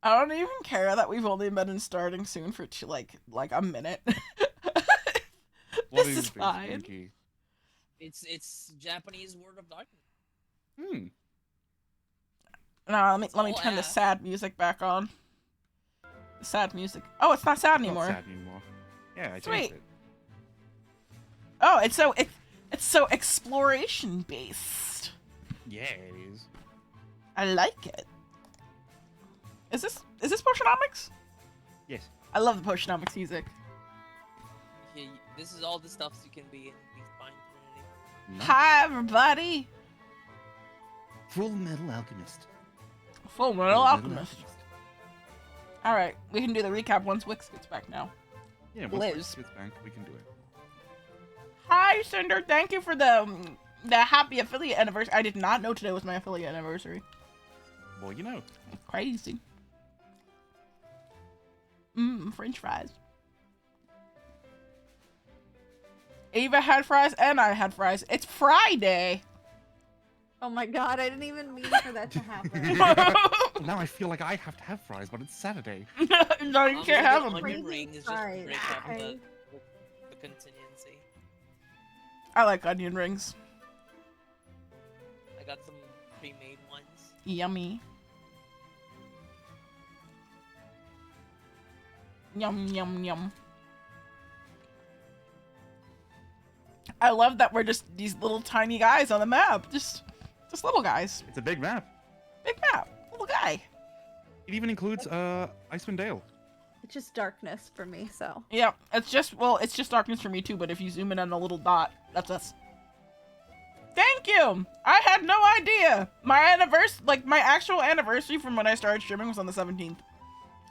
I don't even care that we've only been starting soon for like a minute. What This is is this, fine. Pinky? It's Japanese word of darkness. Hmm. Now It's let me all turn the ass. sad music back on. The sad music. Oh, it's not sad It's anymore. not sad anymore. Yeah, I Sweet. changed it. Oh, it's so exploration based. Yeah, it is. I like it. Is this Potionomics? Yes. I love the Potionomics music. Yeah, this is all the stuff you can be in the Fine Trinity. No. Hi everybody. Full Metal Alchemist. Full Metal Alchemist. All right, we can do the recap once Wix gets back now. Yeah, once Liz. Wix gets back, we can do it. Hi Cinder, thank you for the happy affiliate anniversary. I did not know today was my affiliate anniversary. Well, you know. Crazy. French fries. Ava had fries and I had fries. It's Friday. Oh my god, I didn't even mean for that to happen. Well, now I feel like I have to have fries, but it's Saturday. No, you can't have them. Onion Crazy rings just fries, to break up okay? the contingency. I like onion rings. I got some pre-made ones. Yummy. Yum, yum, yum. I love that we're just these little tiny guys on the map. Just little guys. It's a big map. Big map. Little guy. It even includes Icewind Dale. It's just darkness for me, so. Yeah, it's just darkness for me too, but if you zoom in on the little dot, that's us. Thank you! I had no idea! My actual anniversary from when I started streaming was on the 17th.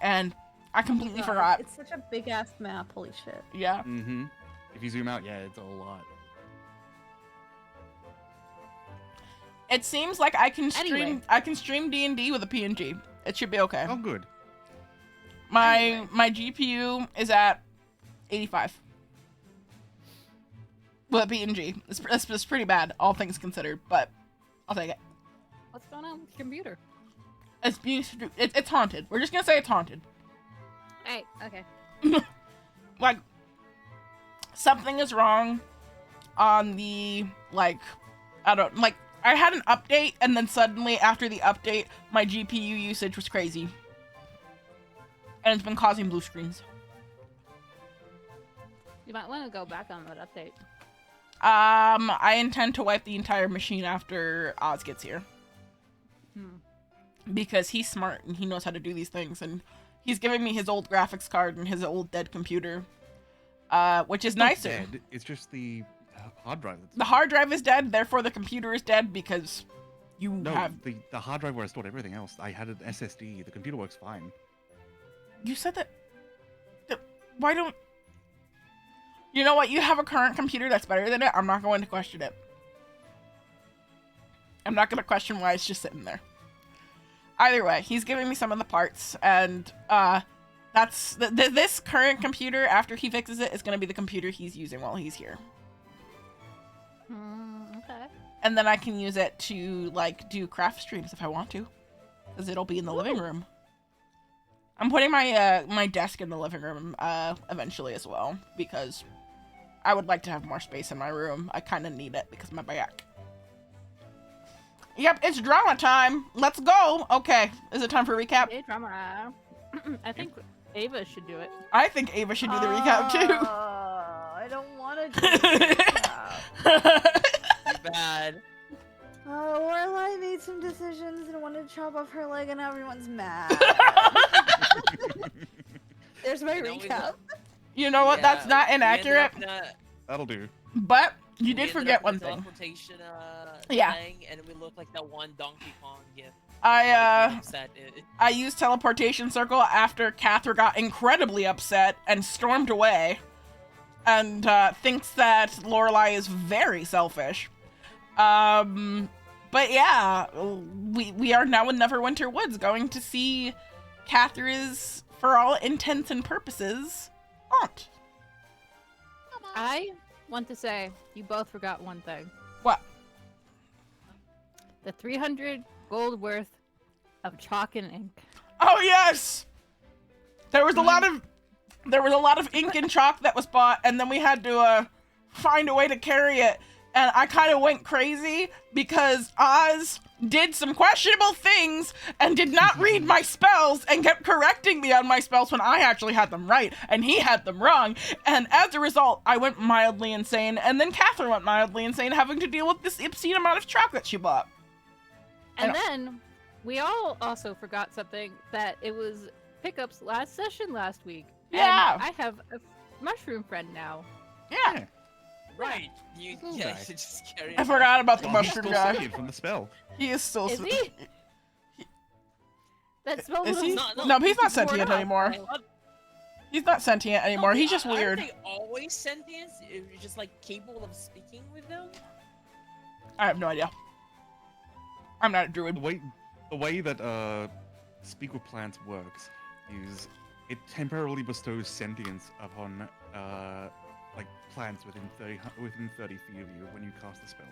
And I completely God, forgot. It's such a big ass map, holy shit. Yeah. Mm-hmm. If you zoom out, yeah, it's a lot. It seems like I can Anyway. stream D&D with a PNG. It should be okay. Oh, good. My GPU is at 85. With PNG. It's pretty bad, all things considered, but I'll take it. What's going on with your computer? It's haunted. We're just gonna say it's haunted. Hey, okay. Like, something is wrong on the, I had an update, and then suddenly, after the update, my GPU usage was crazy. And it's been causing blue screens. You might want to go back on that update. I intend to wipe the entire machine after Oz gets here. Because he's smart, and he knows how to do these things, and he's giving me his old graphics card and his old dead computer. Which is nicer. Dead. It's just the hard drive. The hard drive is dead, therefore the computer is dead because you No, have... the hard drive where I stored everything else. I had an SSD. The computer works fine. You said that... Why don't... You know what? You have a current computer that's better than it. I'm not going to question it. I'm not going to question why it's just sitting there. Either way, he's giving me some of the parts, and that's... This current computer, after he fixes it, is going to be the computer he's using while he's here. Okay. And then I can use it to, do craft streams if I want to. Because it'll be in the living room. I'm putting my my desk in the living room eventually as well, because I would like to have more space in my room. I kind of need it because of my back. Yep, it's drama time. Let's go. Okay, is it time for recap? Hey, drama. I think Ava should do it. I think Ava should do the recap too. I don't want to do recap. Too bad. Oh, Lorelai made some decisions and wanted to chop off her leg, and everyone's mad. There's my You know, recap. You know what? That's not inaccurate. That'll do. But you We did ended forget up one with the thing. teleportation, Yeah. thing, and we look like that one Donkey Kong gift. I I used teleportation circle after Cather got incredibly upset and stormed away, and thinks that Lorelai is very selfish. But yeah, we are now in Neverwinter Woods, going to see Cather is, for all intents and purposes, aunt. I want to say you both forgot one thing. What? The 300 gold worth of chalk and ink. Oh yes. There was a lot of ink and chalk that was bought, and then we had to find a way to carry it. And I kind of went crazy because Oz did some questionable things and did not read my spells and kept correcting me on my spells when I actually had them right and he had them wrong. And as a result, I went mildly insane, and then Catherine went mildly insane, having to deal with this obscene amount of chocolate she bought. And then we all also forgot something, that it was Pickup's last session last week. Yeah. And I have a mushroom friend now. Yeah. Right. You Cool yeah, guy. you just carry I it. forgot about the Well, he's mushroom still guy. saved from the spell. He is still. Is he? That spell Is was he? No, No, he's not worn sentient off. anymore. What? He's not sentient anymore. No, He's just aren't weird. they always sentient? You're just like capable of speaking with them? I have no idea. I'm not a druid. The way that speak with plants works is it temporarily bestows sentience upon like plants within 30 feet of you when you cast the spell.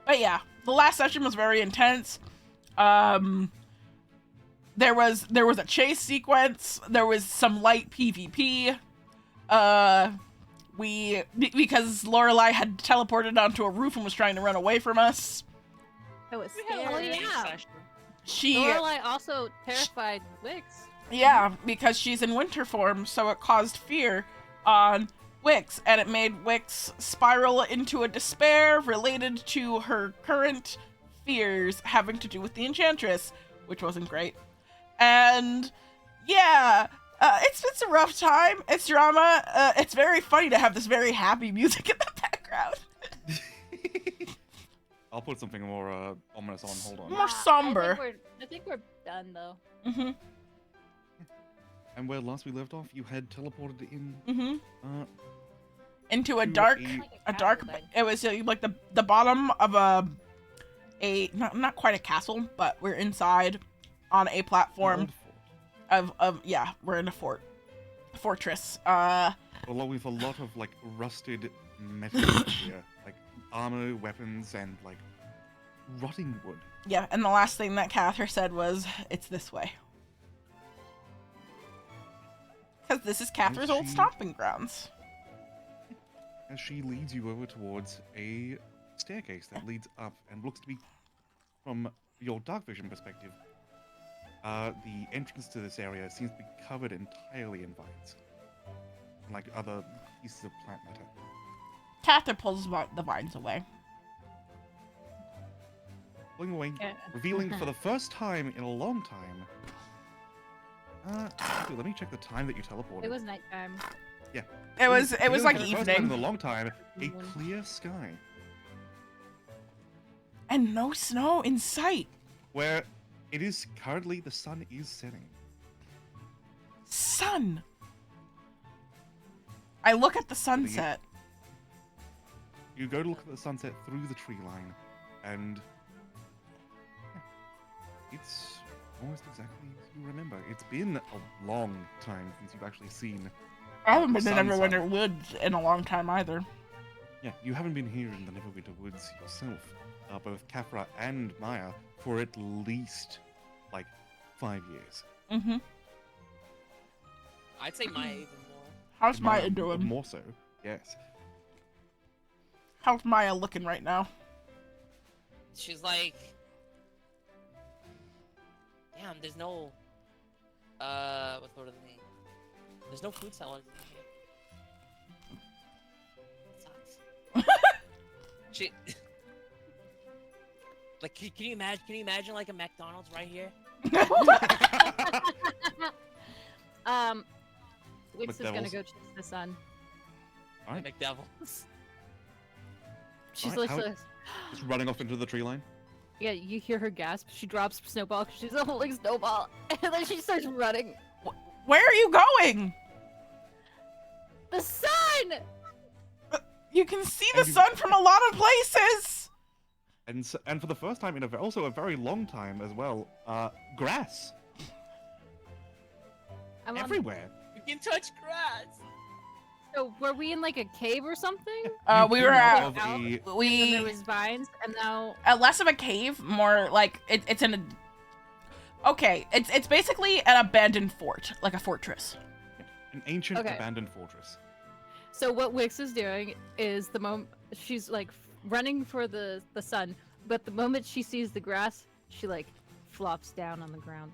But yeah, the last session was very intense. There was a chase sequence. There was some light PvP. Because Lorelei had teleported onto a roof and was trying to run away from us. That was We had a scary. great Yeah. session. She, Lorelai also terrified Wix. yeah, because she's in winter form, so it caused fear on Wix, and it made Wix spiral into a despair related to her current fears having to do with the Enchantress, which wasn't great. And yeah, it's a rough time. It's drama. It's very funny to have this very happy music in the background. I'll put something more ominous on. Hold on. More somber. I think we're done though. Mm-hmm. And where last we left off, you had teleported in. Mm-hmm. Into a To dark, a dark. It was like the bottom of a not quite a castle, but we're inside on a platform of yeah, we're in a fortress. With a lot of like rusted metal here, like armor, weapons, and like rotting wood. Yeah, and the last thing that Cather said was, "It's this way," because this is Cather's old she- stomping grounds. As she leads you over towards a staircase that leads up and looks to be, from your dark vision perspective, the entrance to this area seems to be covered entirely in vines, and like other pieces of plant matter. Cather pulls the vines away. Pulling away, Yeah. revealing for the first time in a long time. Let me check the time that you teleported. It was nighttime. It was like For the first time in a evening, long time, a Evening. clear sky and no snow in sight. where it is currently the sun is setting. Sun. I look at the sunset. You go to look at the sunset through the tree line, and yeah, it's almost exactly as you remember. It's been a long time since you've actually seen. I haven't been the in sunset. Neverwinter Woods in a long time either. Yeah, you haven't been here in the Neverwinter Woods yourself, both Kafra and Maya, for at least like 5 years. Mm-hmm. I'd say Maya even more. How's Maya doing? More so, yes. How's Maya looking right now? She's like, damn, there's no, what's the word of the name? There's no food salads in here. Sucks. She, like, can you imagine? Can you imagine like a McDonald's right here? Wix is gonna McDevils. go chase the sun. Alright, McDevils. She's Alright, like, how- just running off into the tree line. yeah, you hear her gasp. She drops Snowball because she's holding Snowball, and then she starts running. Where are you going? The sun! You can see the And you- sun from a lot of places. And for the first time in also a very long time as well, grass I'm on- everywhere. You can touch grass. So were we in like a cave or something? You We came were out at of out. a- And there we was vines, and now less of a cave, more like it's in Okay, it's basically an abandoned fort, like a fortress. An ancient Okay. abandoned fortress. So what Wix is doing is the moment she's like running for the sun, but the moment she sees the grass, she like flops down on the ground.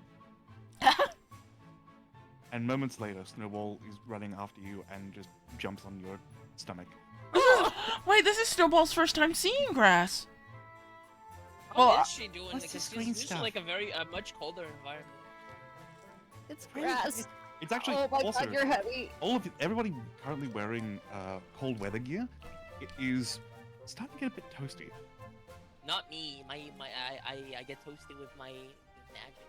And moments later, Snowball is running after you and just jumps on your stomach. Wait, this is Snowball's first time seeing grass. How Well, is she doing? what's Because this she's strange used to stuff? like a very much colder environment. It's Really? grass. It's actually Oh my also god, you're heavy. everybody currently wearing cold weather gear. It is starting to get a bit toasty. Not me. I get toasty with my magic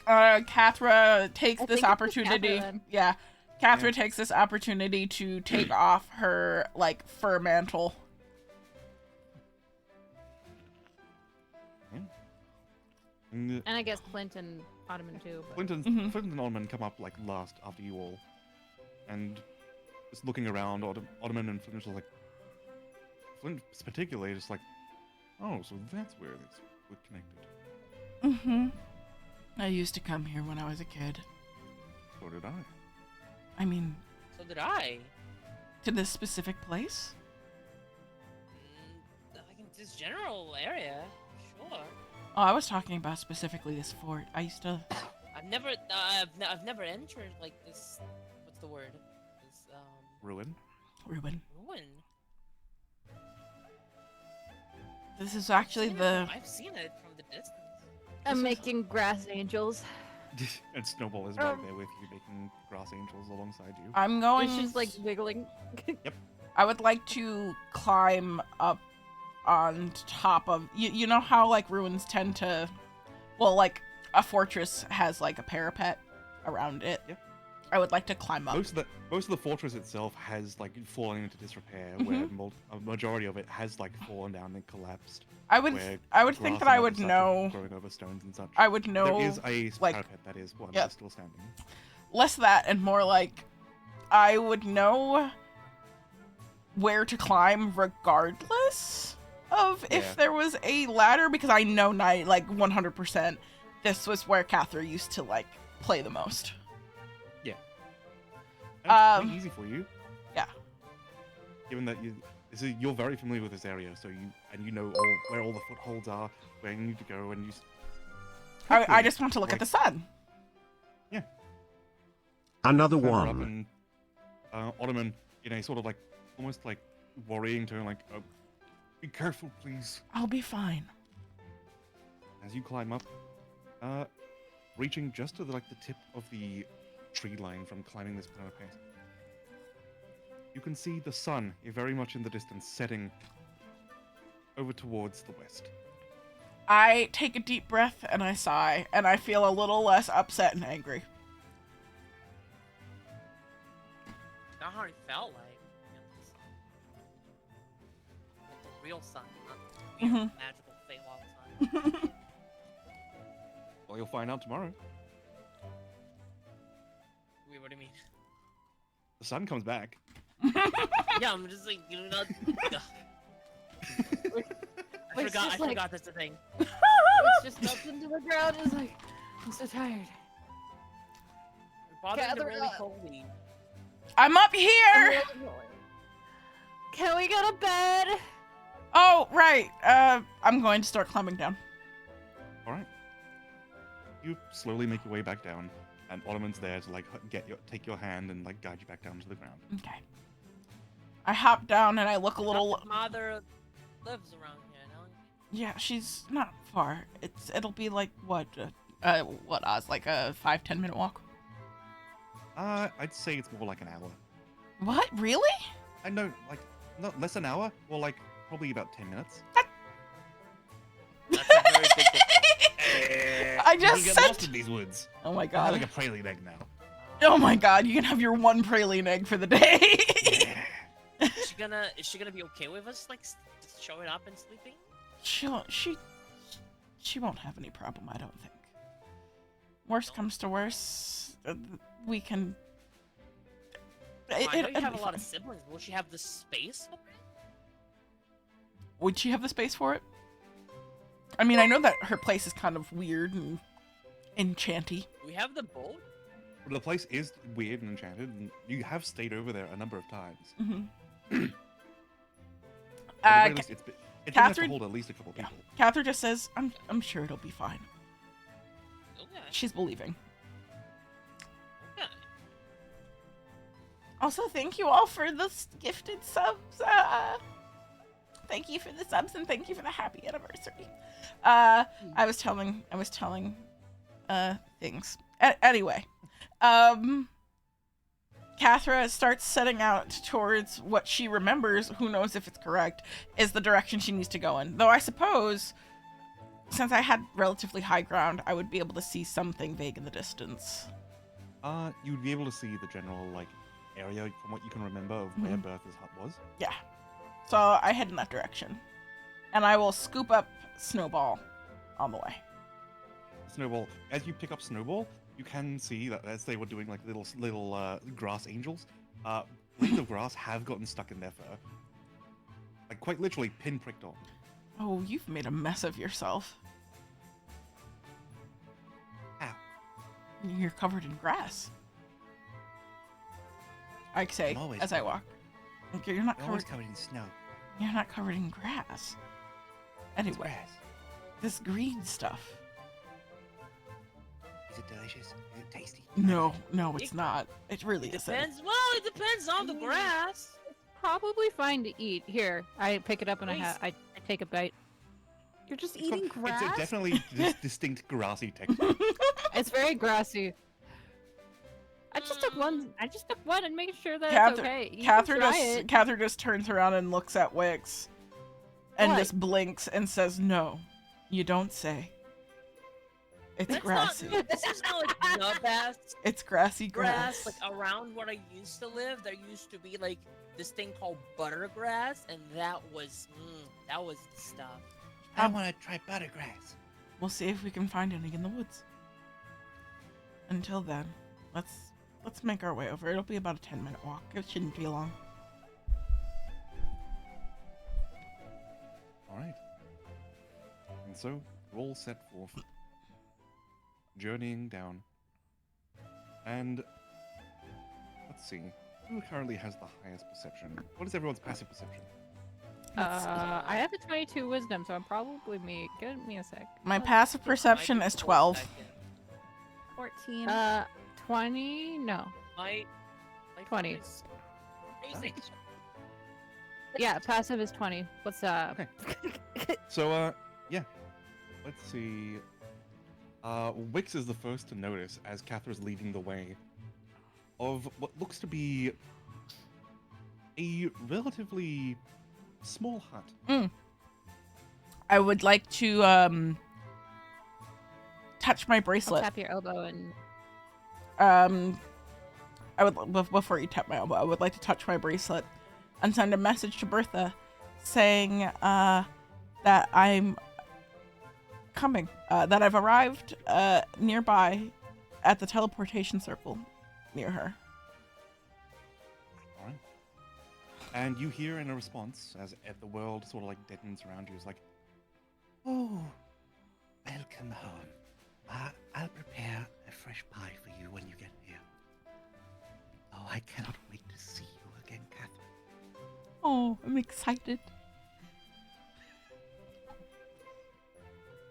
now. Cathra takes I this think it's opportunity. Cathra then. Yeah, Cathra Yeah. takes this opportunity to take off her like fur mantle. And And I guess Clint and Ottoman too. But... Mhm. Flint and Ottoman come up like last after you all, and just looking around, Ottoman and Flint are like, Flint particularly just like, oh, so that's where this were connected. Mm-hmm. I used to come here when I was a kid. So did I. I mean, So did I. to this specific place? Like in this general area, sure. Oh, I was talking about specifically this fort. I used to. I've never entered like this. What's the word? This Ruin. Ruin. ruin. This is actually the. I've seen it from the distance. I'm making grass angels. And Snowball is right there with you, making grass angels alongside you. I'm going. It's just like wiggling. I would like to climb up on top of. You know how like ruins tend to. Well, like a fortress has like a parapet around it. Yep. I would like to climb up. Most of the fortress itself has like fallen into disrepair, where a majority of it has like fallen down and collapsed. I would think that I would know. Growing over stones and such. I would know. There is a like- parapet that is one Yep. that's still standing. Less that and more like I would know where to climb regardless of Yeah. if there was a ladder, because I know night like 100% this was where Cathra used to like play the most. And it's pretty Um, easy for you. yeah. Given that you're very familiar with this area, so you know where all the footholds are, where you need to go, and you. I just want to look at the sun. Another clamber up one. and Ottoman in a sort of like almost like worrying tone, like, "Be careful, please." I'll be fine. As you climb up, reaching just to the tip of the tree line from climbing this parapet, you can see the sun very much in the distance setting over towards the west. I take a deep breath and I sigh, and I feel a little less upset and angry. Not how it felt like. Like the real sun, not the weird Mhm. magical Feywild sun. Well, you'll find out tomorrow. Wait, what do you mean? The sun comes back. Yeah, I'm just like, you know. I It's just like- forgot that's the thing. It's just up into the ground. It's like I'm so tired. We're bothering the Gather really up. coldly. I'm up I'm here. really annoyed. Can we go to bed? Oh, right. I'm going to start climbing down. All right. You slowly make your way back down, and Ottoman's there to take your hand and guide you back down to the ground. Okay. I hop down and I look a little. Not that Mother lives around here, no? Yeah, she's not far. It'll be like what Oz, like a 5-10 minute walk. I'd say it's more like an hour. What? Really? I know, not less an hour, more probably about 10 minutes. That's a very big difference. I just you get said. lost in these woods. Oh my I have god. a praline egg now. Oh my god. You can have your one praline egg for the day. Is she gonna be okay with us just showing up and sleeping? She won't have any problem. I don't think. Worst comes to worst, we can. I know you it'll have be a lot of fine. siblings. Will she have the space for it? Would she have the space for it? I mean, I know that her place is kind of weird and Enchanty. Do we have the boat? The place is weird and enchanted, and you have stayed over there a number of times. Mm-hmm. At the very least, it's been enough to Catherine- hold at least a couple yeah. people. Catherine just says, I'm sure it'll be fine. Okay. She's believing. Okay. Also, thank you all for the gifted subs. Thank you for the subs and thank you for the happy anniversary. I was telling things. Anyway, Cathra starts setting out towards what she remembers, who knows if it's correct, is the direction she needs to go in. Though I suppose, since I had relatively high ground, I would be able to see something vague in the distance. You'd be able to see the general, like, area from what you can remember of where Bertha's hut was. Yeah. So I head in that direction. And I will scoop up Snowball on the way. Snowball, as you pick up Snowball, you can see that as they were doing like little grass angels, blades of grass have gotten stuck in their fur. Like quite literally pinpricked on. Oh, you've made a mess of yourself. Ow. You're covered in grass. I say I'm always as I walk. You're not They're always covered. covered in snow. You're not covered in grass. It's Anyway, grass. this green stuff. Is it delicious? Is it tasty? No, it's not. It really It isn't. depends. Well, it depends on the grass. Probably fine to eat. Here, I pick it up and Nice. I take a bite. You're just eating grass? It's a definitely distinct grassy texture. It's very grassy. I just took one and made sure that Cather- it's okay. You can Catherine try just it. Catherine just turns around and looks at Wix, and What? just blinks and says, "No, you don't say. It's That's grassy. Not, this is not like nut-ass It's grassy grass. grass." Like around where I used to live, there used to be like this thing called buttergrass, and that was the stuff. I want to try buttergrass. We'll see if we can find any in the woods. Until then, let's make our way over. It'll be about a 10-minute walk. It shouldn't be long. All right. And so you're all set forth, journeying down. And let's see, who currently has the highest perception? What is everyone's passive perception? I have a 22 wisdom, so I'm probably me. Give me a sec. My passive perception is 12. 14. 20? No. My 20. is crazy. Yeah, passive is 20. What's up? Okay. So, yeah. Let's see. Wix is the first to notice as Cathra's leading the way of what looks to be a relatively small hut. I would like to touch my I'll bracelet. tap your elbow and I would before you tap my elbow, I would like to touch my bracelet and send a message to Bertha saying that I'm coming, that I've arrived nearby at the teleportation circle near her. All right. And you hear in a response, as the world sort of like deadens around you, is like, "Oh, welcome home. I'll prepare a fresh pie for you when you get here. Oh, I cannot wait to see you again, Catherine." Oh, I'm excited.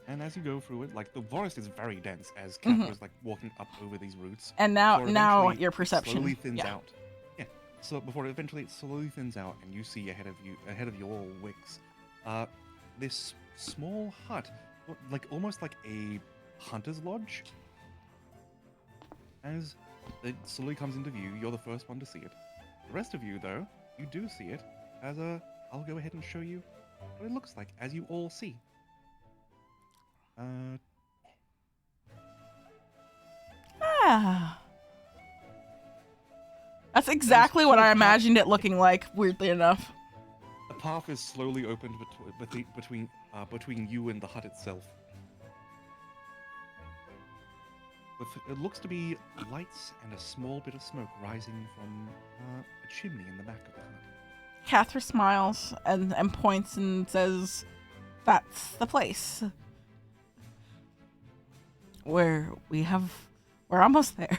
And as you go through it, like the forest is very dense as Cathra's like walking up over these roots. And now before now eventually your it perception slowly thins yeah. out. Yeah. So before eventually it slowly thins out, and you see ahead of your Wix, this small hut, like almost like a hunter's lodge. As it slowly comes into view, you're the first one to see it. The rest of you, though, you do see it. As I'll go ahead and show you what it looks like as you all see. Ah. That's exactly what I imagined it looking like, weirdly enough. A path is slowly opened between you and the hut itself. With it looks to be lights and a small bit of smoke rising from a chimney in the back of the hut. Catherine smiles and points and says, "That's the place." We're almost there.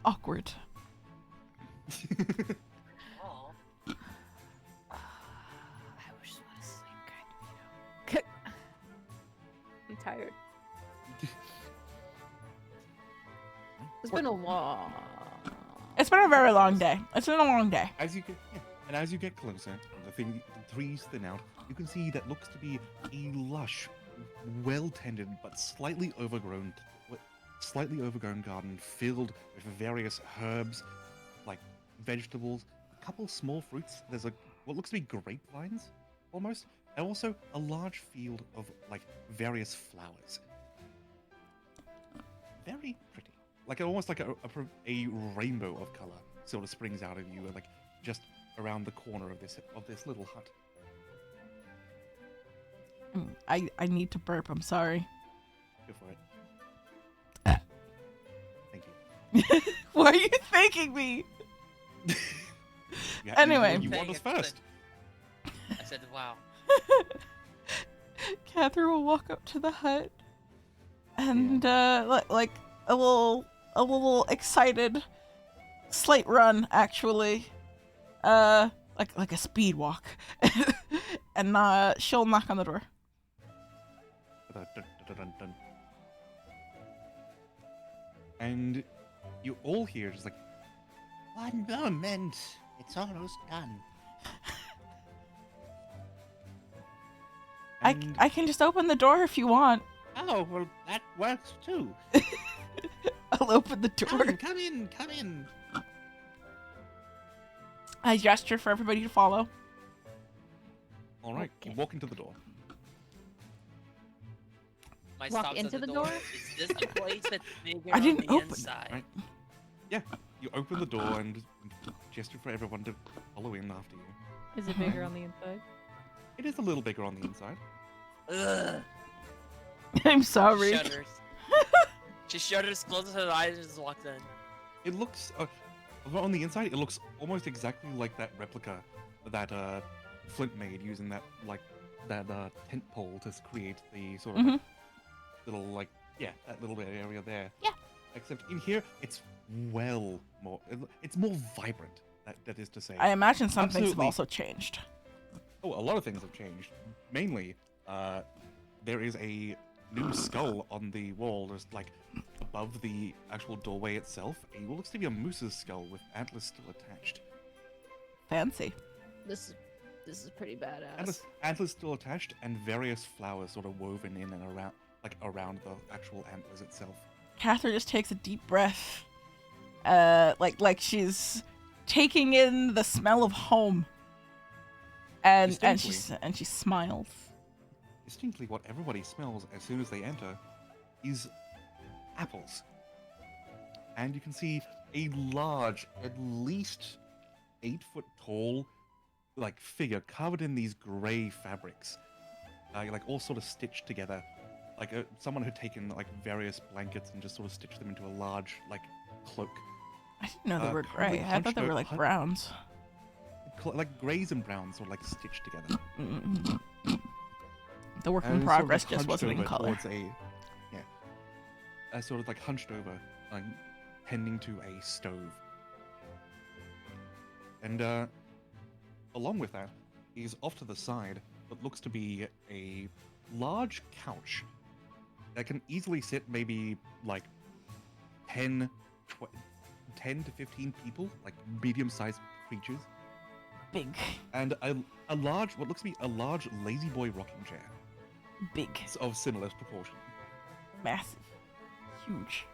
Awkward. Oh. I just want to sleep, kind of, you know. I'm tired. It's been a long. It's been a very long day. It's been a long day. As you get closer, the trees thin out. You can see that looks to be a lush, well-tended but slightly overgrown garden filled with various herbs, like vegetables, a couple small fruits. There's what looks to be grapevines, almost, and also a large field of like various flowers. Very pretty. Like almost like a rainbow of color sort of springs out of you, like just around the corner of this little hut. I need to burp. I'm sorry. Go for it. Thank you. Why are you thanking me? Yeah, Anyway. you want us first. I said, wow. Catherine will walk up to the hut and like a little excited, slight run actually, like a speed walk, and she'll knock on the door. Dun, dun, dun, dun, dun. And you all hear just like, One moment. It's almost done. and I can just open the door if you want. Oh, well, that works too. I'll open the door. Come in, come in. I gesture for everybody to follow. all right, you walk into the door. My Walk stops into at the the door. door? Is this the place that's bigger I didn't on the open it, inside? right? Yeah, you open the door and gesture for everyone to follow in after you. Is it bigger on the inside? It is a little bigger on the inside. Ugh. I'm sorry. Shudders. She shudders, closes her eyes, and just walks in. It looks on the inside. It looks almost exactly like that replica that Flint made using that tent pole to create the sort of like, little that little bit area there. Yeah. Except in here, it's more vibrant. That is to say. I imagine some things have Absolutely. also changed. Oh, a lot of things have changed. Mainly, there is a new skull on the wall, just like above the actual doorway itself. It looks to be a moose's skull with antlers still attached. Fancy. This is pretty badass. Antlers still attached, and various flowers sort of woven in and around the actual antlers itself. Catherine just takes a deep breath, like she's taking in the smell of home, and she smiles. Distinctly, what everybody smells as soon as they enter is apples. And you can see a large, at least 8-foot tall, like figure covered in these gray fabrics, like all sort of stitched together. Like someone had taken like various blankets and just sort of stitched them into a large like cloak. I didn't know they were currently gray. I thought they were like hunched browns. Like grays and browns sort of like stitched together. The work in And progress sort of just hunched wasn't in over color. towards sort of like hunched over, like tending to a stove. And along with that is off to the side what looks to be a large couch that can easily sit maybe like 10 to 15 people, like medium-sized creatures, Big. and a large, what looks to be a large lazy boy rocking chair Big. of similar proportion. Massive. Huge.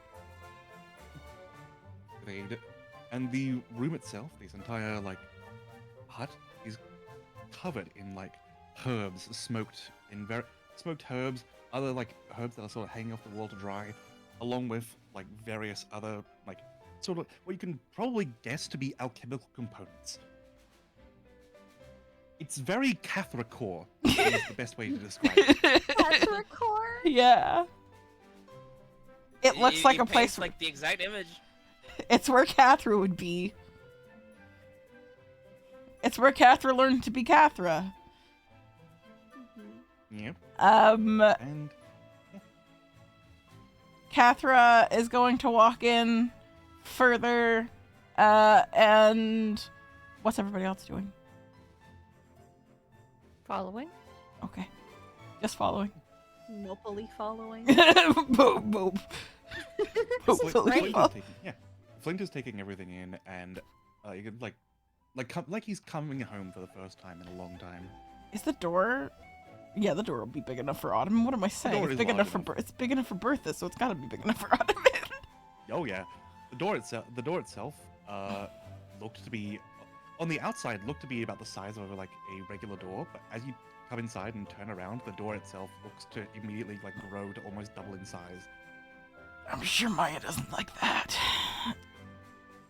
And the room itself, this entire like hut, is covered in like herbs, smoked herbs, other like herbs that are sort of hanging off the wall to dry, along with like various other like sort of what you can probably guess to be alchemical components. It's very Cathra-core, is the best way to describe it. Capricorn? Yeah. It looks like a paints, place. like the exact image. It's where Cathra would be. It's where Cathra learned to be Cathra. Yep. Um. And Cathra is going to walk in further, and what's everybody else doing? Following. Okay, just following. Mopily following. Boop boop. Flint is taking everything in, and you can like he's coming home for the first time in a long time. Is the door? Yeah, the door will be big enough for Autumn. What am I saying? door It's is big large enough for enough. It's big enough for Bertha, so it's got to be big enough for Autumn. Oh yeah, the door itself looked to be on the outside looked to be about the size of like a regular door, but as you come inside and turn around, the door itself looks to immediately like grow to almost double in size. I'm sure Maya doesn't like that.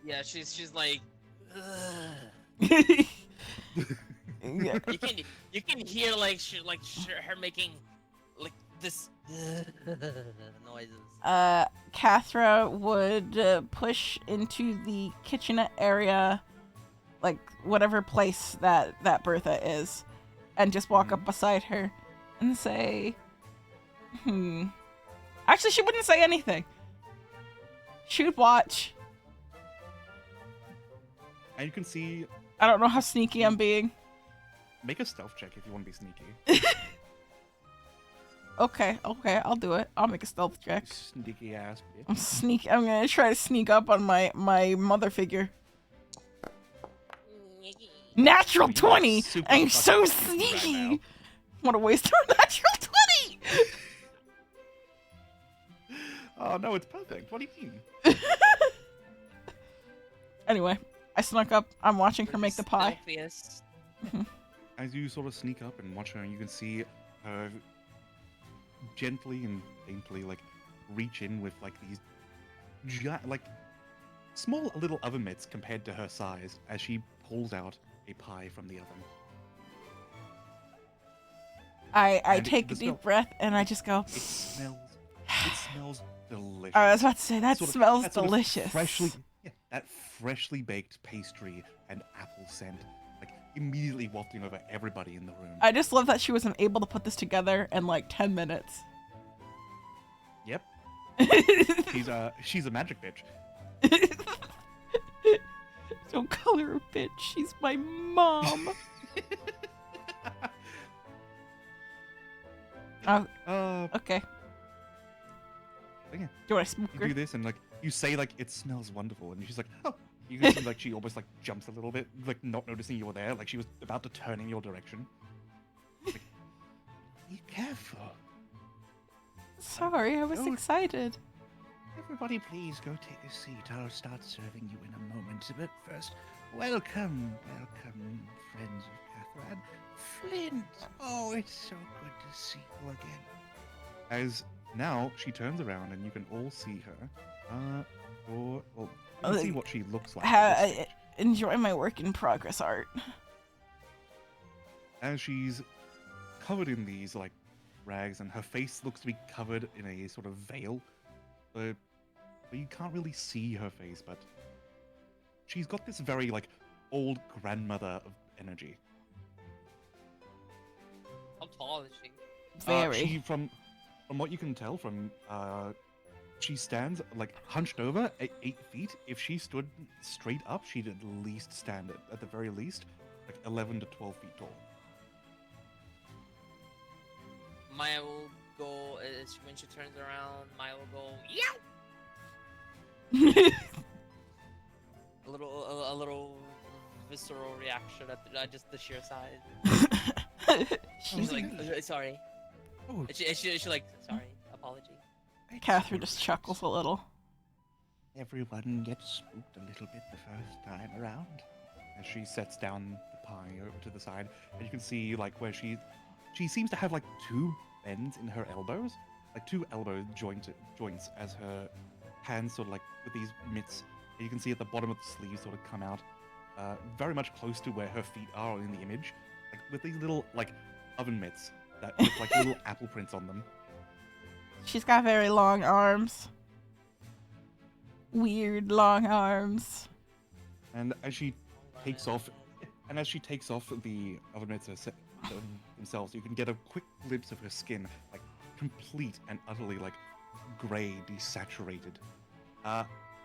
Yeah, she's like. Ugh. Yeah. You can hear like her making like this noises. Cathra would push into the kitchenette area, like whatever place that Bertha is, and just walk up beside her and say, Actually, she wouldn't say anything. She would watch. And you can see. I don't know how sneaky I'm being. Make a stealth check if you want to be sneaky. Okay, I'll do it. I'll make a stealth check. Sneaky ass bitch. I'm gonna try to sneak up on my mother figure. Natural You are 20! super I'm so fucking sneaky right sneaky! What a waste of a natural 20! Oh no, it's perfect. What do you mean? Anyway, I snuck up. I'm watching her make the pie. Stealthiest. As you sort of sneak up and watch her, you can see her gently and daintily like reach in with like these like small little oven mitts compared to her size as she pulls out a pie from the oven. I And take a the deep smell- breath and I just go. It smells delicious. I was about to say that Sort of- smells that sort of delicious. that freshly baked pastry and apple scent, like immediately wafting over everybody in the room. I just love that she wasn't able to put this together in like 10 minutes. Yep, she's a magic bitch. Don't call her a bitch. She's my mom. Oh, okay. Yeah. Do I smoke You her? do this and like you say like it smells wonderful, and she's like, oh. You can see like she almost like jumps a little bit, like not noticing you were there, like she was about to turn in your direction. Like, be careful. Sorry, I was Don't- excited. Everybody, please go take a seat. I'll start serving you in a moment. But first, welcome, friends of Catherine. Flint! Oh, it's so good to see you again. As now she turns around and you can all see her. You can see what she looks like. at this stage. Enjoy my work in progress art. As she's covered in these like rags, and her face looks to be covered in a sort of veil, but you can't really see her face. But she's got this very like old grandmother of energy. How tall is she? Very. She from what you can tell from she stands like hunched over at 8 feet. If she stood straight up, she'd at least stand at the very least like 11 to 12 feet tall. Maya will go when she turns around. Maya will go yeah. A little visceral reaction at just the sheer size. She's like, sorry. Oh, She like, sorry, apology. Catherine just chuckles a little. Everyone gets spooked a little bit the first time around. as she sets down the pie over to the side, and you can see like where she seems to have like two bends in her elbows, like two elbow joints as her hands sort of like with these mitts. And you can see at the bottom of the sleeve sort of come out, very much close to where her feet are in the image, like with these little like oven mitts that with like little apple prints on them. She's got very long arms. Weird long arms. And as she takes off the oven mitts themselves, you can get a quick glimpse of her skin, like complete and utterly like gray, desaturated,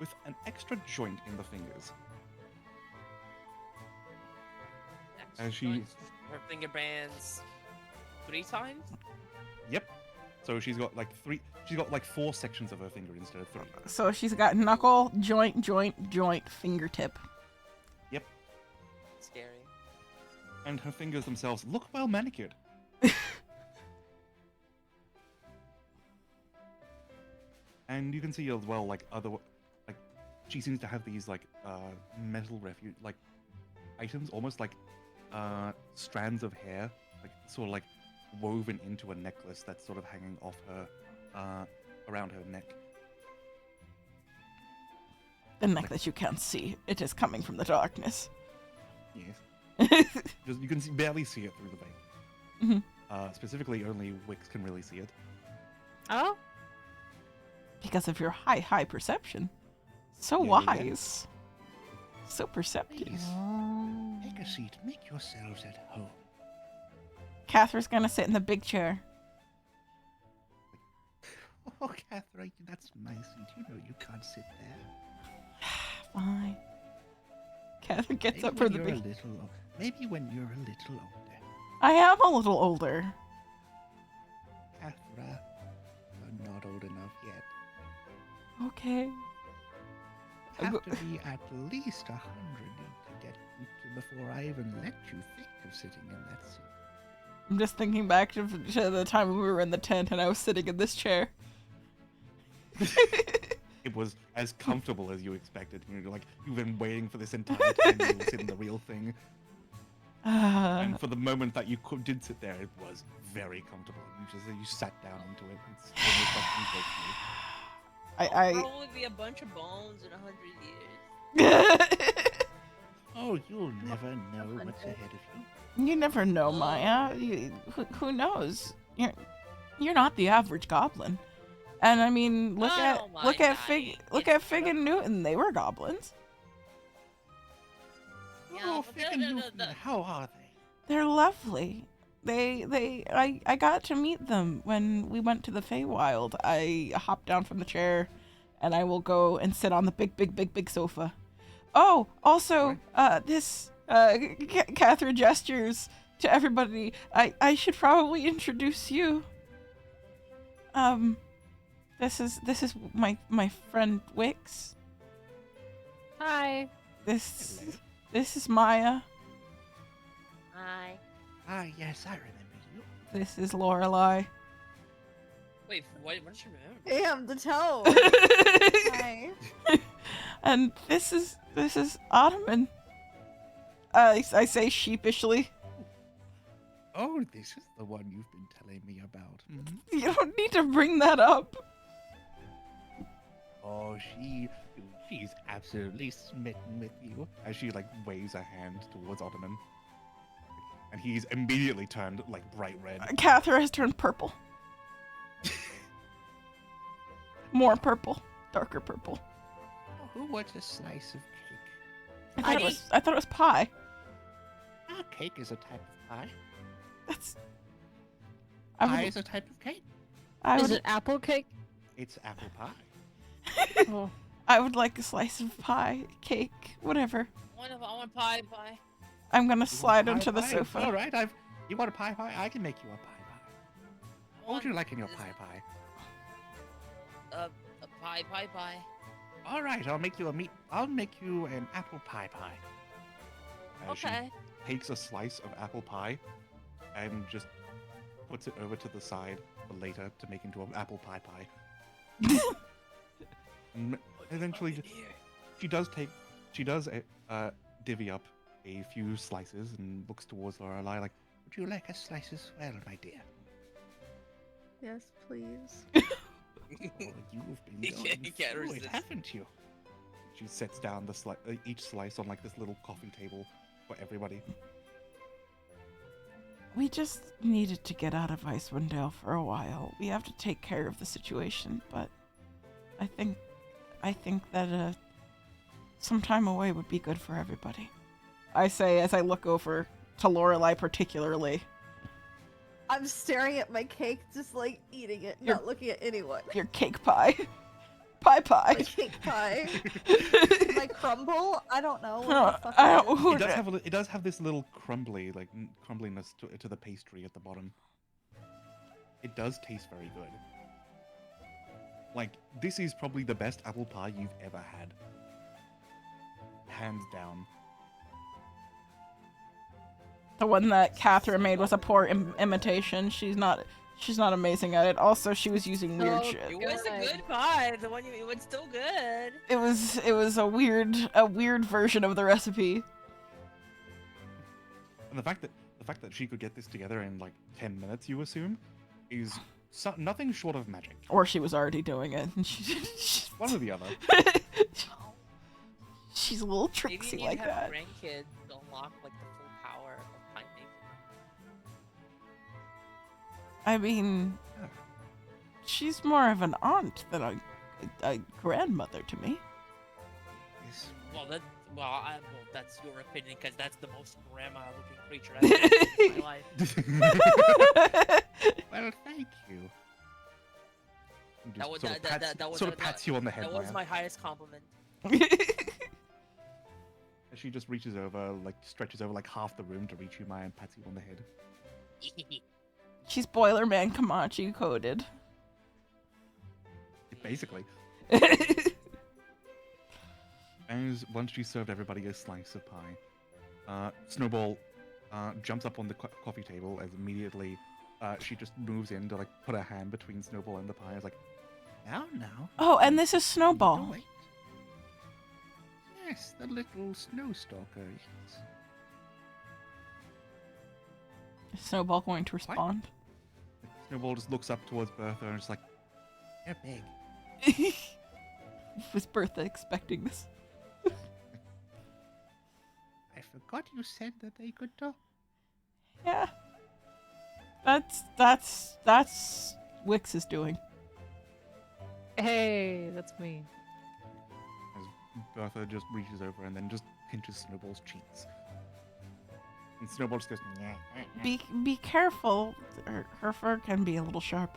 with an extra joint in the fingers. As she- Her finger bands 3 times? Yep. So she's got like 4 sections of her finger instead of 3. So she's got knuckle, joint, joint, joint, fingertip. Yep. Scary. And her fingers themselves look well manicured. And you can see as well, like she seems to have these like metal refuge like items, almost like strands of hair, like sort of like woven into a necklace that's sort of hanging off her around her neck. The necklace you can't see. It is coming from the darkness. Yes. You can barely see it through the veil. Mhm. Specifically, only Wix can really see it. Oh, Because of your high perception. So Yeah, yeah, yeah. wise. So perceptive. Please, take a seat. Make yourselves at home. Catherine's gonna sit in the big chair. Oh, Catherine, that's my seat. You know you can't sit there. Fine. Catherine gets Maybe up for when the you're big. a little, maybe when you're a little older. I am a little older. Catherine, you're not old enough yet. Okay. You have to be at least 100 to get before I even let you think of sitting in that seat. I'm just thinking back to the time we were in the tent and I was sitting in this chair. It was as comfortable as you expected. You're like, you've been waiting for this entire time to sit in the real thing. And for the moment that you did sit there, it was very comfortable. You sat down into it. It's almost like comfortable. I'll probably be a bunch of bones in 100 years. Oh, you'll never know what's ahead of you. You never know, Maya. Who knows? You're not the average goblin. And I mean, look at Fig and Newton. They were goblins. Yeah, Oh, but Fig and Newton, how are they? They're lovely. I got to meet them when we went to the Feywild. I hopped down from the chair, and I will go and sit on the big sofa. Oh, also, Catherine gestures to everybody. I should probably introduce you. This is my friend Wix. hi. This is Maya. Hi. Ah, yes, I remember you. This is Lorelai. Wait, what is your name? Damn, the toe. Hi. And this is Ottoman. I say sheepishly. Oh, this is the one you've been telling me about. Mhm. You don't need to bring that up. Oh, she's absolutely smitten with you. As she like waves a hand towards Ottoman. And he's immediately turned like bright red. Catherine has turned purple. More purple. Darker purple. Oh, who wants a slice of cake? I thought it was pie. Ah, cake is a type of pie. That's. Pie is a type of cake. Is it apple cake? It's apple pie. Oh. I would like a slice of pie, cake, whatever. I want pie. I'm gonna You want slide pie onto the pie? sofa. All right, you want a pie pie? I can make you a pie pie. What would you like in your pie pie? A pie. All right, I'll make you an apple pie pie. As she Okay. takes a slice of apple pie and just puts it over to the side for later to make into an apple pie pie. And eventually, she does divvy up a few slices and looks towards Lorelai like, Would you like a slice as well, my dear? Yes, please. Oh, you've been You going can't through it, resist. haven't you? she sets down each slice on like this little coffee table for everybody. We just needed to get out of Icewind Dale for a while. We have to take care of the situation, but I think that some time away would be good for everybody. I say as I look over to Lorelai particularly. I'm staring at my cake, just like eating it, You're- not looking at anyone. Your cake pie. Pie. My cake pie. My crumble? I don't know. What the fuck I is don't- it? who It does did- have it does have this little crumbliness to the pastry at the bottom. It does taste very good. Like, this is probably the best apple pie you've ever had. Hands down. The one that Catherine made was a poor imitation. She's not amazing at it. Also, she was using weird Oh, shit. It was a Good. good pie. The one it was still good. It was a weird version of the recipe. And the fact that she could get this together in like 10 minutes, you assume, is nothing short of magic. Or she was already doing it. And she's One or the other. she's a little Maybe tricksy you need like to have that. grandkids to unlock like the full power of pie making. I mean, she's more of an aunt than a grandmother to me. Yes. Well, that's your opinion because that's the most grandma-looking creature I've ever seen in my life. Well, thank you. Just That was- sort of that- pats, that was- sort of pats you on the head. That was Maya. my highest compliment. And she just reaches over, like stretches over like half the room to reach you, Maya, and pats you on the head. She's Boilerman Kamachi coded. Basically. As once you served everybody a slice of pie, Snowball jumps up on the coffee table as immediately she just moves in to like put her hand between Snowball and the pie. It's like, Now. Oh, and this is Oh, Snowball. wait. Yes, the little snow stalker. Yes. Is Snowball going to respond? Snowball just looks up towards Bertha and is like, They're big. Was Bertha expecting this? I forgot you said that they could talk. Yeah. That's Wix is doing. Hey, that's me. as Bertha just reaches over and then just pinches Snowball's cheeks. And Snowball just goes, "Nyeh." Be careful. Her fur can be a little sharp.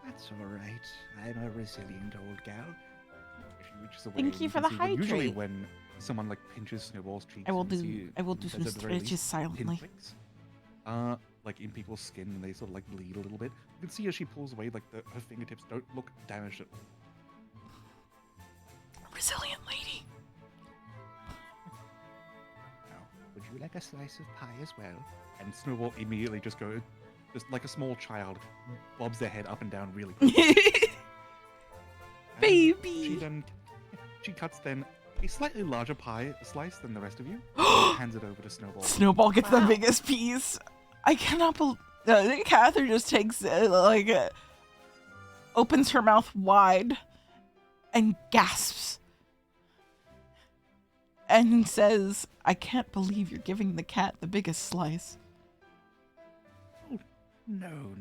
That's all right. I'm a resilient old gal. She reaches away. Thank and you for can the see that Usually hydrate. when someone like pinches Snowball's cheeks, I will you do see some at the very least stretches silently. pinpricks, like in people's skin, and they sort of like bleed a little bit. You can see as she pulls away, like her fingertips don't look damaged at all. Resilient lady. Now, would you like a slice of pie as well? And Snowball immediately just like a small child, bobs their head up and down really quick. Baby. She cuts then a slightly larger pie slice than the rest of you, and hands it over to Snowball. Snowball gets the Wow. biggest piece. I cannot believe. Catherine just takes opens her mouth wide and gasps and says, "I can't believe you're giving the cat the biggest slice." No.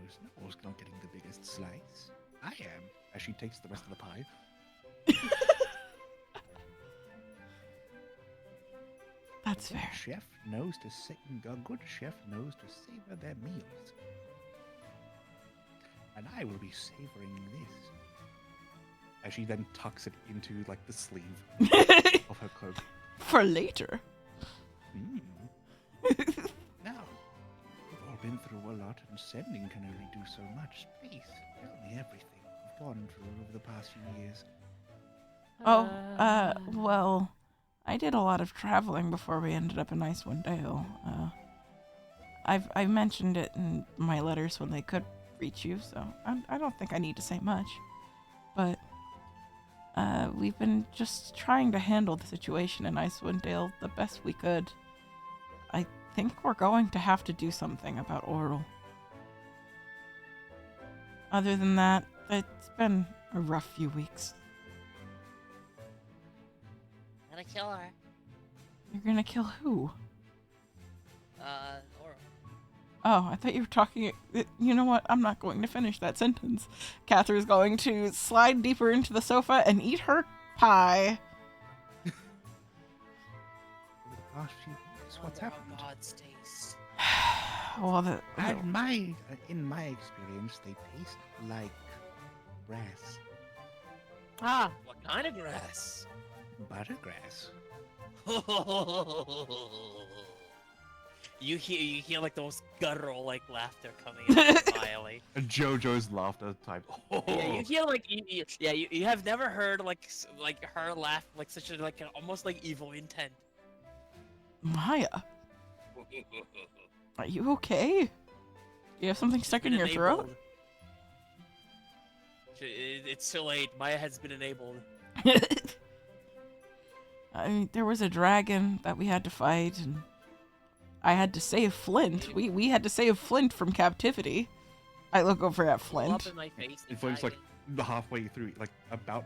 Snowball's not getting the biggest slice. I am. As she takes the rest of the pie. That's A fair. chef knows to a good chef knows to savor their meals. And I will be savoring this. As she then tucks it into like the sleeve of her cloak. For later. Mm. Now, we've all been through a lot, and sending can only do so much. Please, tell me everything you've gone through over the past few years. Well, I did a lot of traveling before we ended up in Icewind Dale. I've mentioned it in my letters when they could reach you, so I don't think I need to say much. But we've been just trying to handle the situation in Icewind Dale the best we could. I think we're going to have to do something about Oral. Other than that, it's been a rough few weeks. Gotta kill her. You're gonna kill who? Or Oh, I thought you were talking. You know what? I'm not going to finish that sentence. Catherine's going to slide deeper into the sofa and eat her pie. Over the past few years, what's wonder how happened? God's taste. Well, In my experience, they taste like grass, Ah, What kind of grass? buttergrass. You hear like those guttural like laughter coming out of Miley. And JoJo's laughter type. Yeah, you hear like you have never heard like like her laugh like such a like almost like evil intent. Maya, are you okay? You have something stuck in Been your throat? enabled. It's too late. Maya has been enabled. I mean, there was a dragon that we had to fight, and I had to save Flint. We had to save Flint from captivity. I look over at Blow up Flint. in my face. the And Flame's like dragon. halfway through, like about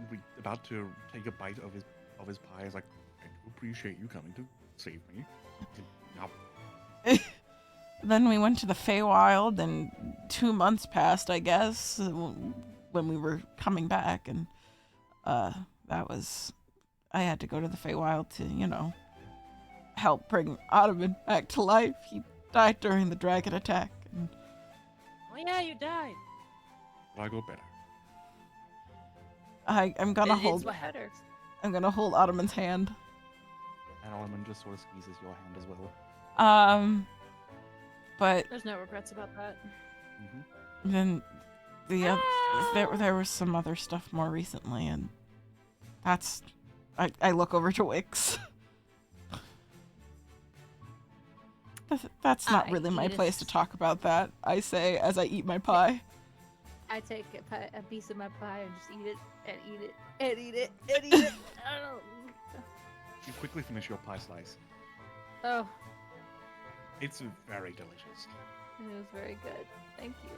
to take a bite of his pie. Is like, I do appreciate you coming to save me. Now, Then we went to the Feywild, and 2 months passed, I guess, when we were coming back, and that was... I had to go to the Feywild to, you know, help bring Ottoman back to life. He died during the dragon attack, and Oh yeah, you died. but I got better. I'm gonna It's hold... what happens. I'm gonna hold Ottoman's hand. And Alman just sort of squeezes your hand as well. But there's no regrets about that. Mm-hmm. then there was some other stuff more recently, and that's... I look over to Wix. That's not I really my eat a place to s- talk about that, I say as I eat my pie. I take a piece of my pie and just eat it and eat it and eat it and eat it. I don't You quickly finish your pie slice. Oh, It's very delicious. it was very good. Thank you.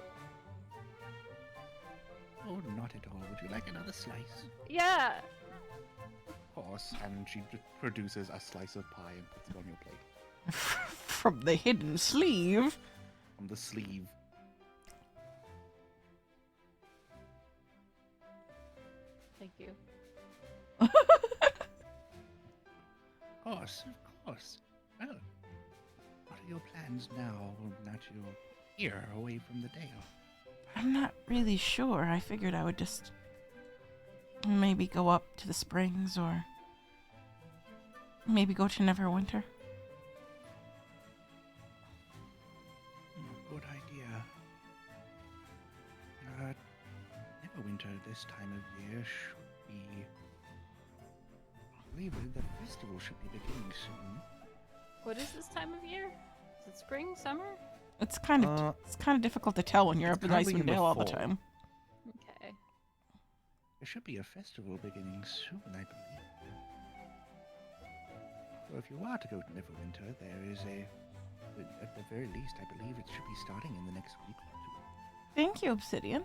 Oh, not at all. Would you like another slice? Yeah. Of course. And she just produces a slice of pie and puts it on your plate. From the hidden sleeve. From the sleeve. Thank you. Of course. Well, what are your plans now that you're here, away from the Dale? I'm not really sure. I figured I would just maybe go up to the springs, or maybe go to Neverwinter. Good idea. Neverwinter this time of year should be... I believe the festival should be beginning soon. What is this time of year? Is it spring, summer? It's kind of difficult to tell when you're it's up in currently Icewind in the Dale all the fall. time. Okay. There should be a festival beginning soon, I believe. So if you are to go to Neverwinter, there is at the very least, I believe it should be starting in the next week or two. Thank you, Obsidian.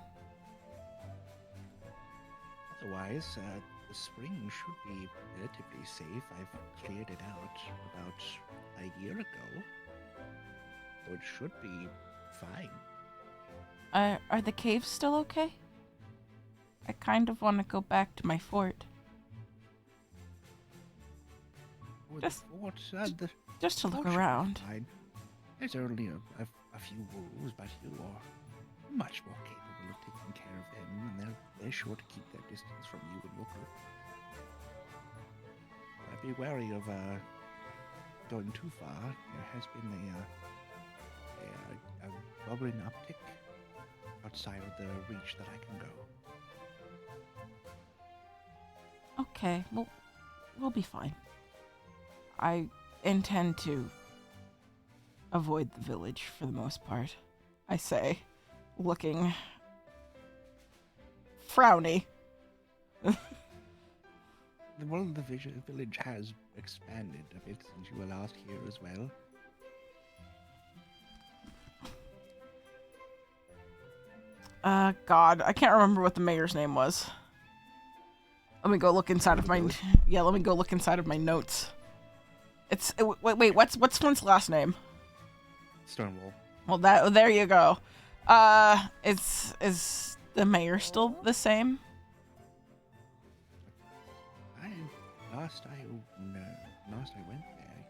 Otherwise, the spring should be relatively safe. I've cleared it out about a year ago, so it should be fine. Are the caves still okay? I kind of want to go back to my fort. Oh, Just- the fort, Just to fort look should be around. fine. There's only a few wolves, but you are much more capable of taking care of them, and they're sure to keep their distance from you and your group. But be wary of going too far. There has been a goblin uptick outside of the reach that I can go. Okay, well, we'll be fine. I intend to avoid the village for the most part, I say, looking frowny. Well, the village has expanded a bit since you were last here as well. God, I can't remember what the mayor's name was. Let me go look inside of my... Yeah, let me go look inside of my notes. Wait, what's Flint's last name? Stonewall. Well, there you go. Is the mayor still the same? Last I went there,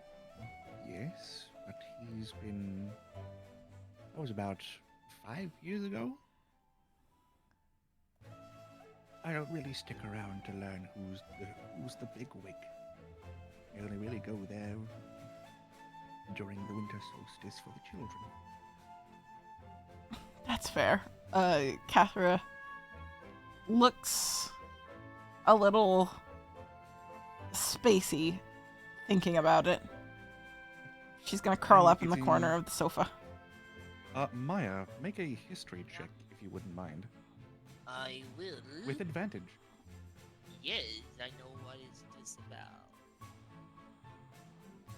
yes, but he's been That was about 5 years ago. I don't really stick around to learn who's the big wig. I only really go there during the winter solstice for the children. That's fair. Cathra looks a little spacey thinking about it. She's gonna curl up in the corner of the sofa. Maya, make a history check if you wouldn't mind. I will. With advantage. Yes, I know what is this about.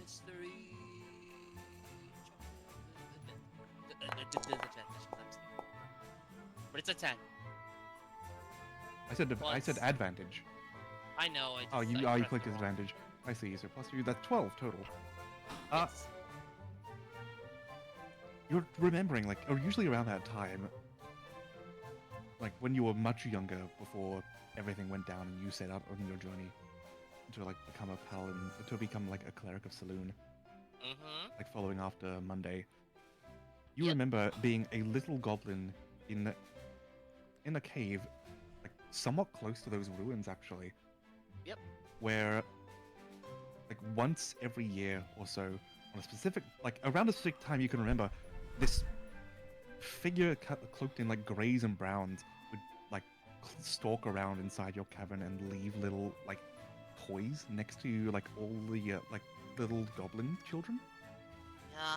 History. But it's a 10. I said Plus- advantage. I know. Oh, you pressed clicked the wrong- advantage. I see. So plus you, that's 12 total. Yes. You're remembering, like, or usually around that time, like when you were much younger, before everything went down and you set out on your journey to like become a paladin, to become like a cleric of Saloon, Mm-hmm. like following after Monday. You Yep. remember being a little goblin in a cave, like somewhat close to those ruins, actually. Yep. Where, like, once every year or so, on a specific, like around a specific time you can remember, this figure cloaked in like grays and browns would like stalk around inside your cavern and leave little like toys next to like all the like little goblin children. Yeah.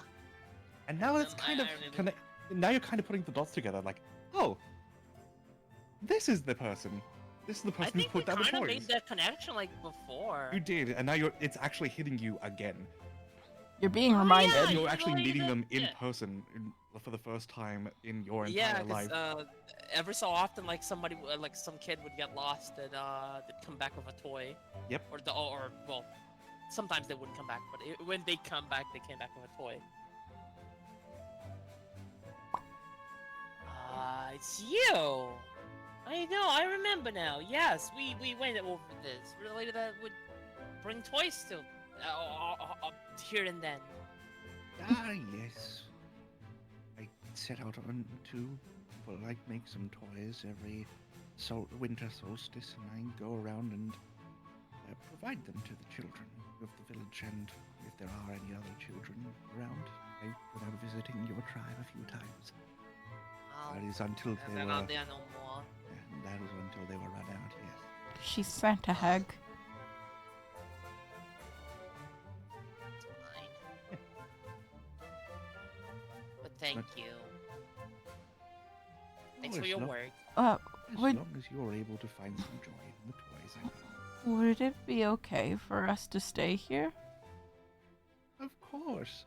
And now it's I kind of remember. now you're kind of putting the dots together. Like, oh, this is the person. This is the I person who think put we down the kind of toys. made that connection like before. You did, and now it's actually hitting you again. You're being Oh, reminded. yeah, And you're you actually know, you meeting know, them in yeah. person for the first time in your Yeah, entire life. every so often, like somebody, like some kid would get lost and they'd come back with a toy. Yep. Or well, sometimes they wouldn't come back, but when they come back, they came back with a toy. It's you. I know. I remember now. Yes, we went over this. We're the lady that would bring toys to here and then. Ah, yes. I set out on to, well, like, make some toys every winter solstice, and I go around and provide them to the children of the village, and if there are any other children around, I remember visiting your tribe a few times. Oh, That is until and they they're were, not there no more. and that was until they were run out, yes. She's Santa Hag. It's fine. But thank But- you. Thanks Oh, for it's your not- work. As Would- long as you're able to find some joy in the toys, I think. Would it be okay for us to stay here? Of course.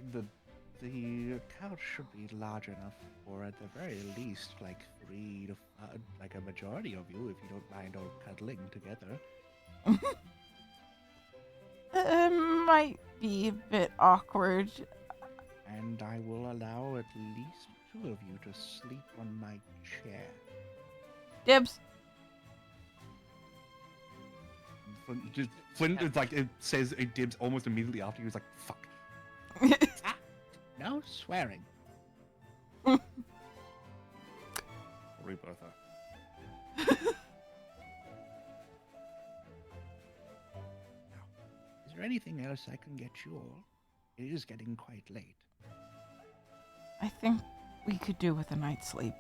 The couch should be large enough for, at the very least, like 3 to like a majority of you, if you don't mind all cuddling together. It might be a bit awkward. And I will allow at least 2 of you to sleep on my chair. Dibs. Flint it's like it says it dibs almost immediately after. He was like, "Fuck." No swearing. Rebirther. Is there anything else I can get you all? It is getting quite late. I think we could do with a night's sleep.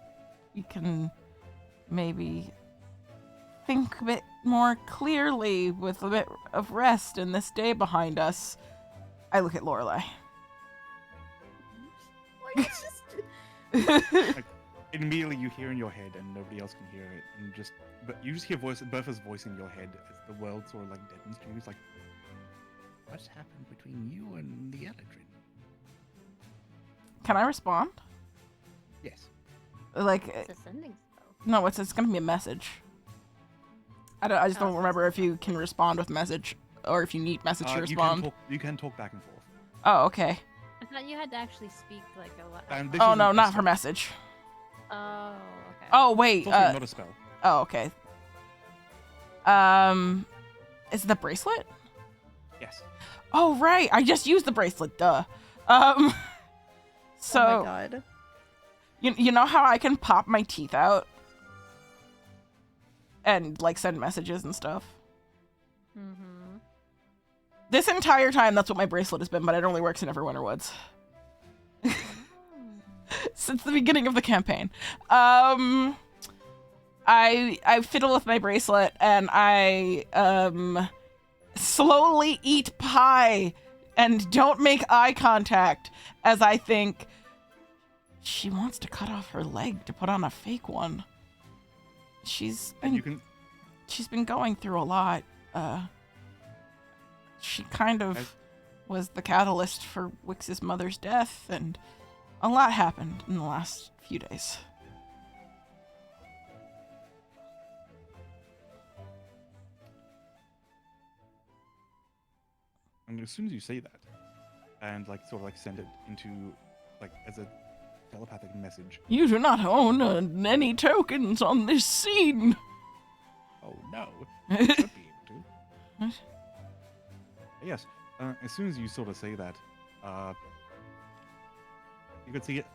We can maybe think a bit more clearly with a bit of rest in this day behind us. I look at Lorelai. Like, it's just... Immediately you hear in your head, and nobody else can hear it, and but you just hear Bertha's voice in your head as the world sort of like deadens to you. It's like, What's happened between you and the Eladrin? Can I respond? Yes. Like, It's a sending spell. no, it's gonna be a message. I just don't remember if you can respond with message or if you need message to respond. You can talk back and forth. Oh, okay. I thought you had to actually speak like a lot. And this Oh isn't no, a not spell. for message. Oh, okay. Oh wait. It's also not a spell. Oh, okay. Is it the bracelet? Yes. Oh right, I just used the bracelet. Duh. So, oh my god. you know how I can pop my teeth out and like send messages and stuff? Mm-hmm. This entire time, that's what my bracelet has been, but it only works in Everwinter Woods. Since the beginning of the campaign. I fiddle with my bracelet and I slowly eat pie and don't make eye contact as I think she wants to cut off her leg to put on a fake one. She's And you can. been going through a lot. She kind of As- was the catalyst for Wix's mother's death, and a lot happened in the last few days. And as soon as you say that, and like sort of like send it into like as a telepathic message. You do not own any tokens on this scene. Oh no, you should be able to. Yes, as soon as you sort of say that, you could see it,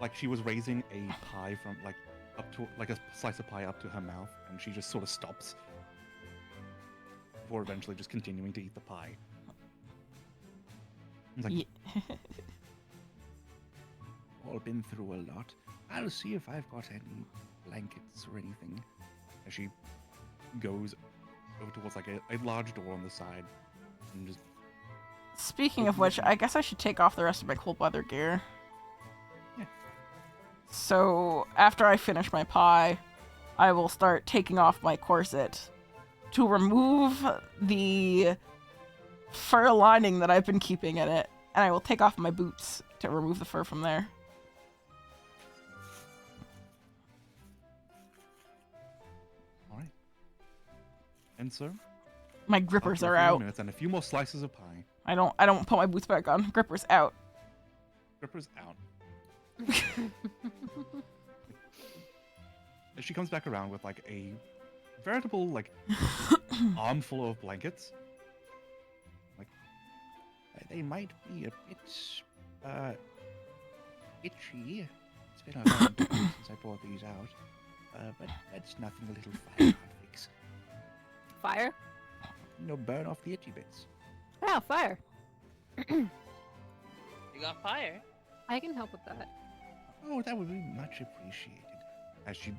like she was raising a pie from like up to like a slice of pie up to her mouth, and she just sort of stops before eventually just continuing to eat the pie. It's like, Ye- All been through a lot. I'll see if I've got any blankets or anything. as she goes over towards like a large door on the side, and just Speaking of which, I guess I should take off the rest of my cold weather gear. Yeah. So after I finish my pie, I will start taking off my corset to remove the fur lining that I've been keeping in it, and I will take off my boots to remove the fur from there. all right. And so My grippers after are a few out. minutes and a few more slices of pie. I don't put my boots back on. Grippers out. Gripper's out. As she comes back around with like a veritable like armful of blankets. They might be a bit itchy. It's been a long time since I brought these out. But that's nothing a little fire can't fix. Fire? Burn off the itchy bits. Yeah, fire. You got fire. I can help with that. Oh, that would be much appreciated. As she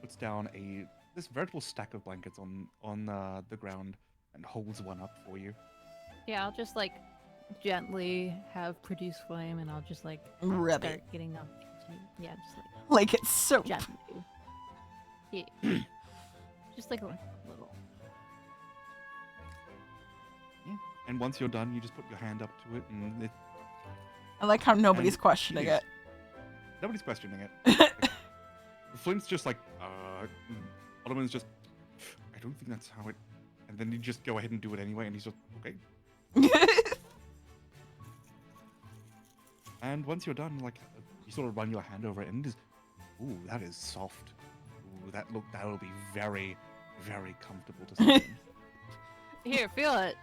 puts down this veritable stack of blankets on the ground and holds one up for you. Yeah, I'll just like gently have produce flame, and I'll just like Rub start it. getting them. Yeah, just like Like it's soap. gently. Yeah. Just like a little. And once you're done, you just put your hand up to it, and I like how nobody's And questioning she's- it. nobody's questioning it. Flint's just like, Ottoman's just, I don't think that's how it. And then you just go ahead and do it anyway, and he's just, okay. And once you're done, like, you sort of run your hand over it, and it is, ooh, that is soft. Ooh, that'll be very, very comfortable to sleep in. Here, feel it.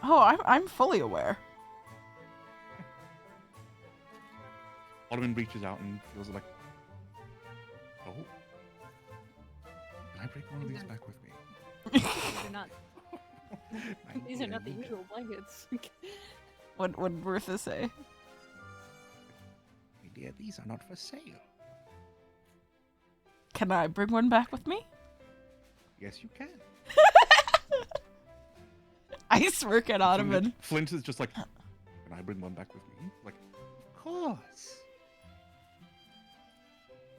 Oh, I'm fully aware. Ottoman reaches out and feels like, oh, can I bring one of these back with me? These are not. My These are not the dear, usual blankets. What would Bertha say? my dear, these are not for sale. Can I bring one back with me? Yes, you can. I smirk at Ottoman. Flint is just like, can I bring one back with me? Like, Of course.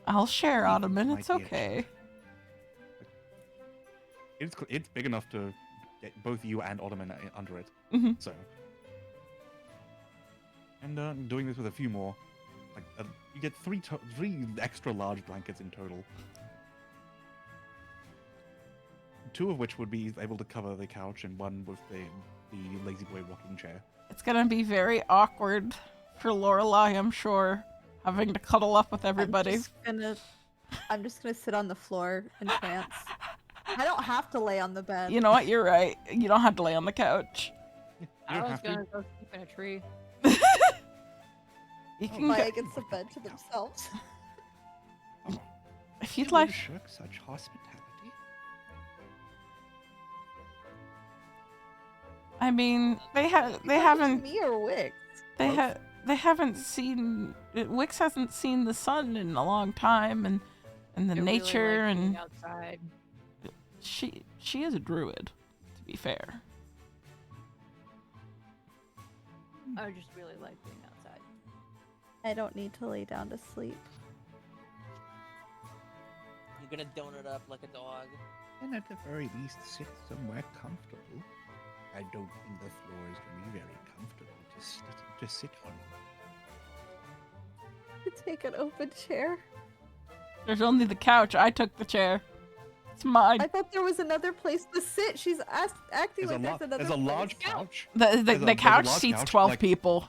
I'll share, Leave it, Ottoman. my It's dear. okay. it's big enough to get both you and Ottoman under it. Mhm. So, and doing this with a few more, like you get three extra large blankets in total. Two of which would be able to cover the couch, and one with the lazy boy rocking chair. It's gonna be very awkward for Lorelai, I'm sure, having to cuddle up with everybody. I'm just gonna sit on the floor in trance. I don't have to lay on the bed. You know what? You're right. You don't have to lay on the couch. You I don't was have to. gonna go sleep in a tree. You Oh, can lie go, against the bed to themselves. if You you'd would like. shirk such hospitality. I mean, they Talking to haven't me or Wix? they haven't seen Wix hasn't seen the sun in a long time, and the I nature really like being and outside. she is a druid, to be fair. I just really like being outside. I don't need to lay down to sleep. You're gonna donut up like a dog. And at the very least, sit somewhere comfortable. I don't think the floor is going to be very comfortable to sit on. Take an open chair. There's only the couch. I took the chair. It's mine. I thought there was another place to sit. She's acting There's like there's another there's a place. large couch. The there's a couch large seats couch, 12 like- people.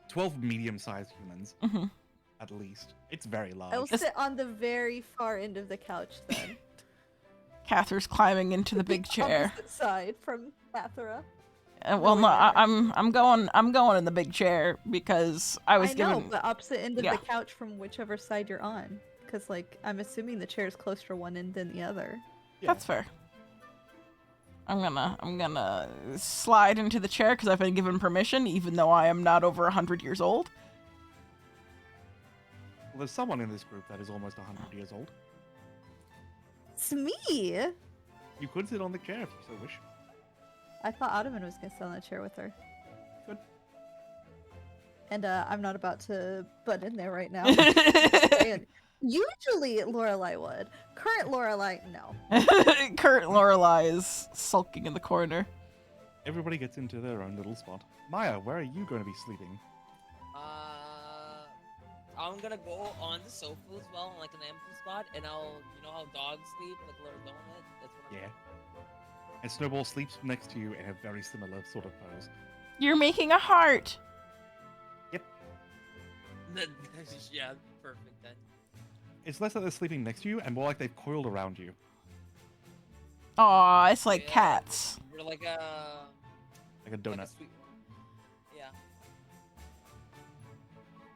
12 medium-sized humans, Hmm at least. It's very large. I will This- sit on the very far end of the couch then. Catherine's climbing into the big chair. Opposite side from Cathera. Well, no, whatever. I'm going in the big chair because I was I know, given. but opposite end of Yeah. the couch from whichever side you're on. Because, like, I'm assuming the chair is closer to one end than the other. Yeah. That's fair. I'm gonna slide into the chair because I've been given permission, even though I am not over 100 years old. Well, there's someone in this group that is almost 100 years old. It's me! You could sit on the chair if you so wish. I thought Ottoman was going to sit on the chair with her. Good. And I'm not about to butt in there right now. And usually Lorelai would. Current Lorelai, no. Current Lorelai is sulking in the corner. Everybody gets into their own little spot. Maya, where are you going to be sleeping? I'm gonna go on the sofa as well, in like an empty spot, and you know how dogs sleep, like a little donut? That's what I'm Yeah. And Snowball sleeps next to you in a very similar sort of pose. You're making a heart. Yeah, perfect then. It's less that they're sleeping next to you and more like they've coiled around you. Aw, it's like Yeah. cats. You're like Like a like a donut. sweet one. Yeah.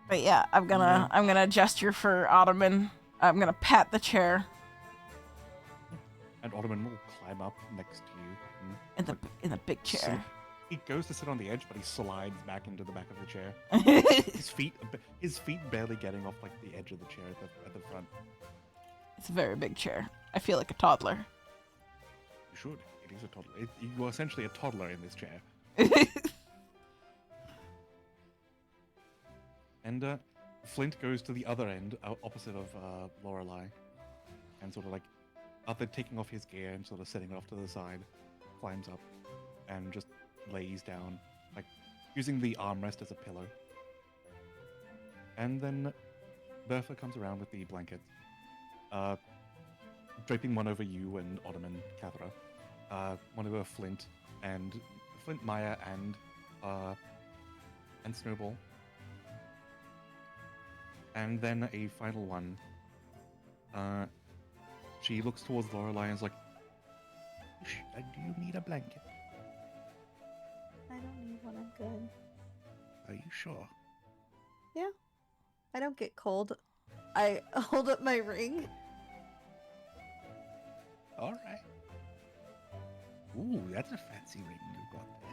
But yeah, I'm gonna gesture for Ottoman. I'm gonna pat the chair And Ottoman will climb up next to you. And in the big sit. chair. He goes to sit on the edge, but he slides back into the back of the chair. His feet barely getting off like the edge of the chair at the front. It's a very big chair. I feel like a toddler. You should. It is a toddler. You are essentially a toddler in this chair. And Flint goes to the other end, opposite of Lorelai, and sort of like, after taking off his gear and sort of setting it off to the side, climbs up and just lays down, like using the armrest as a pillow. And then Bertha comes around with the blankets, draping one over you and Ottoman, Cathera, one over Flint, Maya, and Snowball. And then a final one. She looks towards Lorelai and is like, Do you need a blanket? I don't need one, I'm good. Are you sure? I don't get cold. I hold up my ring. All right. Ooh, that's a fancy ring you got there.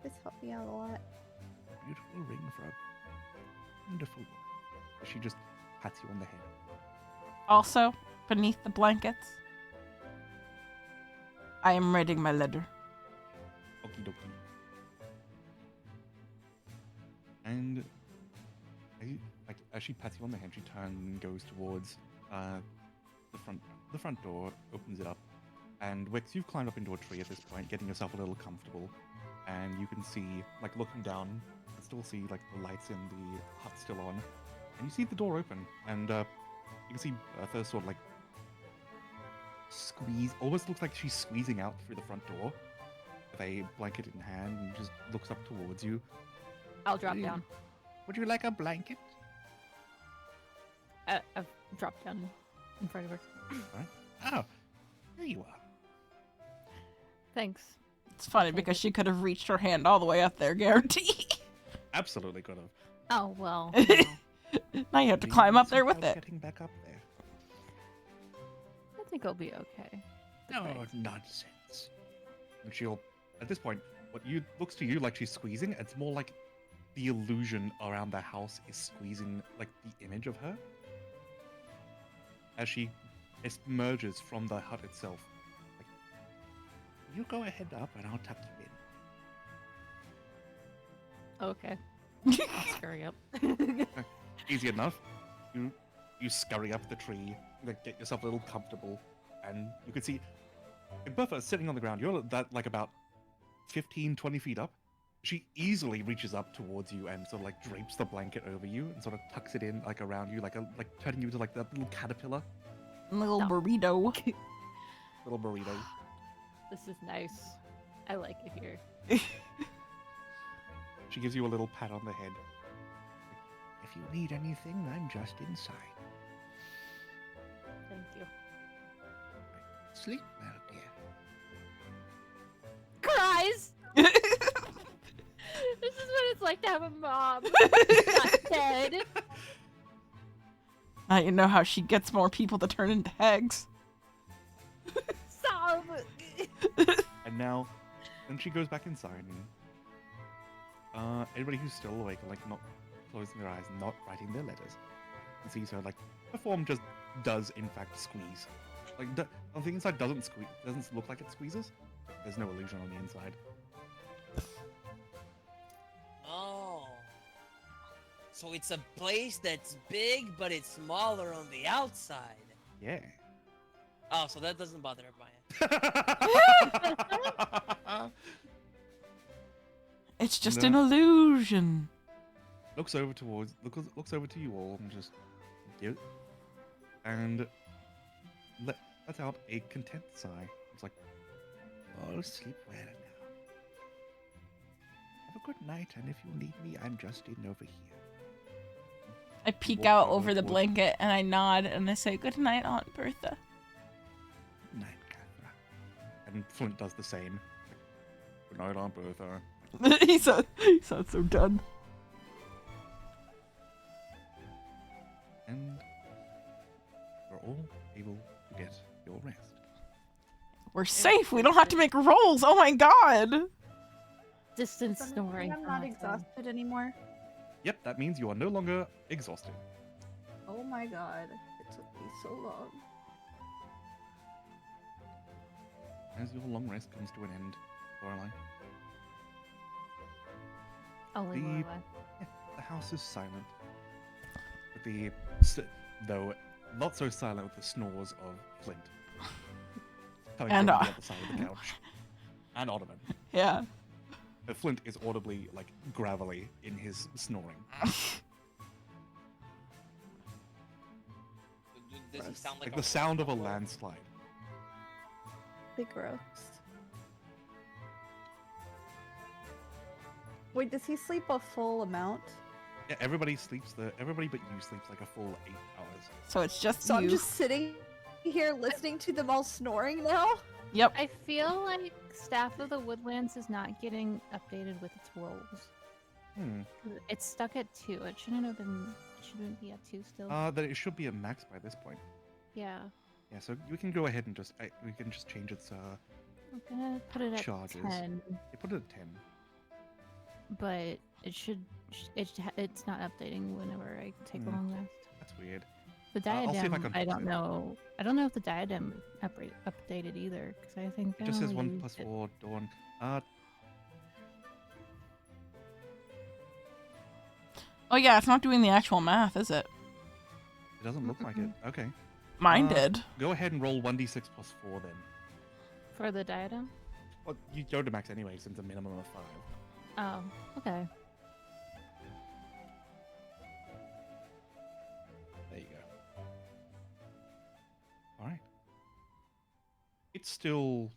It's helped me out a lot. Beautiful ring for a wonderful woman. she just pats you on the head. Also, beneath the blankets, I am writing my letter. Okie dokie. And as she pats you on the head, she turns and goes towards the front door, opens it up, and Wix, you've climbed up into a tree at this point, getting yourself a little comfortable, and you can see, like looking down, you can still see like the lights in the hut still on, and you see the door open, and you can see Bertha sort of like squeeze, almost looks like she's squeezing out through the front door with a blanket in hand, and just looks up towards you. I'll drop down. Would you like a blanket? I've dropped down in front of her. Oh, there you are. Thanks. It's funny because she could have reached her hand all the way up there, guarantee. Absolutely could have. Oh well. Now you have to Do you climb need up there some with help it. Getting back up there. I think I'll be okay. No Thanks. nonsense. And she'll, at this point, what you looks to you like she's squeezing. It's more like the illusion around the house is squeezing, like the image of her, as she emerges from the hut itself. You go ahead up, and I'll tuck you in. Okay. Scurry up. Easy enough. You scurry up the tree, like, get yourself a little comfortable, and you can see Bertha sitting on the ground. You're that like about 15, 20 feet up. She easily reaches up towards you and sort of like drapes the blanket over you and sort of tucks it in like around you, like turning you into like that little caterpillar, Little No. burrito. little burrito. This is nice. I like it here. She gives you a little pat on the head. If you need anything, I'm just inside. Thank you. Sleep well, dear. Cries! This is what it's like to have a mom. Not dead. Now you know how she gets more people to turn into hags. Sob. And now, then she goes back inside and everybody who's still awake, like not closing their eyes, not writing their letters, and sees her like her form just does in fact squeeze. Like on the inside doesn't squeeze, doesn't look like it squeezes. There's no illusion on the inside. Oh. So it's a place that's big, but it's smaller on the outside. Yeah. Oh, so that doesn't bother Brian. It's just No. an illusion. looks over to you all and just give and lets out a content sigh. It's like, Oh, sleep well now. Have a good night, and if you need me, I'm just in over here. I peek Walk out over over the towards- blanket and I nod and I say, "Good night, Aunt Bertha." Good night, Cathra. and Flint does the same. Good night, Aunt Bertha. he sounds so done. And you're all able to get your rest. We're safe. We don't have to make rolls. Oh my god. Distant Does that snoring. mean I'm not awesome. exhausted anymore. Yep, that means you are no longer exhausted. Oh my god, it took me so long. As your long rest comes to an end, Lorelai, Only The- Lorelai. the house is silent. With though not so silent with the snores of Flint. Coming And, from uh, the other side of the couch. And Ottoman. Yeah. But Flint is audibly, like, gravelly in his snoring. Does he sound Like like the sound of a landslide. Big gross. Wait, does he sleep a full amount? Yeah, everybody but you sleeps like a full 8 hours. So it's just So you. I'm just sitting here listening to them all snoring now? Yep. I feel like Staff of the Woodlands is not getting updated with its rolls. Hmm. It's stuck at 2. It shouldn't be at 2 still. Then it should be a max by this point. Yeah. Yeah, so we can go ahead and just we can just change its I'm gonna put it at Charges. 10, you put it at 10. but it should. It's not updating whenever I take a Hmm. long rest. That's weird. The I'll see if I diadem, can I fix don't it. know. I don't know if the diadem updated either, because I think It just says I 1 used plus it. 4 Dawn. Oh yeah, it's not doing the actual math, is it? It doesn't look like it. Okay. Mine Uh, did. Go ahead and roll 1d6 plus 4 then. For the diadem. Well, you go to max anyway since a minimum of 5. Oh, okay. There you go. Alright. It's still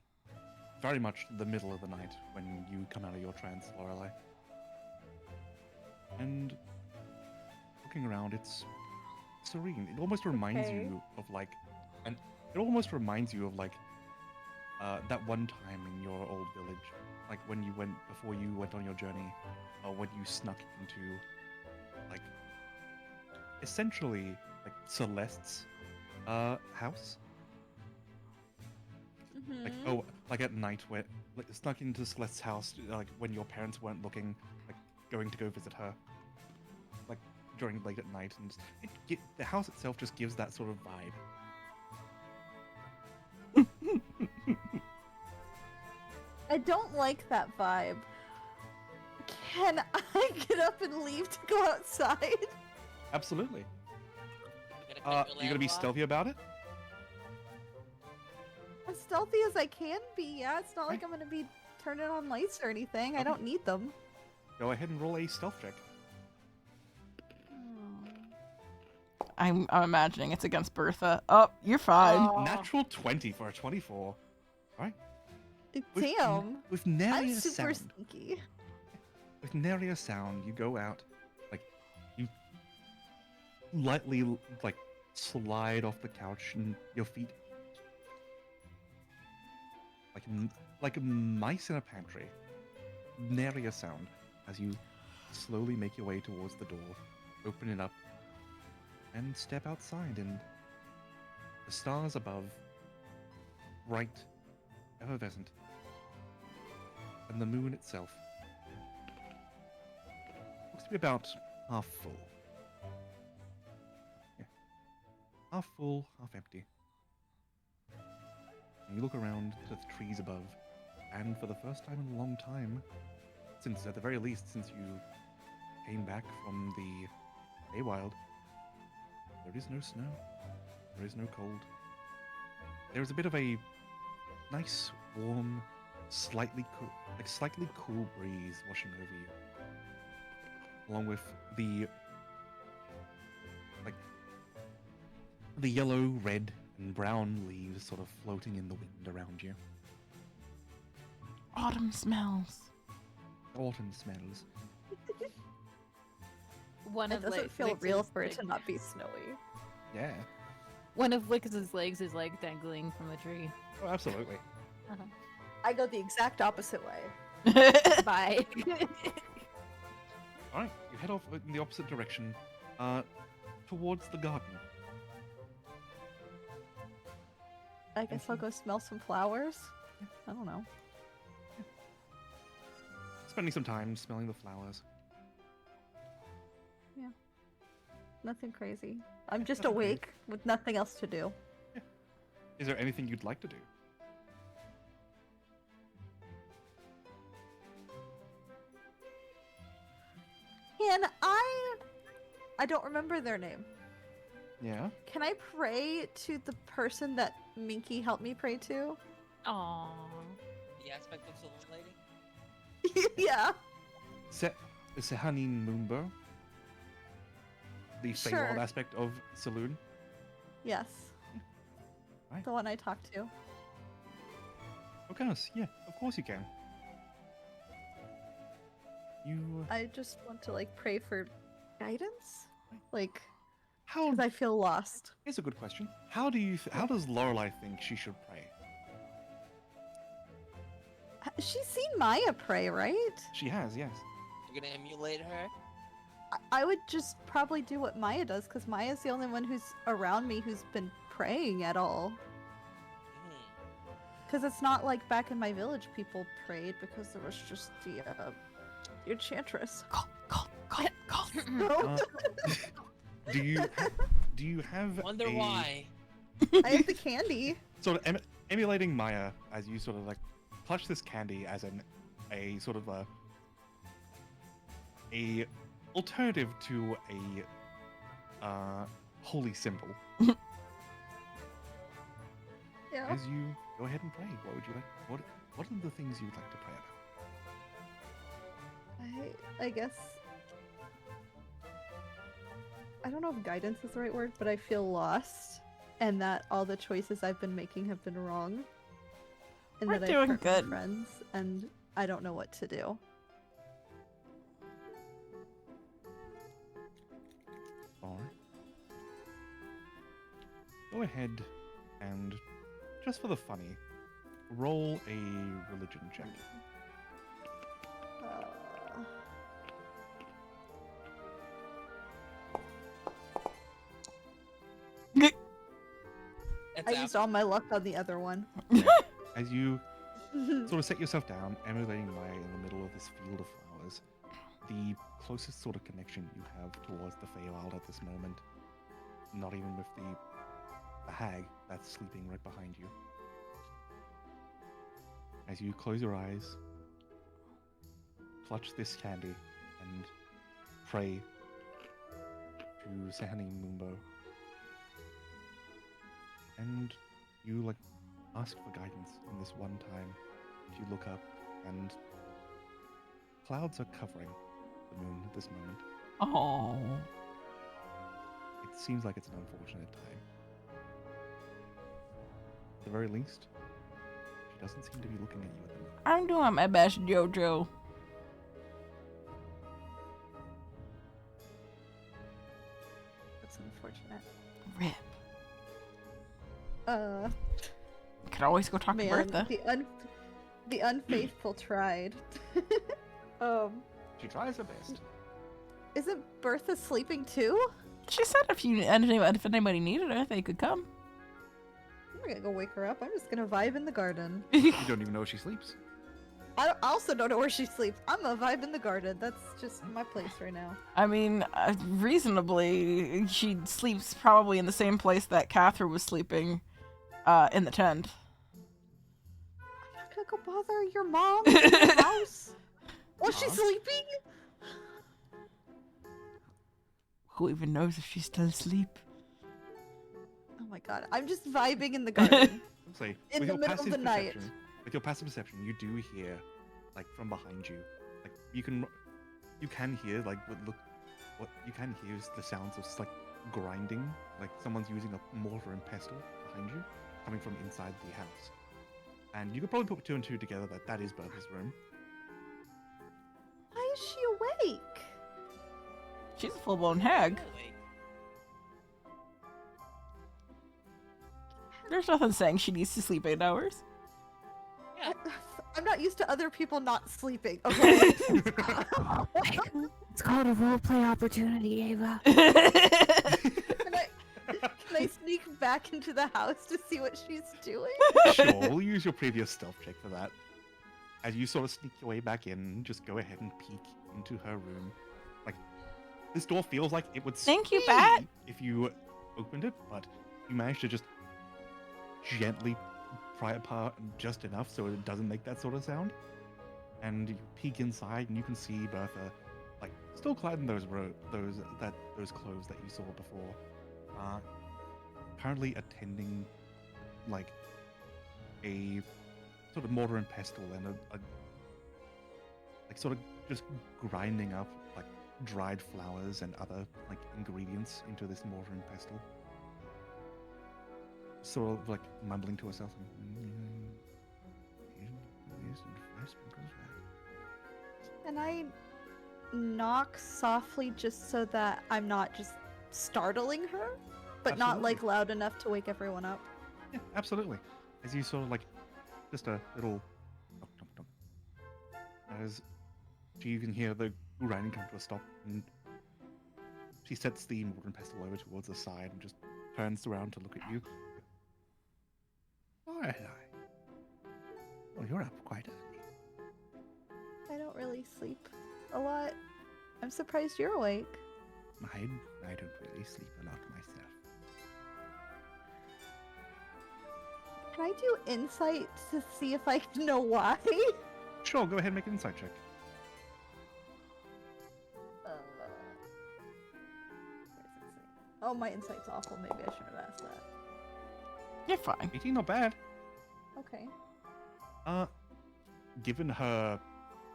very much the middle of the night when you come out of your trance, Lorelei. And looking around, it's serene. It almost reminds Okay. you of like that one time in your old village like when you went before you went on your journey, or when you snuck into, like, essentially like Celeste's house? Like, Mhm. oh, like at night, where like snuck into Celeste's house, like when your parents weren't looking, like going to go visit her, like during late at night, and the house itself just gives that sort of vibe. I don't like that vibe. Can I get up and leave to go outside? Absolutely. You're gonna cut your You gonna be lamp off? stealthy about it? As stealthy as I can be, yeah. It's not like I'm gonna be turning on lights or anything. I Okay. don't need them. Go ahead and roll a stealth check. I'm imagining it's against Bertha. Oh, you're fine. Aw. Natural 20 for a 24. Alright. Damn. With nary I'm a super sound. sneaky. With nary a sound, you go out, like, you lightly, like, slide off the couch and your feet, like mice in a pantry. Nary a sound as you slowly make your way towards the door, open it up, and step outside, and the stars above, bright, effervescent, and the moon itself looks to be about half full. Yeah. Half full, half empty. And you look around to the trees above, and for the first time in a long time, since at the very least since you came back from the Feywild, there is no snow. There is no cold. There is a bit of a nice, warm, slightly cool breeze washing over you, along with the yellow, red, and brown leaves sort of floating in the wind around you. Autumn smells. Autumn smells. One It of doesn't like, feel Vix's, real for it like- to not be snowy. Yeah. One of Vix's legs is like dangling from a tree. Oh, absolutely. I go the exact opposite way. Bye. All right, you head off in the opposite direction, towards the garden. I guess I'll go smell some flowers. I don't know. Spending some time smelling the flowers. Nothing crazy. I'm just Nothing crazy. awake with nothing else to do. Is there anything you'd like to do? Can I don't remember their name. Yeah. Can I pray to the person that Minky helped me pray to? Aww. The aspect of Saloon Lady? Yeah. Sehanin Moonbow. The Sure. Feywild aspect of Saloon. Yes. Right. The one I talked to. Of course, yeah, of course you can. You. I just want to like pray for guidance. Like, How? because I feel lost. Here's a good question. How does Lorelei think she should pray? She's seen Maya pray, right? She has, yes. You're gonna emulate her? I would just probably do what Maya does, because Maya's the only one who's around me who's been praying at all. Hmm. Because it's not like back in my village people prayed, because there was just the enchantress. Call. Uh, do you have Wonder a, why. I have the candy. sort of emulating Maya as you sort of like clutch this candy as a sort of a alternative to a holy symbol. Yeah. As you go ahead and pray, what would you like? What are the things you'd like to pray about? I guess. I don't know if guidance is the right word, but I feel lost, and that all the choices I've been making have been wrong, and We're that doing I've hurt my good. friends, and I don't know what to do. Alright. Go ahead and, just for the funny, roll a religion check. I used all my luck on the other one. As you sort of set yourself down, emulating Maya in the middle of this field of flowers, the closest sort of connection you have towards the Feywild at this moment, not even with the hag that's sleeping right behind you. As you close your eyes, clutch this candy, and pray to Sahani Mumbo, and you like ask for guidance in this one time. You look up, and clouds are covering the moon at this moment. Oh. It seems like it's an unfortunate time. At the very least, she doesn't seem to be looking at you at the moment. I'm doing my best, Jojo. That's unfortunate. Rip. Could always go talk to Man, Bertha. the unfaithful tried. She tries her best. Isn't Bertha sleeping too? She said if anybody needed her, they could come. I'm not gonna go wake her up. I'm just gonna vibe in the garden. You don't even know where she sleeps. I also don't know where she sleeps. I'm a vibe in the garden. That's just my place right now. I mean, reasonably, she sleeps probably in the same place that Catherine was sleeping, in the tent. I'm not gonna go bother your mom in her house. Was she Mom? sleeping? Who even knows if she's still asleep? Oh my god, I'm just vibing in the garden. Say, In with the your middle of passive the night. perception- With your passive perception, you do hear, like from behind you, like you can hear like what you can hear is the sounds of like grinding, like someone's using a mortar and pestle behind you, coming from inside the house. And you could probably put two and two together that is Bertha's room. Why is she awake? She's a full-blown hag. Wait. There's nothing saying she needs to sleep 8 hours. Yeah. I'm not used to other people not sleeping. Okay. It's called a roleplay opportunity, Ava. Can I sneak back into the house to see what she's doing? Sure, we'll use your previous stealth check for that. As you sort of sneak your way back in, just go ahead and peek into her room. Like, this door feels like it would Thank you, squeak Bat. if you opened it, but you managed to just gently pry it apart just enough so it doesn't make that sort of sound. And you peek inside, and you can see Bertha, like, still clad in those clothes that you saw before. Currently attending, like, a sort of mortar and pestle and a like sort of just grinding up like dried flowers and other like ingredients into this mortar and pestle. Sort of like mumbling to herself. And I knock softly just so that I'm not just startling her, but not Absolutely. like loud enough to wake everyone up. Yeah, absolutely. As you sort of like, just a little knock, knock, knock. As you can hear the grinding come to a stop, and she sets the mortar and pestle over towards the side and just turns around to look at you. Oh, hello. Well, you're up quite early. I don't really sleep a lot. I'm surprised you're awake. I don't really sleep a lot myself. Can I do insight to see if I know why? Sure, go ahead and make an insight check. Where's insight? Oh, my insight's awful. Maybe I shouldn't have asked that. You're fine. 18, not bad. Okay. Given her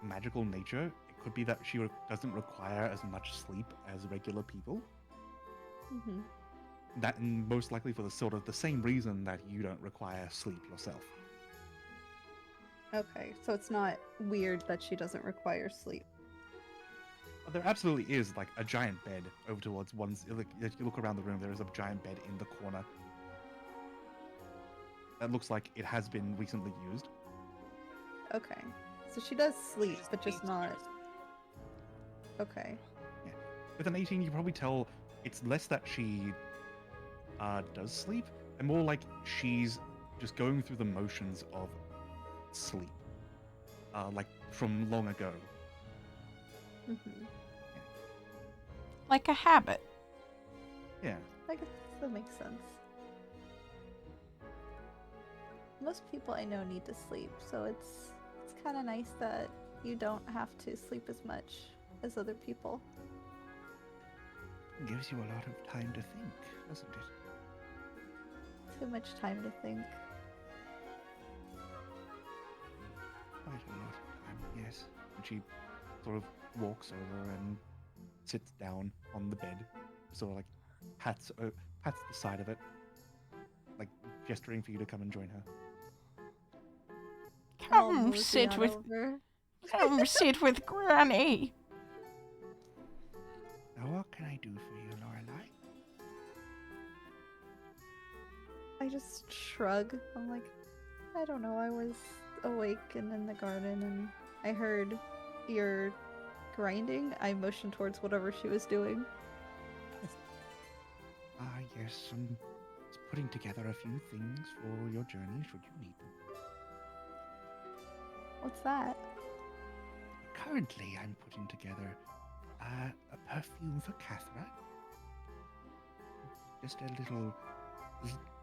magical nature, it could be that she doesn't require as much sleep as regular people. Mm-hmm. That, and most likely for the same reason that you don't require sleep yourself. Okay, so it's not weird that she doesn't require sleep. But there absolutely is like a giant bed over towards like, if you look around the room, there is a giant bed in the corner. That looks like it has been recently used. Okay. So she does sleep, She's but just being not. smart. Okay. With an 18, you can probably tell it's less that she does sleep, and more like she's just going through the motions of sleep, like from long ago. Mm-hmm. Like a habit. Yeah. I guess that makes sense. Most people I know need to sleep, so it's kind of nice that you don't have to sleep as much as other people. Gives you a lot of time to think, doesn't it? Too much time to think. Quite a lot of time, yes. And she sort of walks over and sits down on the bed, sort of like pats the side of it, like gesturing for you to come and join her. I'll Come mosey sit on with over. come sit with Granny. Now, what can I do for you, Lorelai? I just shrug. I'm like, I don't know. I was awake and in the garden, and I heard your grinding. I motioned towards whatever she was doing. Ah, yes, I'm just putting together a few things for your journey, should you need them. What's that? Currently, I'm putting together a perfume for Cathra. Just a little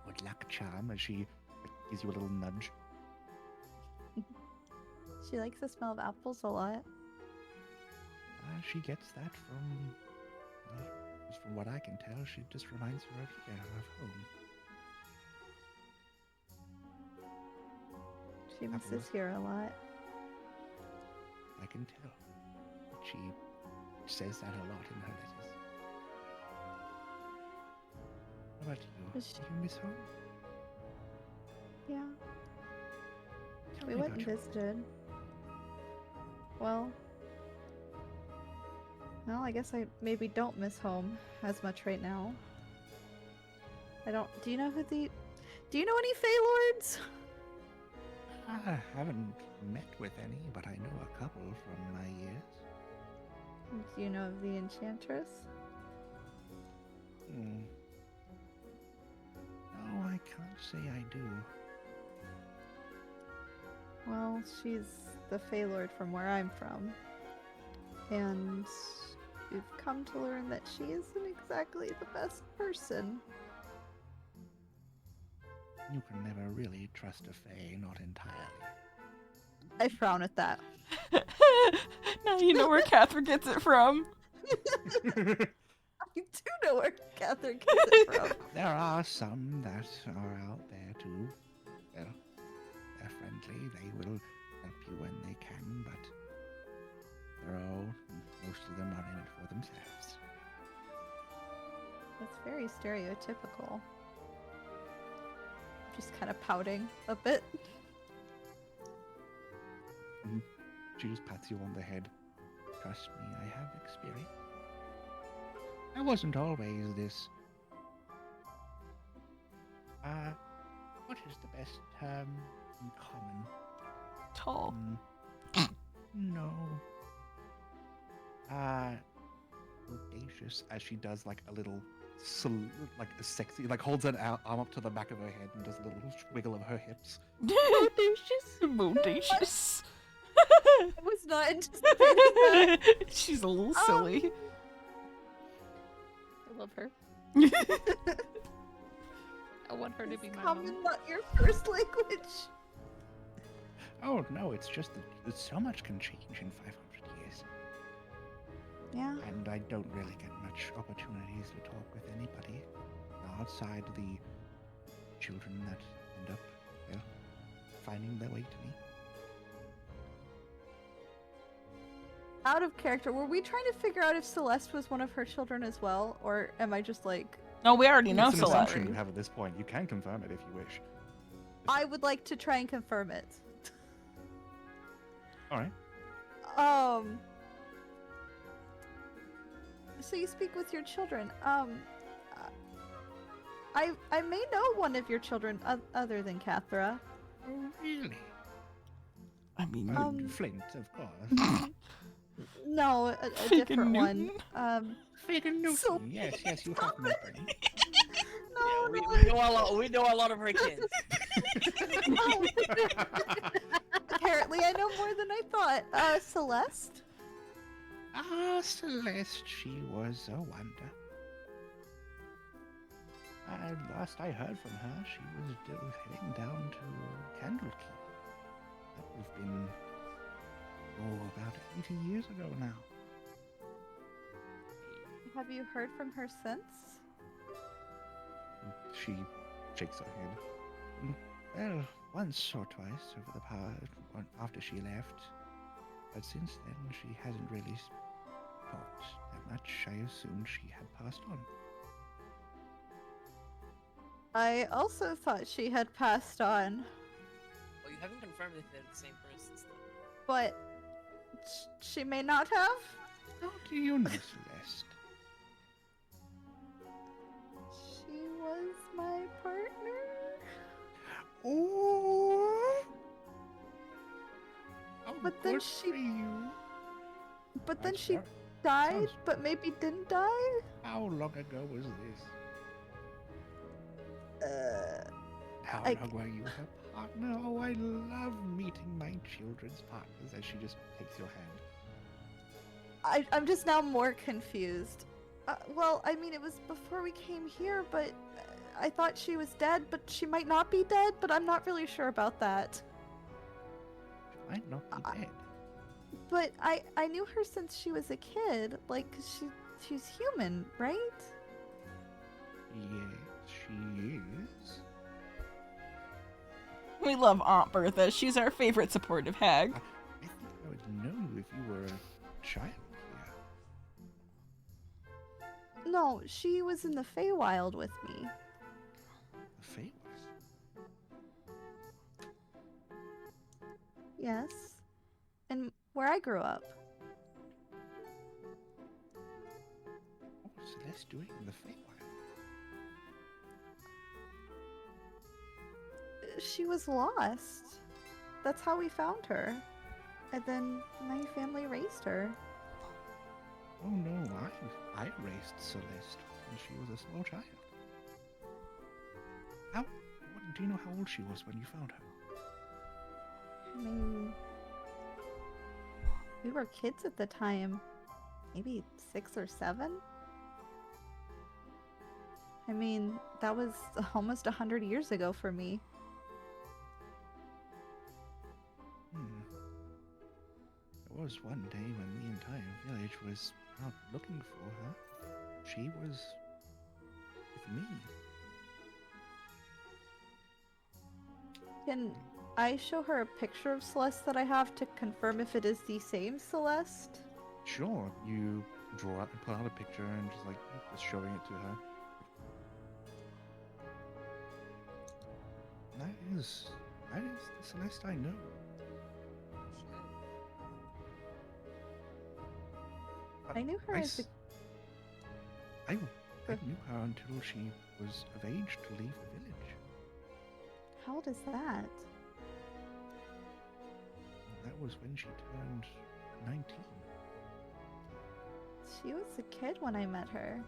good luck charm as she gives you a little nudge. She likes the smell of apples a lot. She gets that from, well, just from what I can tell, she just reminds her of here, of home. She misses Apples. here a lot. I can tell. She says that a lot in her letters. How about you? Does Do you miss home? Yeah. Tell We me went about and your visited. Well, no, I guess I maybe don't miss home as much right now. I don't. Do you know who the? Do you know any Fey Lords? I haven't met with any, but I know a couple from my years. Do you know of the Enchantress? No, I can't say I do. Well, she's the Fey Lord from where I'm from, and we've come to learn that she isn't exactly the best person. You can never really trust a Fae, not entirely. I frown at that. Now you know where Catherine gets it from. I do know where Catherine gets it from. There are some that are out there too. Well, they're friendly. They will help you when they can, but most of them are in it for themselves. That's very stereotypical. Just kind of pouting a bit. She just pats you on the head. Trust me, I have experience. I wasn't always this. What is the best term in common? Tall. No. Audacious as she does like a little like a sexy, like holds an arm up to the back of her head and does a little wiggle of her hips. Bodacious. Bodacious. I was not anticipating that. She's a little silly. I love her. I want her to be my Common, mom. not your first language. Oh no, it's just that so much can change in 500 years. Yeah. And I don't really get much opportunities to talk with anybody outside the children that end up, well, finding their way to me. Out of character, were we trying to figure out if Celeste was one of her children as well? Or am I just like... No, we already know It's an Celeste. assumption you have at this point. You can confirm it if you wish. I would like to try and confirm it. All right. So you speak with your children. I may know one of your children other than Cathra. Oh, really? I mean, Flint, of course. No, a Fig different one. Newton? Fig and Newton. So- Yes, you have met them. No, we, no, we know a lot. We know a lot of her kids. no. Apparently, I know more than I thought. Celeste? Ah, Celeste, she was a wonder. And last I heard from her, she was heading down to Candlekeep. That would have been, about 80 years ago now. Have you heard from her since? She shakes her head. Well, once or twice over the after she left. But since then, she hasn't really talked that much. I assumed she had passed on. I also thought she had passed on, Well, you haven't confirmed if they're the same person still. but she may not have. How do you know, Celeste? She was my partner. Oh! Oh, But then good she- for you. But then That's she very- died, sounds- but maybe didn't die? How long ago was this? How I- long were you her partner? Oh, I love meeting my children's partners. As she just takes your hand. I'm just now more confused. Well, I mean, it was before we came here, but I thought she was dead, but she might not be dead, but I'm not really sure about that. She might not be dead. But I knew her since she was a kid, like, 'cause she's human, right? Yes, she is. We love Aunt Bertha. She's our favorite supportive hag. I think I would know if you were a child here. No, she was in the Feywild with me. The Feywild. Yes. And where I grew up. What was Celeste doing in the Feywild? She was lost. That's how we found her. And then my family raised her. Oh no, I raised Celeste when she was a small child. Do you know how old she was when you found her? I mean, we were kids at the time. Maybe 6 or 7? I mean, that was almost 100 years ago for me. There was one day when the entire village was out looking for her. She was with me. Can I show her a picture of Celeste that I have to confirm if it is the same Celeste? Sure, you draw out and pull out a picture and just showing it to her. That is the Celeste I know. I knew her I as a... s- I knew her until she was of age to leave the village. How old is that? That was when she turned 19. She was a kid when I met her.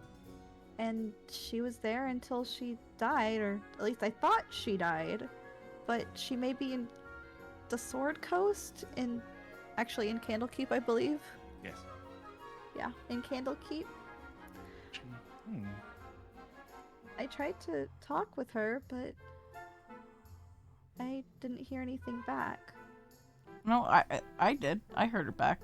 And she was there until she died, or at least I thought she died. But she may be in the Sword Coast, actually in Candlekeep, I believe. Yes. Yeah, in Candlekeep. She, I tried to talk with her, but I didn't hear anything back. No, I did. I heard her back.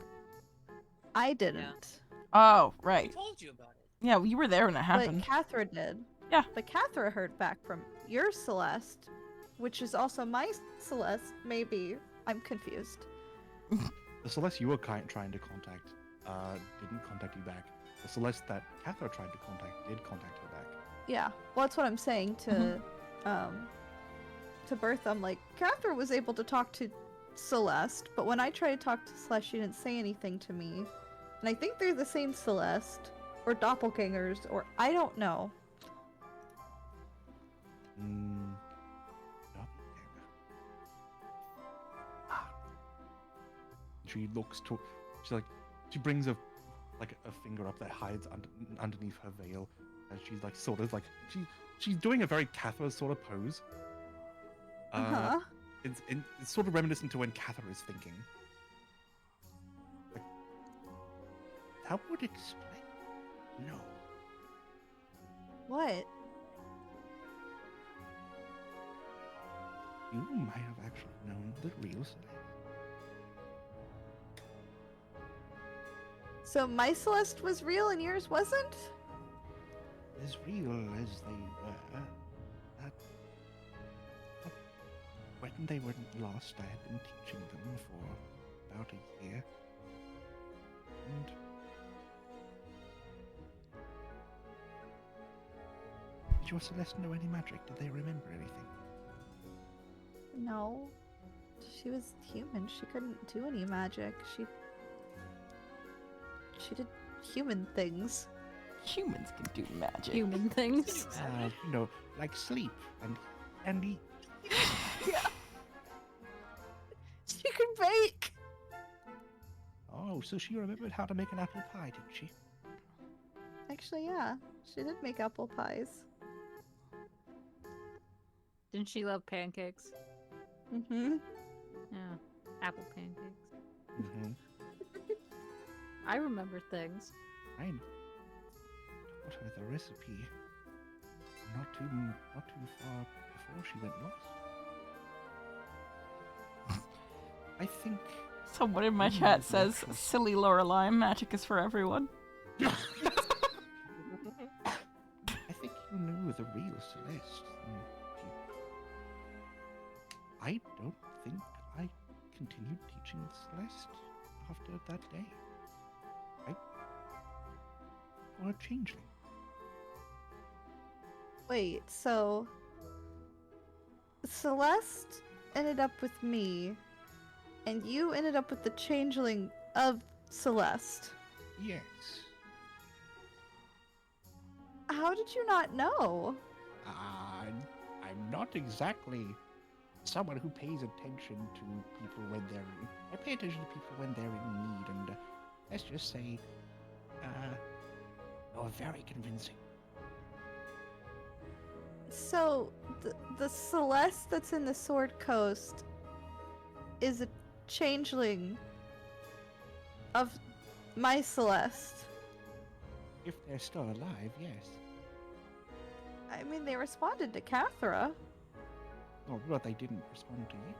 I didn't. Oh, I right. told you about it. Yeah, you were there when it But happened. Catherine did. Yeah. But Catherine heard back from your Celeste, which is also my Celeste, maybe. I'm confused. the Celeste you were trying to contact didn't contact you back. The Celeste that Catherine tried to contact did contact her back. Yeah, well, that's what I'm saying to Bertha. I'm like, Catherine was able to talk to Celeste, but when I tried to talk to Celeste, she didn't say anything to me. And I think they're the same Celeste, or doppelgangers, or I don't know. Doppelganger. She looks to. She brings a finger up that hides underneath her veil, and she's sort of she she's doing a very Cathra sort of pose. Uh-huh. It's sort of reminiscent to when Cathra is thinking. Like, That would explain. No. What? You might have actually known the real Celeste. So my Celeste was real and yours wasn't? As real as they were. That when they were lost, I had been teaching them for about a year. And did your Celeste know any magic? Did they remember anything? No. She was human. She couldn't do any magic. She did human things. Humans can do magic. Human things. Like sleep and eat. Yeah. She could bake. Oh, so she remembered how to make an apple pie, did she? Actually, yeah. She did make apple pies. Didn't she love pancakes? Mm-hmm. Yeah, apple pancakes. Mm-hmm. I remember things. I taught her the recipe not too far before she went lost. I think Someone in my chat says, silly Lorelei, magic is for everyone. I think you knew the real Celeste. I don't think I continued teaching Celeste after that day. Or a changeling. Wait, so Celeste ended up with me, and you ended up with the changeling of Celeste. Yes. How did you not know? I'm not exactly someone who pays attention to people when they're in... I pay attention to people when they're in need, and let's just say, you're very convincing. So, the Celeste that's in the Sword Coast is a changeling of my Celeste. If they're still alive, yes. I mean, they responded to Cathra. Oh, but they didn't respond to you.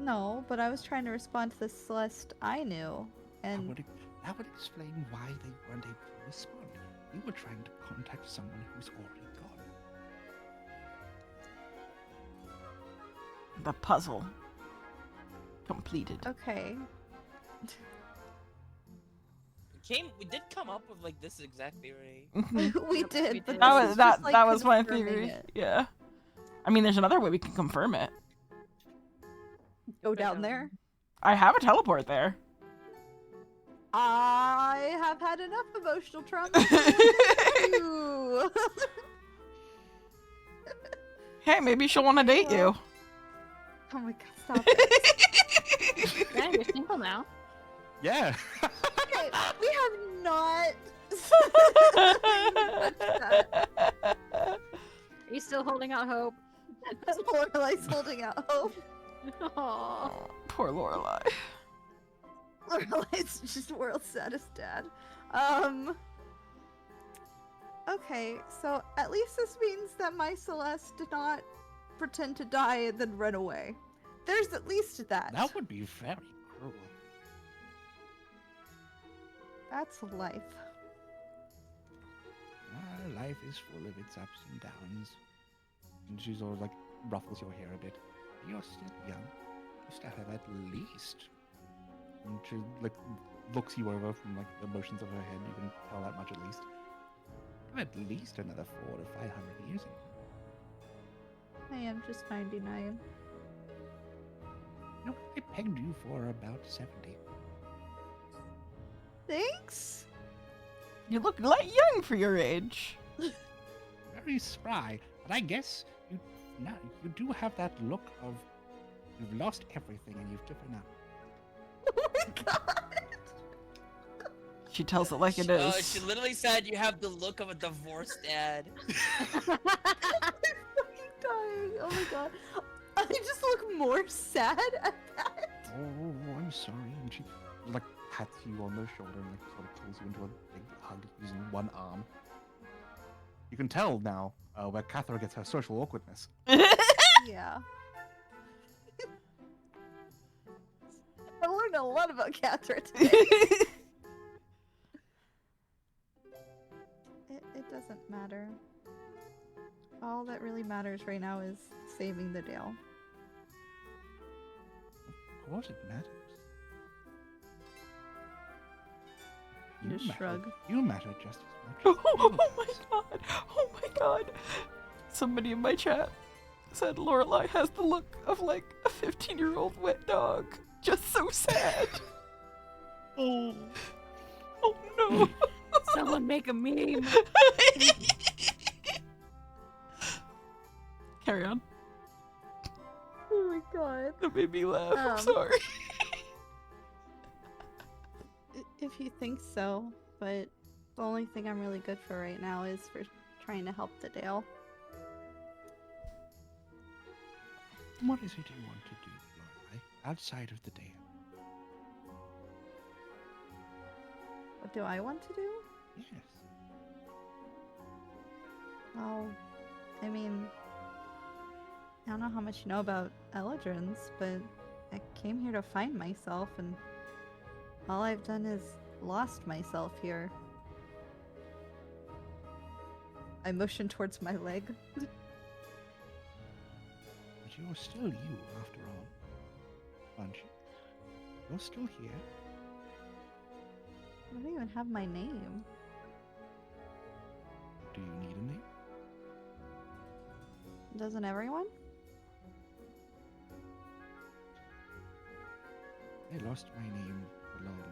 No, but I was trying to respond to the Celeste I knew, and That would explain why they weren't able to respond. You were trying to contact someone who's already gone. The puzzle completed. okay. We did come up with like this exact theory. we Yep, did, we but did. That this was is that just, like, that was my confirming theory. it. Yeah. I mean, there's another way we can confirm it. Go down there. I have a teleport there. I have had enough emotional trauma. Ooh. Hey, maybe she'll want to date you. Oh my god, stop it. Yeah, you're single now. Yeah. Okay, we have not. Are you still holding out hope? Lorelai's holding out hope. Aww. Oh, poor Lorelai. Lorelai's just world's saddest dad. Okay, so at least this means that my Celeste did not pretend to die and then run away. There's at least that. That would be very cruel. That's life. Life is full of its ups and downs. And she sort of like ruffles your hair a bit. You're still young. You still have at least. And she like looks you over from like the motions of her head. You can tell that much at least. At least another 400 to 500 years. I am just 99. No, I pegged you for about 70. Thanks? You look like young for your age. Very spry. But I guess you do have that look of you've lost everything and you've given up. Oh my god! She tells it like it Oh, is. she literally said you have the look of a divorced dad. I'm fucking dying. Oh my god. I just look more sad at that. Oh, I'm sorry. And she like pats you on the shoulder and like sort of pulls you into a big hug using one arm. You can tell now where Cathra gets her social awkwardness. Yeah. I learned a lot about Catherine today. It doesn't matter. All that really matters right now is saving the Dale. Of course it matters. You just matter. shrug. You matter just as much. Oh my god. Oh my god. Somebody in my chat said Lorelai has the look of like a 15-year-old wet dog. Just so sad. Oh. Oh no. Someone make a meme. Carry on. Oh my god. That made me laugh. I'm Um, sorry. If you think so, but the only thing I'm really good for right now is for trying to help the Dale. What is it you want to do, Lorelai, outside of the Dale? What do I want to do? Yes. Well, I mean, I don't know how much you know about Eladrins, but I came here to find myself, and all I've done is lost myself here. I motion towards my leg. But you're still you, after all. Aren't you? You're still here. I don't even have my name. Do you need a name? Doesn't everyone? I lost my name a long,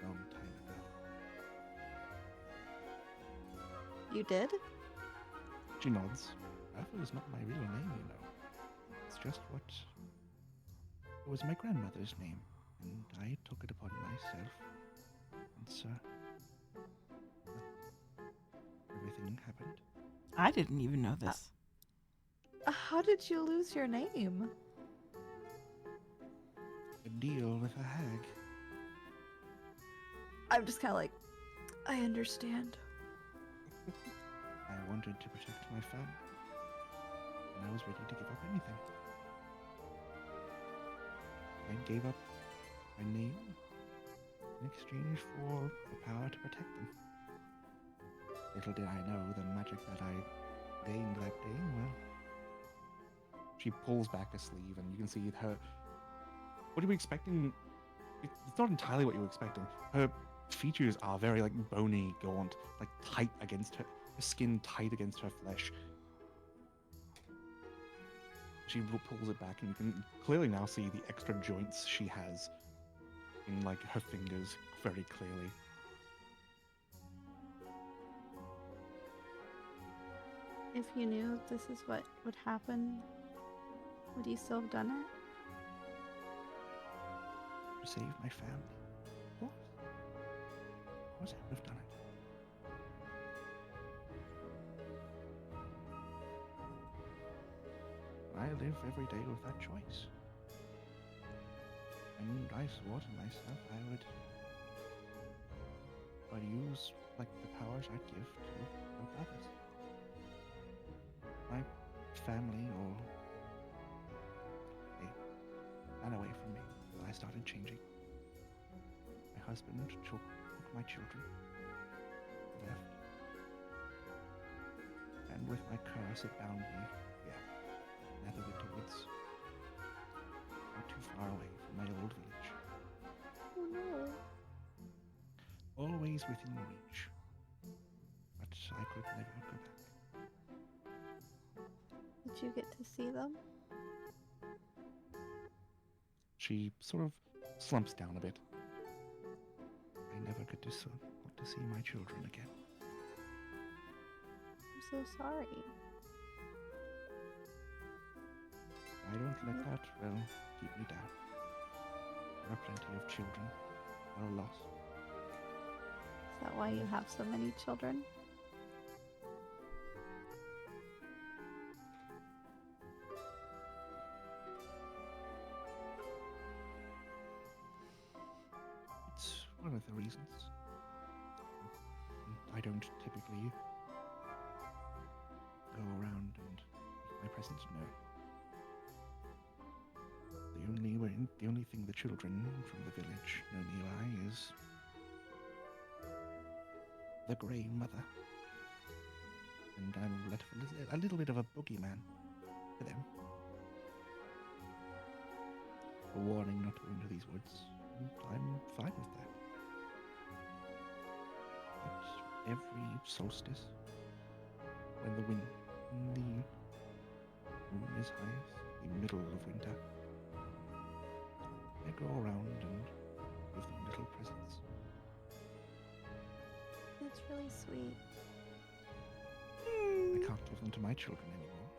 long time ago. You did? She nods. Arthur is not my real name, you know. It's just what... It was my grandmother's name, and I took it upon myself. Once, everything happened. I didn't even know this. How did you lose your name? A deal with a hag. I'm just kind of like, I understand. I wanted to protect my family, and I was ready to give up anything. I gave up my name in exchange for the power to protect them. Little did I know the magic that I gained that day, well... She pulls back a sleeve, and you can see her. What you were expecting? It's not entirely what you were expecting. Her features are very like bony, gaunt, like tight against her skin, tight against her flesh. She pulls it back, and you can clearly now see the extra joints she has in like her fingers very clearly. If you knew this is what would happen, would you still have done it? To save my family. Of course. Of course I would have done it. I live every day with that choice. And I swore to myself I'd use like the powers I'd give to help others. My family or they ran away from me when I started changing. My husband took my children, left, and with my curse it bound me here, Netherwood Woods, not too far away from my old village. Oh no. Always within reach, but I could never go back. Did you get to see them? She sort of slumps down a bit. I never get to see my children again. I'm so sorry. I don't let that, well, keep me down. There are plenty of children that are lost. Is that why you have so many children? It's one of the reasons. I don't typically go around and make my presence known. The only thing the children from the village know me by is the Grey Mother. And I'm a little bit of a boogeyman to them. A warning not to go into these woods. And I'm fine with that. But every solstice, when the moon is highest, the middle of winter, I go around and give them little presents. That's really sweet. I can't give them to my children anymore.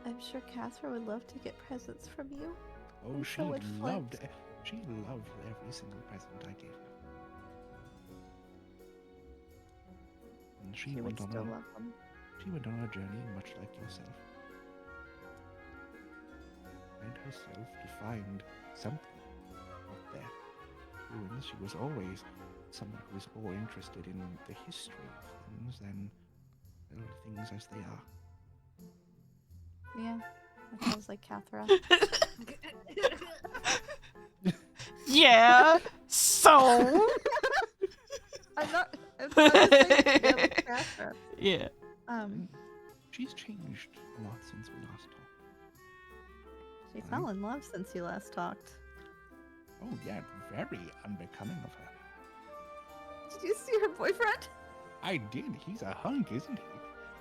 I'm sure Catherine would love to get presents from you. Oh, And she so would loved Flint. she loved every single present I gave her. And she She would went still on love them. a journey much like yourself. And herself to find something out there. Ruins. She was always someone who was more interested in the history of things than things as they are. Yeah, that sounds like Catherine. Yeah. So. I'm not just saying yeah, like Catherine. Yeah. She's changed a lot since we last talked. She fell in love since you last talked. Oh yeah, very unbecoming of her. Did you see her boyfriend? I did. He's a hunk, isn't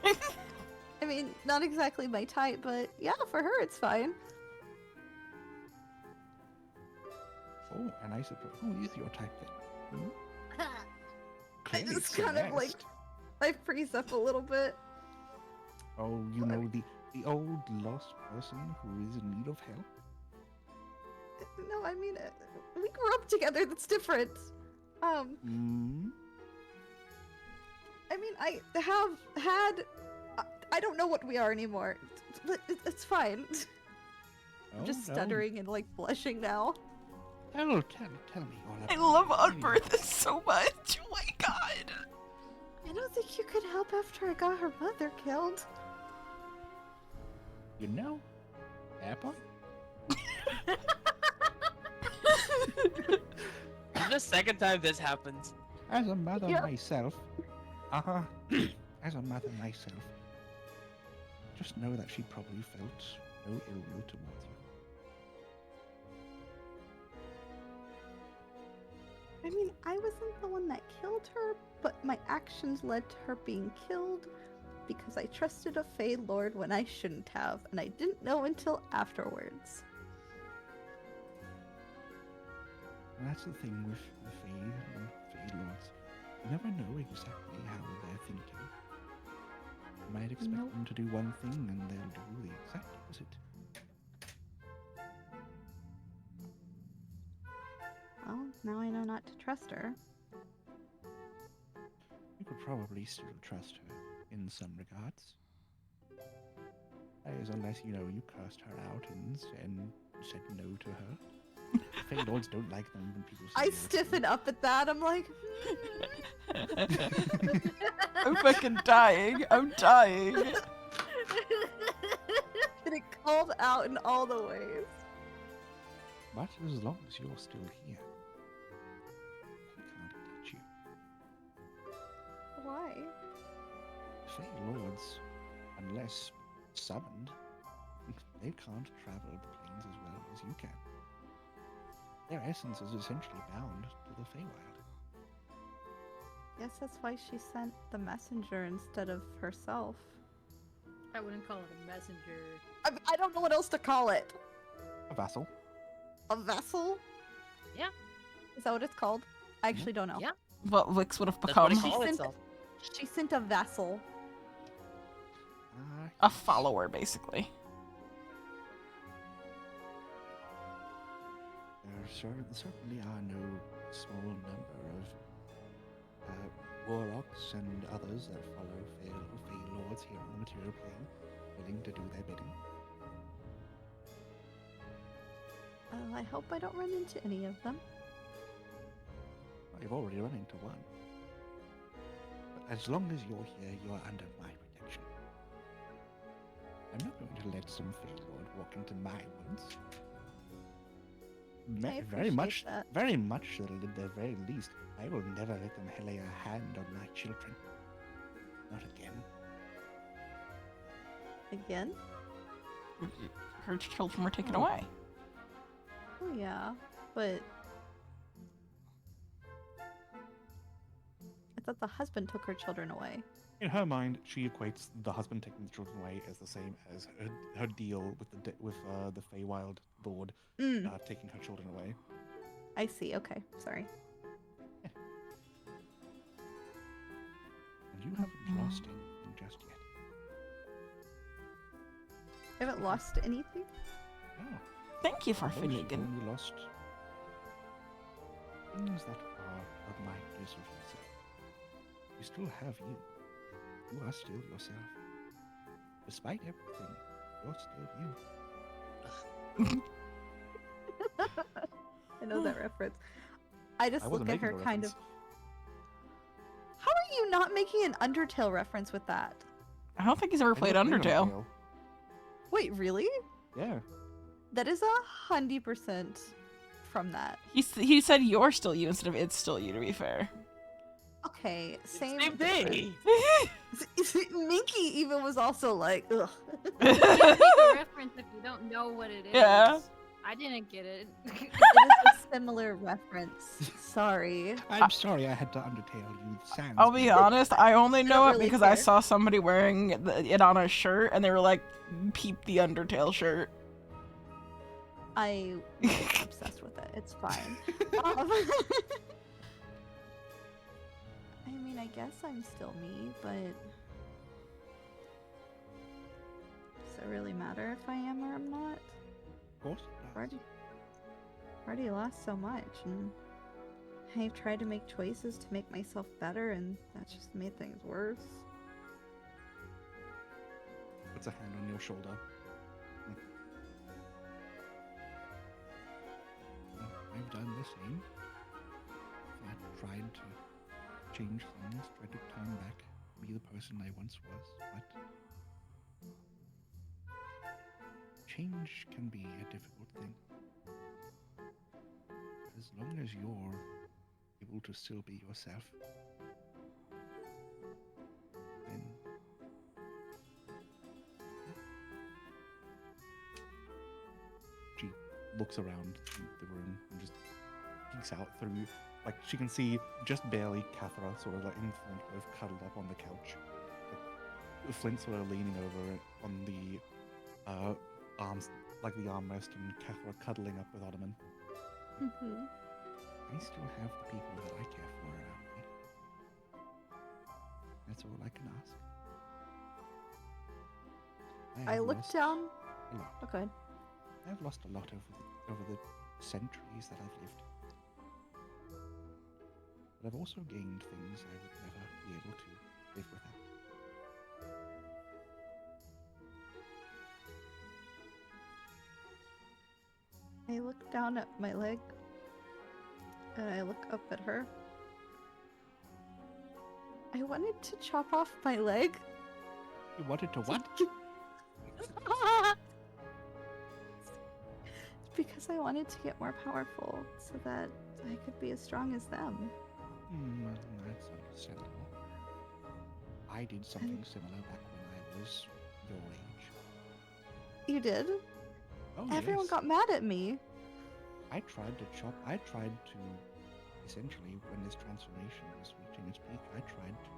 he? I mean, not exactly my type, but yeah, for her it's fine. Oh, and I suppose who is your type then? Hmm? I Clearly just kind of like, Celeste. I freeze up a little bit. Oh, you know the old lost person who is in need of help. No, I mean, we grew up together. That's different. Hmm. I mean, I have had. I don't know what we are anymore. It's fine. I'm Oh, just no. stuttering and like blushing now. Tell me all about I it. love Tell me. Unbirth so much. Oh my god. I don't think you could help after I got her mother killed. You know, Apple. This is the second time this happens. As a mother Yeah. myself, as a mother myself, just know that she probably felt no ill will towards you. I mean, I wasn't the one that killed her, but my actions led to her being killed because I trusted a Fey Lord when I shouldn't have, and I didn't know until afterwards. And that's the thing with the Fey and Fey Lords. You never know exactly how they're thinking. You might expect Nope. them to do one thing and they'll do the exact opposite. Well, now I know not to trust her. You could probably still trust her in some regards. That is, unless, you know, you cursed her out and said no to her. Fey Lords don't like them when people say I no to stiffen them. up at that. I'm like, I'm fucking dying. I'm dying. getting called out in all the ways. But as long as you're still here, they can't touch you. Why? Fey Lords, unless summoned, they can't travel the plains as well as you can. Their essence is essentially bound to the Feywild. Guess that's why she sent the messenger instead of herself. I wouldn't call it a messenger. I don't know what else to call it. A vassal? A vessel? Yeah. Is that what it's called? I actually don't know. Yeah. What Wix would have That's what become it calls She sent- itself. She sent a vassal. a follower, basically. There certainly are no small number of warlocks and others that follow Fey lords here on the material plane, willing to do their bidding. I hope I don't run into any of them. Well, you've already run into one. But as long as you're here, you're under my protection. I'm not going to let some Fey lord walk into my woods. I Very much, appreciate that. very much so at the very least, I will never let them lay a hand on my children. Not again. Again? Her children were taken away. Oh yeah, but I thought the husband took her children away. In her mind, she equates the husband taking the children away as the same as her deal with the Feywild Lord taking her children away. I see. Okay, sorry. And you haven't lost anything just yet. I haven't lost anything. No. Thank you for Those you've Finnegan. only lost things that are reminders of yourself. You still have you. You are still yourself. Despite everything, you're still you. I know that reference. I just I look wasn't at making her a kind of. reference. How are you not making an Undertale reference with that? I don't think he's ever I played never Undertale. Wait, really? Yeah. That is 100% from that. He said you're still you instead of it's still you, to be fair. Okay, same. Same thing. Minky even was also like, ugh. You can't make a reference if you don't know what it is. Yeah. I didn't get it. It is a similar reference. Sorry. I'm sorry I had to undertale you. Sans. I'll be honest, I only know don't it really because I care. saw somebody wearing it on a shirt and they were like, peep the Undertale shirt. I'm obsessed with it. It's fine. I mean, I guess I'm still me, but does it really matter if I am or I'm not? Of course. it does. Already lost so much, and I've tried to make choices to make myself better, and that's just made things worse. Puts a hand on your shoulder. I've done the same. I've tried to change things, tried to turn back, be the person I once was, but change can be a difficult thing. As long as you're able to still be yourself, then She looks around the room and just peeks out through. Like, she can see just barely Cathra sort of like in Flint both cuddled up on the couch. Like, Flint sort of leaning over it on the arms, like the armrest, and Cathra cuddling up with Ottoman. Mm-hmm. I still have the people that I care for around me. That's all I can ask. I have looked lost down. a lot. Okay. I've lost a lot over the centuries that I've lived. But I've also gained things I would never be able to live without. I look down at my leg, and I look up at her. I wanted to chop off my leg. You wanted to what? Because I wanted to get more powerful so that I could be as strong as them. That's understandable. I did something similar back when I was your age. You did? Oh, Everyone yes. got mad at me. I tried to, essentially, when this transformation was reaching its peak, I tried to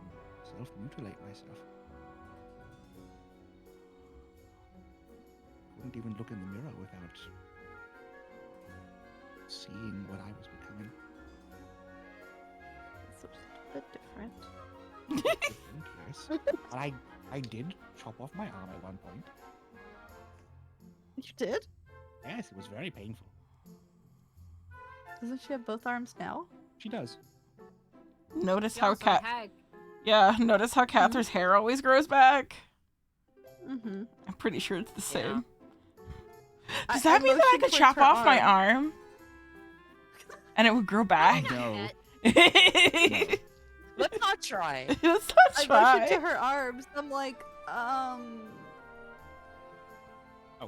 self-mutilate myself. Couldn't even look in the mirror without seeing what I was becoming. It's a bit different. Different, yes. But I did chop off my arm at one point. You did? Yes, it was very painful. Doesn't she have both arms now? She does. Notice She how also Cat. had Yeah, notice how Catherine's hair always grows back? Mm-hmm. I'm pretty sure it's the Yeah. same. Does that mean that I could chop off my arm? And it would grow back? No. Let's not try. Let's not I try. motioned to her arms. I'm like, Oh,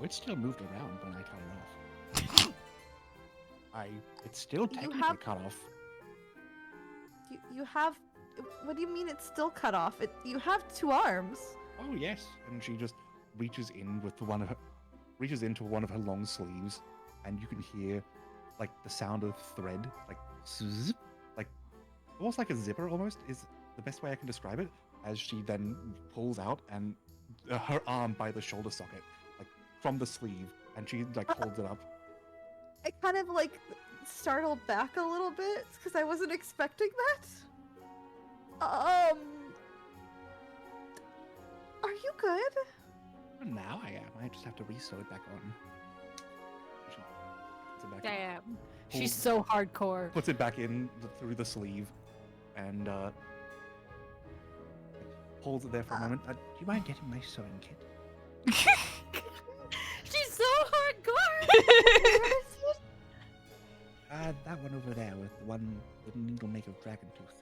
it still moved around when I cut it off. It's still technically have- cut off. you have. What do you mean it's still cut off? You have 2 arms. Oh yes, and she just reaches into one of her long sleeves, and you can hear like the sound of thread, like zzz, like almost like a zipper. Almost is the best way I can describe it. As she then pulls out and her arm by the shoulder socket, like from the sleeve, and she like holds it up. I kind of like startled back a little bit because I wasn't expecting that. Are you good? Well, now I am. I just have to re-sew it back on. She puts it back in, Damn. She's so hardcore. puts it back in through the sleeve, and holds it there for a moment. Do you mind getting my sewing kit? She's so hardcore. Where is it? That one over there with the needle make of dragon tooth.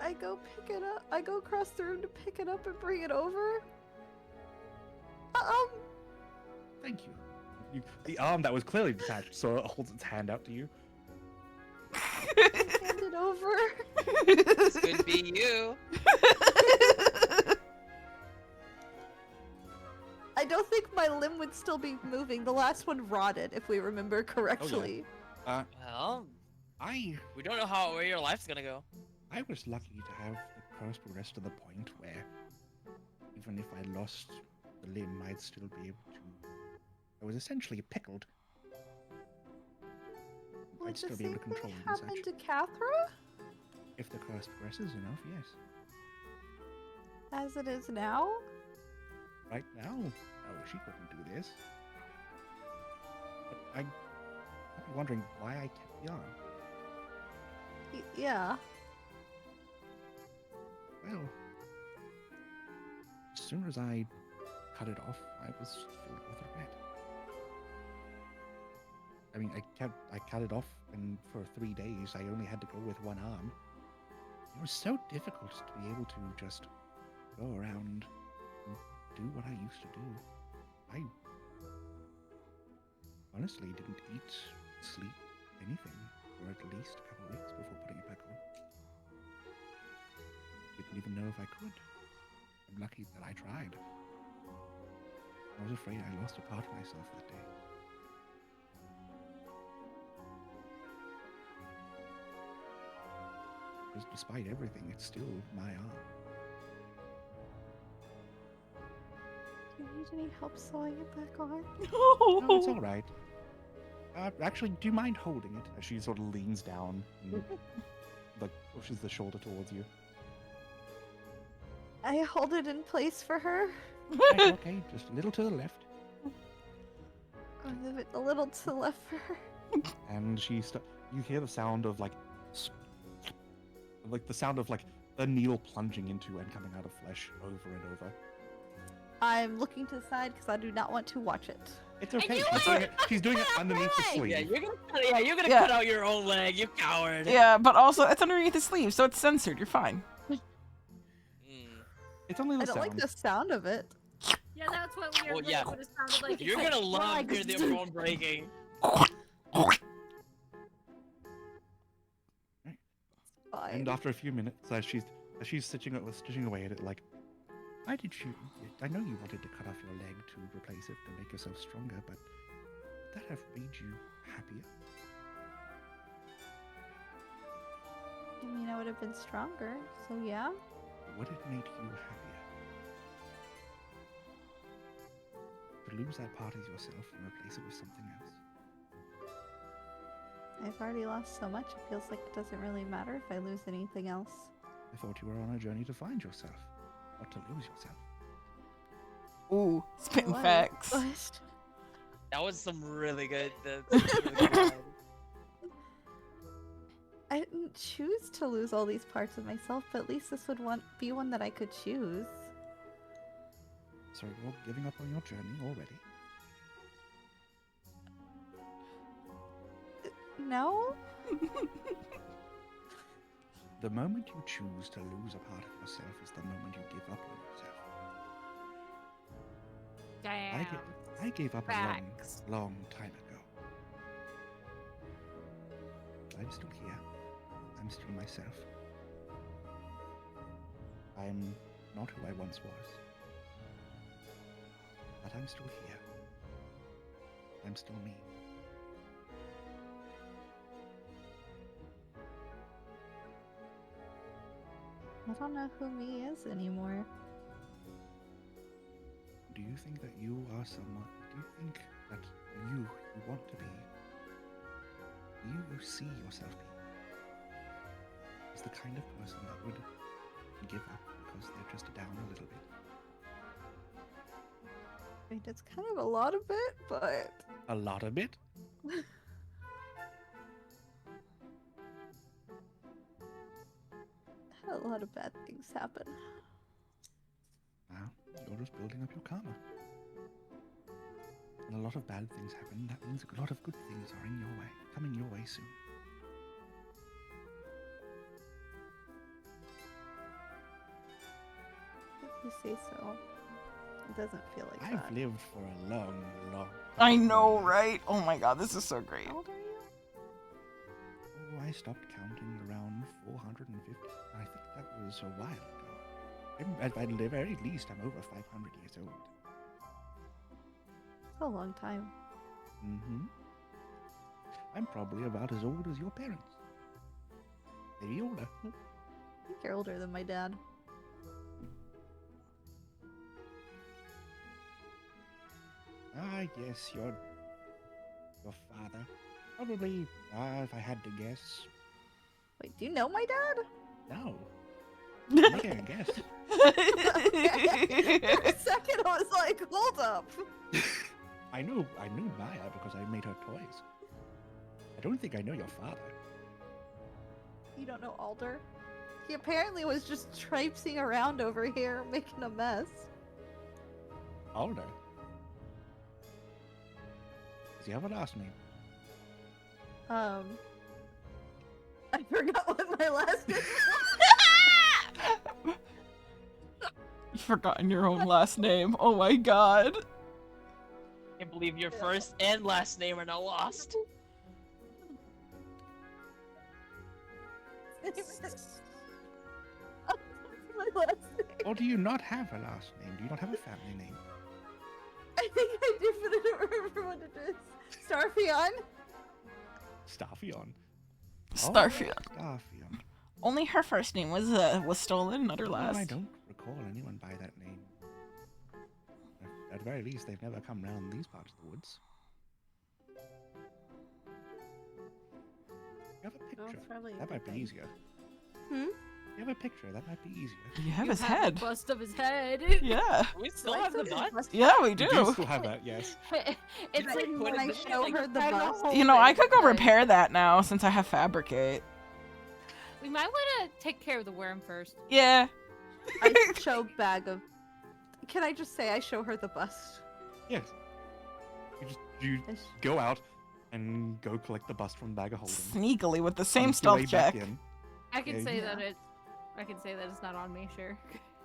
I go pick it up. I go across the room to pick it up and bring it over. Thank you. The arm that was clearly detached, so it holds its hand out to you. Hand it over. This could be you. I don't think my limb would still be moving. The last one rotted, if we remember correctly. Well, I we don't know where your life's gonna go. was lucky to have the curse progress to the point where even if I lost the limb, I'd still be able to. I was essentially pickled. Would I'd the still be same able to control thing it and happen such. to Cathra If the curse progresses enough, yes. as it is now? Right now, no, she couldn't do this. But I'm wondering why I kept the arm. Yeah. Well, as soon as I cut it off, I was filled with regret. I mean, I cut it off, and for 3 days, I only had to go with one arm. It was so difficult to be able to just go around and do what I used to do. I honestly didn't eat, sleep, anything for at least a couple of weeks before putting it back on. Didn't even know if I could. I'm lucky that I tried. I was afraid I lost a part of myself that day. Because despite everything, it's still my arm. Do you need any help sewing it back on? No, it's all right. Actually, do you mind holding it? As she sort of leans down and like pushes the shoulder towards you. I hold it in place for her. Right, okay, just a little to the left. I move it a little to the left for her. And you hear the sound of like the sound of like a needle plunging into and coming out of flesh over and over. I'm looking to the side because I do not want to watch it. It's okay. knew She's doing it Cut off underneath the my sleeve. Yeah, you're gonna Yeah. cut out your own leg, you coward. Yeah, but also it's underneath the sleeve, so it's censored. You're fine. Mm. It's only I the don't sound. like the sound of it. Yeah, that's what we Well, yeah. what it sounded like. You're gonna love hear the bone breaking. Fine. And after a few minutes, as she's stitching away at it, like, Why did you? I know you wanted to cut off your leg to replace it to make yourself stronger, but would that have made you happier? I mean, I would have been stronger, so yeah. Would it made you happier? To lose that part of yourself and replace it with something else? I've already lost so much, it feels like it doesn't really matter if I lose anything else. I thought you were on a journey to find yourself, not to lose yourself. Ooh, spitting What? facts. What? That was some really good. That's really good. I didn't choose to lose all these parts of myself, but at least this would be one that I could choose. So you're giving up on your journey already? No? The moment you choose to lose a part of yourself is the moment you give up on yourself. Damn. I gave up Facts. a long time ago. I'm still here. I'm still myself. I'm not who I once was. But I'm still here. I'm still me. I don't know who me is anymore. Do you think that you are someone? Do you think that you want to be, you see yourself being, is the kind of person that would give up because they're just down a little bit? I mean, it's kind of a lot of it, but A lot of it? had a lot of bad things happen. Well, you're just building up your karma. And a lot of bad things happen. That means a lot of good things are in your way, coming your way soon. If you say so. It doesn't feel like I've that. lived for a long, long I know, right? Oh my god, this is so great. How old are you? Oh, I stopped counting around 450. I think that was a while ago. At the very least, I'm over 500 years old. It's a long time. Mm-hmm. I'm probably about as old as your parents. Maybe older. I think you're older than my dad. I guess your father. Probably, if I had to guess. Wait, do you know my dad? No. I'm making a guess. For a second, I was like, hold up. I knew Maya because I made her toys. I don't think I know your father. You don't know Alder? He apparently was just traipsing around over here, making a mess. Alder. Does he have a last name? I forgot what my last name was. You've forgotten your own last name. Oh my god. Can't believe your first and last name are now lost. My last name. Or do you not have a last name? Do you not have a family name? I think I do, but I don't remember what it is. Starfion? Starfion. Starfield. Starfion. Only her first name was stolen, not her No, last. I don't recall anyone by that name. At the very least, they've never come round these parts of the woods. You have a picture. probably That might be easier. Hmm? You have a picture. That might be easier. You have You his have head. the bust of his head. Yeah. We still have the butt? Yeah, we You do. still have that, yes. It's Like, like put when it I in show like, her the I don't bust. know. You know, I could go Like- repair that now since I have Fabricate. We might want to take care of the worm first. Yeah. I show bag of. Can I just say I show her the bust? Yes. You I sh- go out and go collect the bust from the bag of holding. Sneakily with the same sneak your way stealth back check. in. I can Yeah, say yeah. that it. I can say that it's not on me. Sure.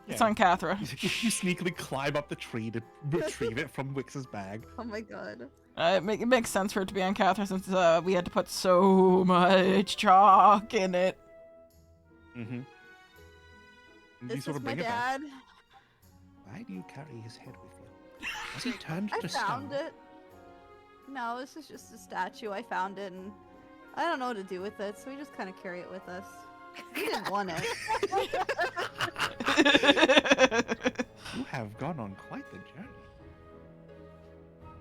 It's Yeah. on Cathra. You sneakily climb up the tree to retrieve it from Wix's bag. Oh my god. It makes sense for it to be on Cathra since we had to put so much chalk in it. Mm-hmm. And you This sort is of my bring it back. dad. Why do you carry his head with you? Has he turned I to found stone? it. No, this is just a statue. I found it and I don't know what to do with it, so we just kind of carry it with us. We didn't want it. You have gone on quite the journey.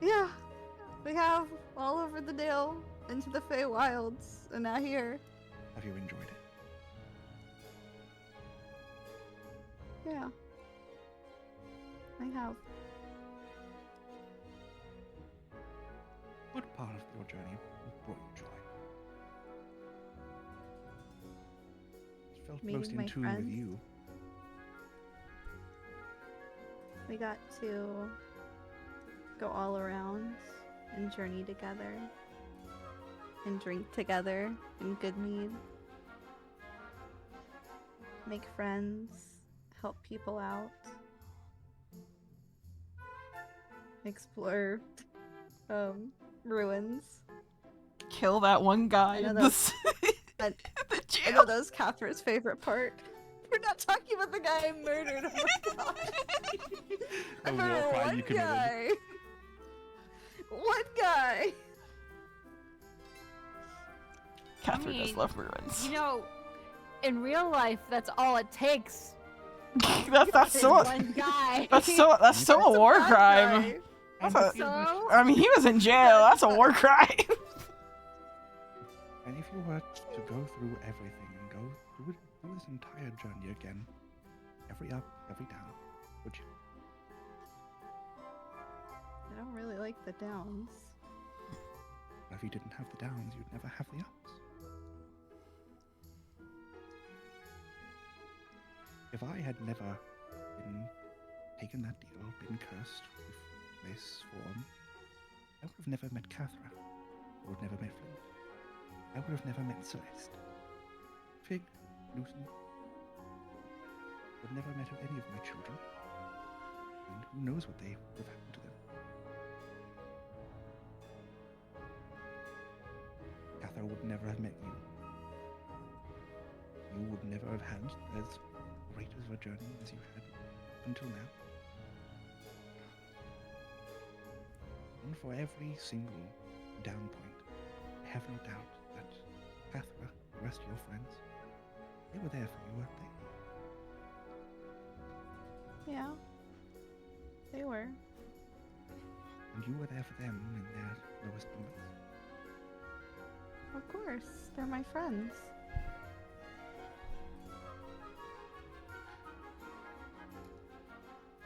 Yeah, we have all over the Dale, into the Fey Wilds, and now here. Have you enjoyed it? Yeah. I have. What part of your journey brought you joy? most meeting in my tune friends. with you. We got to go all around and journey together and drink together in good mead. Make friends, help people out, explore ruins. Kill that one guy I know in that the, was- I- the I jail. know that was Catherine's favorite part. We're not talking about the guy I murdered. Oh my god. I The war murdered crime one you committed. guy. One guy. Catherine does mean, love ruins. You know, in real life, that's all it takes. that's is still one guy. that's still a war Bad crime. guy. That's And a- if you So, I mean, he was in jail. That's a war crime. And if you were to go through everything and go through this entire journey again, every up, every down, would you? I don't really like the downs. But if you didn't have the downs, you'd never have the ups. If I had never been taken that deal, been cursed with this form, I would have never met Cathra. I would have never met Flint. I would have never met Celeste. Fig, Lucy. Would have never met any of my children. And who knows what they would have happened to them. Cathra would never have met you. You would never have had as great as a journey as you had until now. And for every single down point, I have no doubt that Cathra, the rest of your friends, they were there for you, weren't they? Yeah. They were. And you were there for them in their lowest moments. Of course. They're my friends.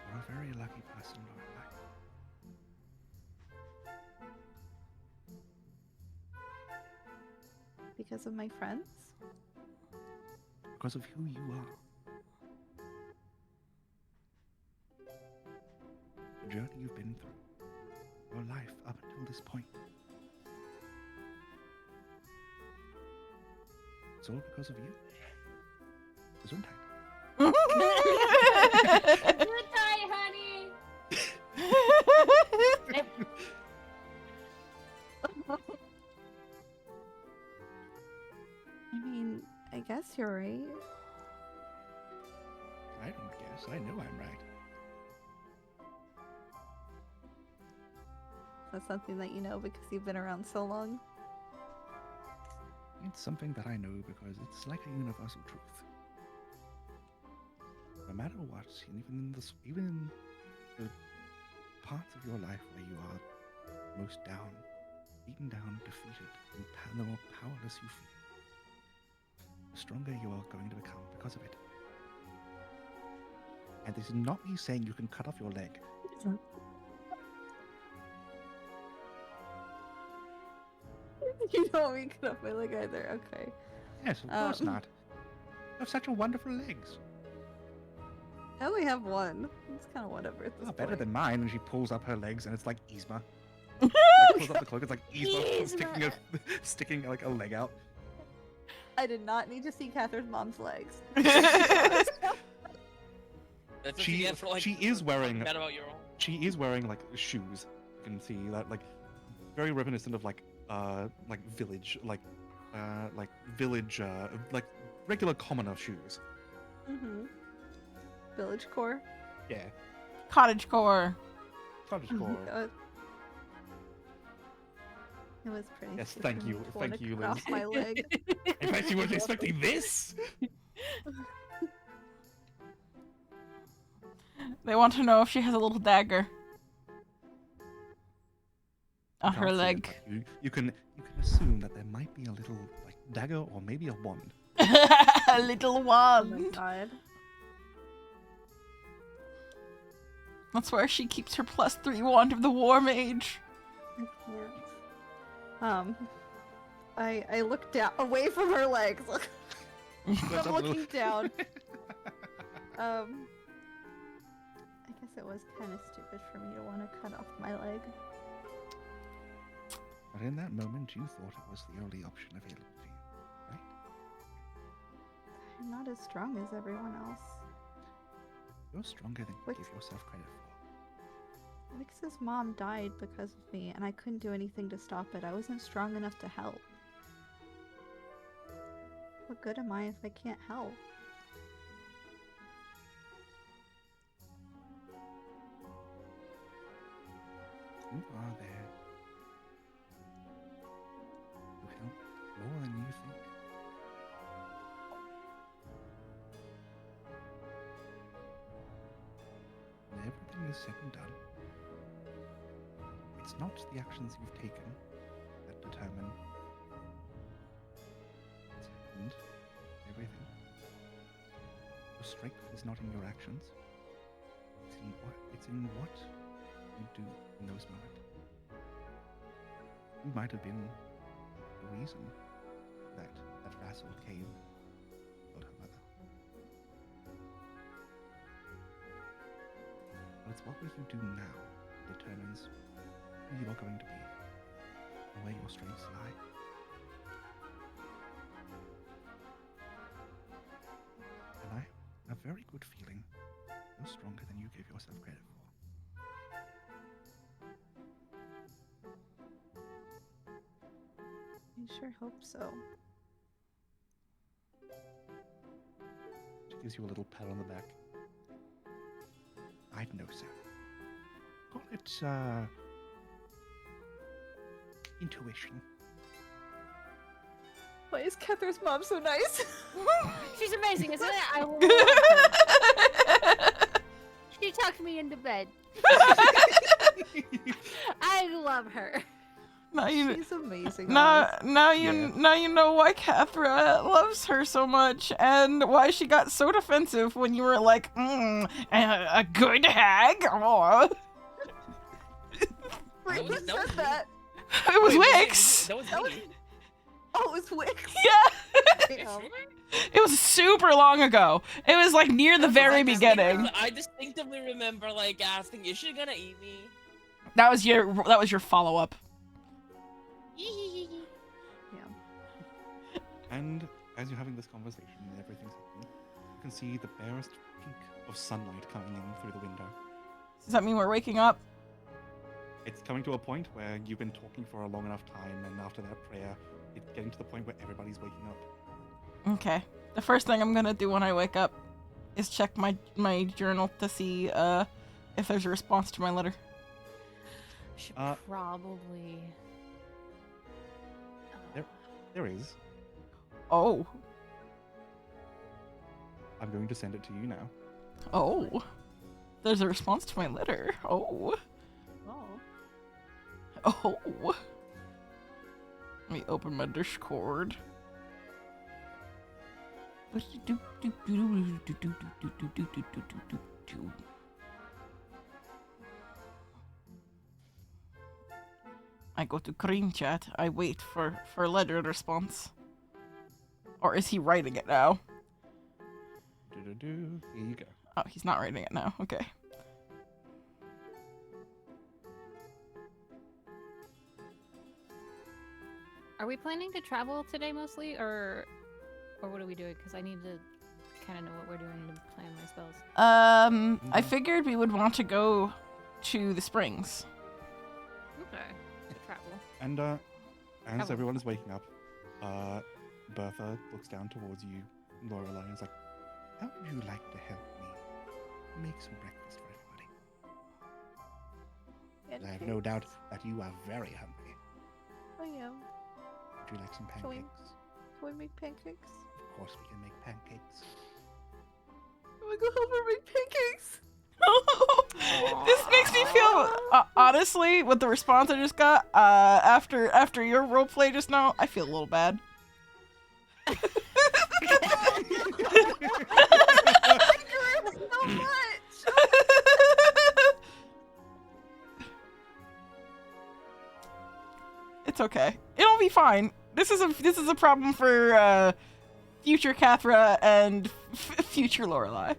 You're a very lucky person, Lorelai. Because of my friends? Because of who you are. The journey you've been through. Your life up until this point. It's all because of you. Gesundheit. Good night, honey. I mean, I guess you're right. I don't guess. I know I'm right. That's something that you know because you've been around so long. It's something that I know because it's like a universal truth. No matter what, even in the parts of your life where you are most down, beaten down, defeated, and the more powerless you feel, the stronger you are going to become because of it. And this is not me saying you can cut off your leg. You don't want me to cut off my leg either. Okay. Yes, of course not. You have such a wonderful legs. I only have one. It's kind of whatever at this Oh, better point. than mine. And she pulls up her legs, and it's like Yzma. Pulls up the cloak. It's like Yzma sticking like a leg out. I did not need to see Catherine's mom's legs. That's what you get for, like, she is wearing bad about your own. she is wearing like shoes. You can see that like very reminiscent of like village like regular commoner shoes. Mm-hmm. Village core. Yeah, Cottage core. cottagecore. It was pretty. Yes, stupid thank of me you, to thank wanna you, cut off Liz. my leg. In fact, you weren't expecting this. They want to know if she has a little dagger on her Can't see it, leg. but you can assume that there might be a little like dagger or maybe a wand. A little Oh my wand. god. That's where she keeps her +3 wand of the War Mage. I can't. I looked down away from her legs. That's I'm up to- looking down. I guess it was kind of stupid for me to want to cut off my leg. But in that moment, you thought it was the only option available to you, right? I'm not as strong as everyone else. You're stronger than you What's- give yourself credit for. Wix's mom died because of me, and I couldn't do anything to stop it. I wasn't strong enough to help. What good am I if I can't help? You are there. You help more than you think. When everything is said and done, it's not the actions you've taken that determine what's happened, everything. Your strength is not in your actions. It's in what you do in those moments. You might have been the reason that vassal came killed her mother. But it's what will you do now that determines who you are going to be and where your strengths lie. And I have a very good feeling you're stronger than you give yourself credit for. I sure hope so. She gives you a little pat on the back. I'd know, sir. Call it, intuition. Why is Catherine's mom so nice? She's amazing, isn't it? I love her. She tucked me into bed. I love her. Now you, She's amazing. now you, Yeah. now you know why Cathra loves her so much and why she got so defensive when you were like, a good hag. Aw. Wait, who That said was me. that? It was Wait, Wix. That was That was- me. Oh, it was Wix. Yeah. Damn. It was super long ago. It was like near the very beginning. I distinctively remember like asking, "Is she gonna eat me?" That was your follow up. And as you're having this conversation and everything's happening, you can see the barest peak of sunlight coming in through the window. Does that mean we're waking up? It's coming to a point where you've been talking for a long enough time, and after that prayer, it's getting to the point where everybody's waking up. Okay. The first thing I'm gonna do when I wake up is check my journal to see if there's a response to my letter. Should Uh, probably. There is. Oh. I'm going to send it to you now. Oh. There's a response to my letter. Oh. Oh. Oh. Let me open my Discord. I go to Green Chat. I wait for letter response. Or is he writing it now? Do-do-do. Here you go. Oh, he's not writing it now. Okay. Are we planning to travel today mostly, or what are we doing? Because I need to kind of know what we're doing to plan my spells. I figured we would want to go to the springs. Okay. To travel. And as Oh. everyone is waking up, Bertha looks down towards you, Lorelei, and is like, How would you like to help me make some breakfast for everybody? I have no doubt that you are very hungry. I am. Would you like some Can we- pancakes? Can we make pancakes? Of course we can make pancakes. I'm gonna go help her make pancakes. This makes me feel honestly with the response I just got after your roleplay just now, I feel a little bad. I grew so much. It's okay. It'll be fine. This is a problem for future Cathra and future Lorelai.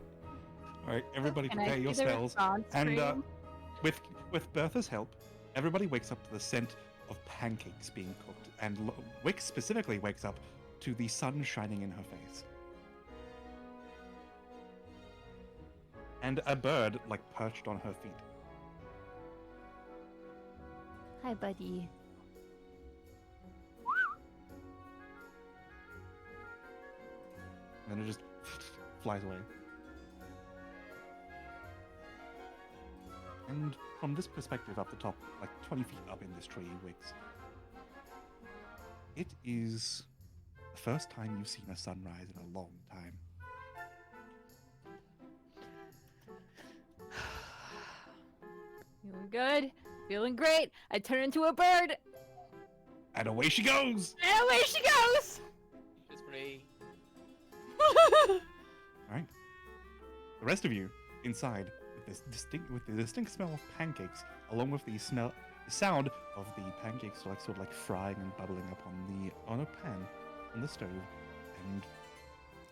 All right, everybody Can I prepare your see the spells. response And screen? with Bertha's help, everybody wakes up to the scent of pancakes being cooked, and Wix specifically wakes up to the sun shining in her face. And a bird, like, perched on her feet. Hi, buddy. And then it just flies away. And from this perspective up the top, like 20 feet up in this tree, Wix, it is the first time you've seen a sunrise in a long time. Feeling good. Feeling great. I turn into a bird. And away she goes! And away she goes! It's pretty. Alright. The rest of you, inside, with the distinct smell of pancakes, along with the sound of the pancakes sort of like frying and bubbling up on a pan on the stove, and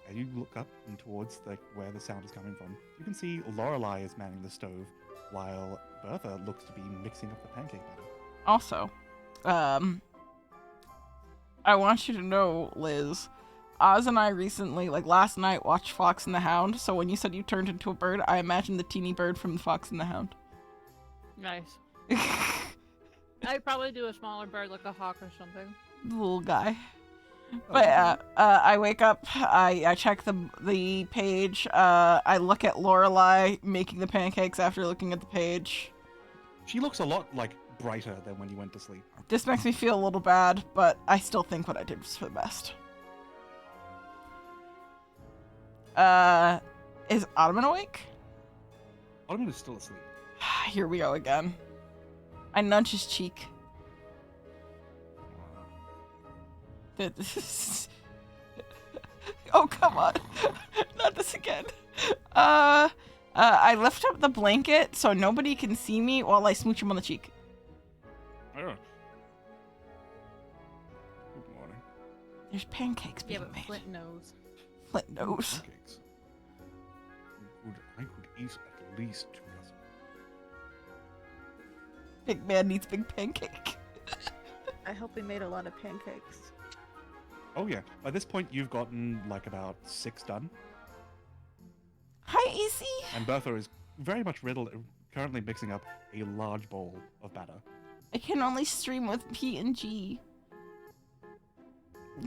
as you look up and towards where the sound is coming from, you can see Lorelai is manning the stove, while Bertha looks to be mixing up the pancake batter. Also, I want you to know, Liz, Oz and I recently, like last night, watched Fox and the Hound, so when you said you turned into a bird, I imagined the teeny bird from the Fox and the Hound. Nice. I'd probably do a smaller bird, like a hawk or something. The little guy. But I wake up, I check the page, I look at Lorelai making the pancakes after looking at the page. She looks a lot, like, brighter than when you went to sleep. This makes me feel a little bad, but I still think what I did was for the best. Is Ottoman awake? Ottoman is still asleep. Here we go again. I nudge his cheek. Oh, come on. Not this again. I lift up the blanket so nobody can see me while I smooch him on the cheek. Oh. Good morning. There's pancakes Yeah, being but made. Flint knows. Flint knows. Pancakes. I could eat at least 2 dozen. Big man needs big pancake. I hope we made a lot of pancakes. Oh yeah, by this point you've gotten like about 6 done, Hi, AC. and Bertha is very much currently mixing up a large bowl of batter. I can only stream with P&G.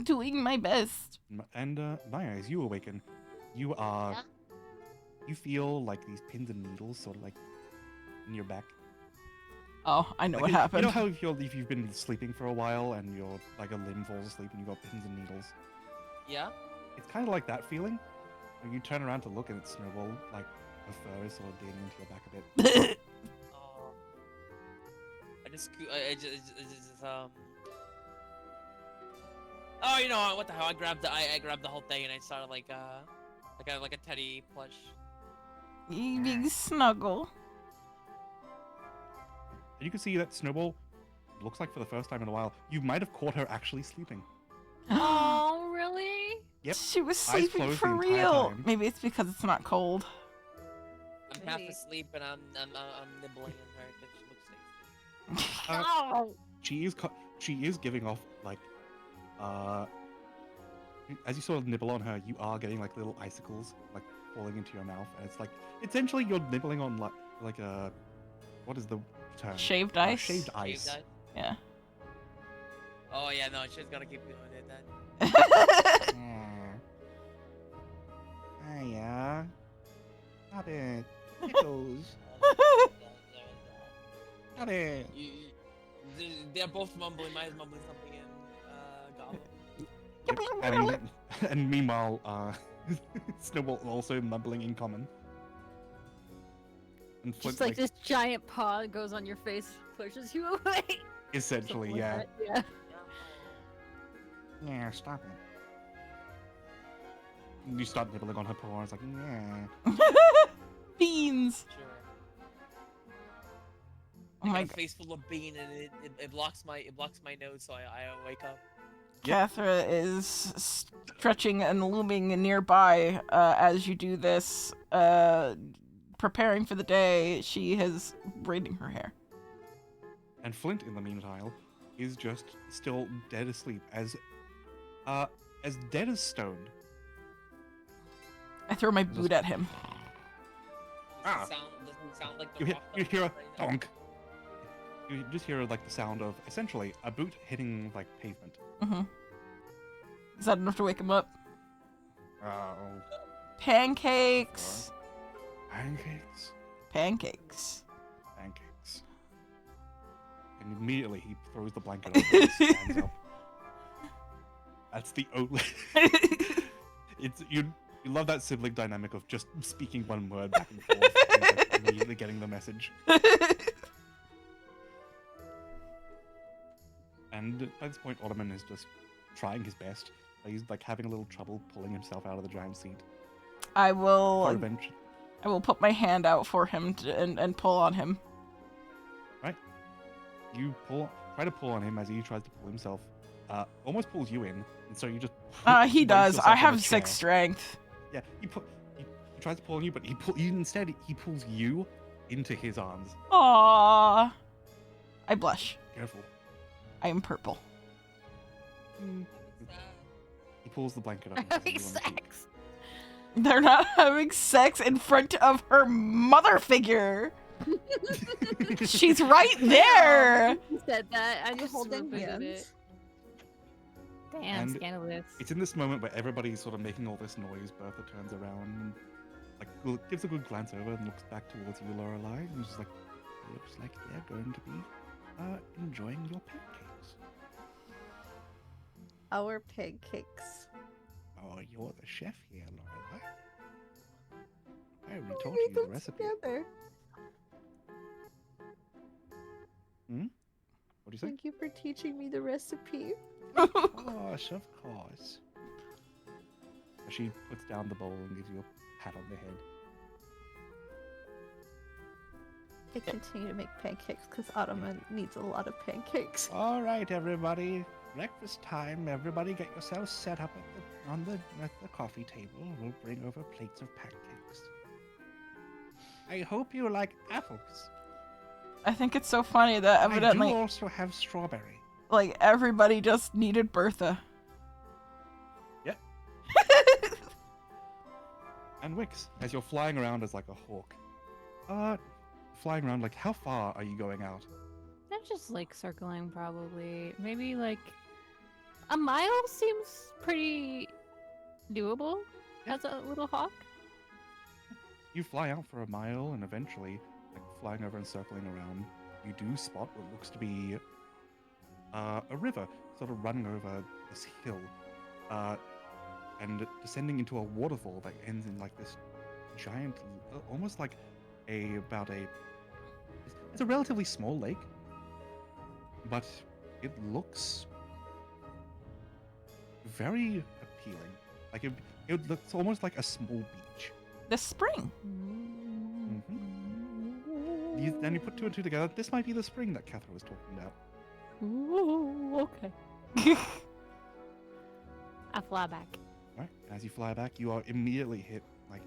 Doing my best. And Maya, as you awaken, you are... Yeah? You feel like these pins and needles sort of like in your back. Oh, I know Like, what you happened. know how if you've been sleeping for a while and your like a limb falls asleep and you got pins and needles? Yeah? It's kind of like that feeling. When you turn around to look and it's Snowball, like her fur is sort of digging into your back a bit. Oh. I just Oh, you know what the hell? I grabbed the whole thing and I started like a teddy plush. You big snuggle. And you can see that Snowball looks like for the first time in a while, you might have caught her actually sleeping. Oh, really? Yep. She was Eyes sleeping closed for the entire real. time. Maybe it's because it's not cold. I'm half Maybe. asleep and I'm nibbling in her because she looks tasty. Oh! She is giving off like as you sort of nibble on her, you are getting like little icicles like falling into your mouth, and it's like essentially you're nibbling on like a what is the term? Shaved ice? Shaved ice. Shaved ice? Yeah. Oh yeah, no, she's gonna keep doing it then. Hiya. Stop it. Pickles. Stop it. They're both mumbling. Maya's mumbling something in Yep, Goblin. and meanwhile, Snowball also mumbling in common. And Flint, Just like this giant paw goes on your face, pushes you away. essentially, Something yeah. like that, yeah. Yeah, stop it. You start nibbling on her paw, and it's like, yeah. Beans. Sure. Oh I my got a god. face full of bean and it blocks my nose, so I wake up. Cathra is stretching and looming nearby as you do this, preparing for the day. She is braiding her hair. And Flint, in the meantime, is just still dead asleep, as dead as stone. I throw my boot at him. Ah. Doesn't sound like the You hear, rock you that hear a was right now. donk. You just hear like the sound of essentially a boot hitting like pavement. Mm-hmm. Is that enough to wake him up? Oh, Pancakes. pancakes, Pancakes. pancakes. And immediately he throws the blanket over and stands up. That's the only. It's you. You love that sibling dynamic of just speaking one word back and forth and like, immediately getting the message. And by this point, Ottoman is just trying his best. He's like having a little trouble pulling himself out of the giant seat. I For will eventually, put my hand out for him and pull on him. you try to pull on him as he tries to pull himself. Almost pulls you in, and so you just. He place does. yourself I on the have 6 chair. strength. Yeah, he tries to pull on you, but he pulls you into his arms. Aww. I blush. Careful. I am purple. He pulls the blanket up. and Having puts you on the seat. sex. They're not having sex in front of her mother figure. She's right there. You said that. I just Holding visited it. hands. Damn, And scandalous. It's in this moment where everybody's sort of making all this noise. Bertha turns around and gives a good glance over and looks back towards you, Lorelei, and is like, Looks like they're going to be enjoying your pancakes. Our pancakes. Oh, you're the chef here, Lorelei. I already We taught made you the them recipe. together. "What do you say?" Thank you for teaching me the recipe. Of course, of course. She puts down the bowl and gives you a pat on the head. I continue to make pancakes because Ottoman needs a lot of pancakes. All right, everybody. Breakfast time. Everybody, get yourselves set up at the coffee table. We'll bring over plates of pancakes. I hope you like apples. I think it's so funny that I evidently, do also have strawberry. like, everybody just needed Bertha. And Wix, as you're flying around as like a hawk, flying around, like, how far are you going out? I'm just like circling, probably. Maybe like a mile seems pretty doable as a little hawk. You fly out for a mile, and eventually, like, flying over and circling around, you do spot what looks to be a river sort of running over this hill, and descending into a waterfall that ends in like this giant, almost like it's a relatively small lake, but it looks very appealing. Like it looks almost like a small beach. This spring. Then you put 2 and 2 together. This might be the spring that Catherine was talking about. Ooh, okay. I fly back. Right? As you fly back, you are immediately hit. Like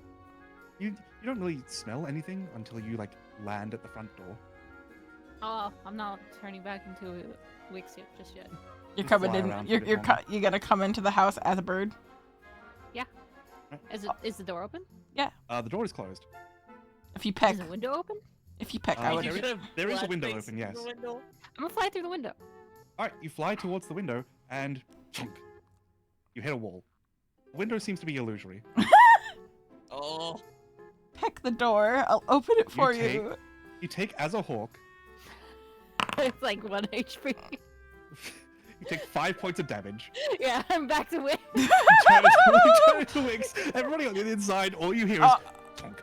you don't really smell anything until you like land at the front door. Oh, I'm not turning back into a Wix yet, just yet. You're You coming fly in. around for a You're bit you're longer. you're gonna come into the house as a bird. Is the door open? The door is closed. If you peck, Is the window open? if you peck, I would. there is a window open, yes. I'm gonna fly through the window. All right, you fly towards the window and chunk, you hit a wall. The window seems to be illusory. Oh, Peck the door. I'll open it for take- you. You take as a hawk. It's like 1 HP. You take 5 points of damage. Yeah, I'm back to Wix. You turn to Wix. Everybody on the inside, all you hear is chunk.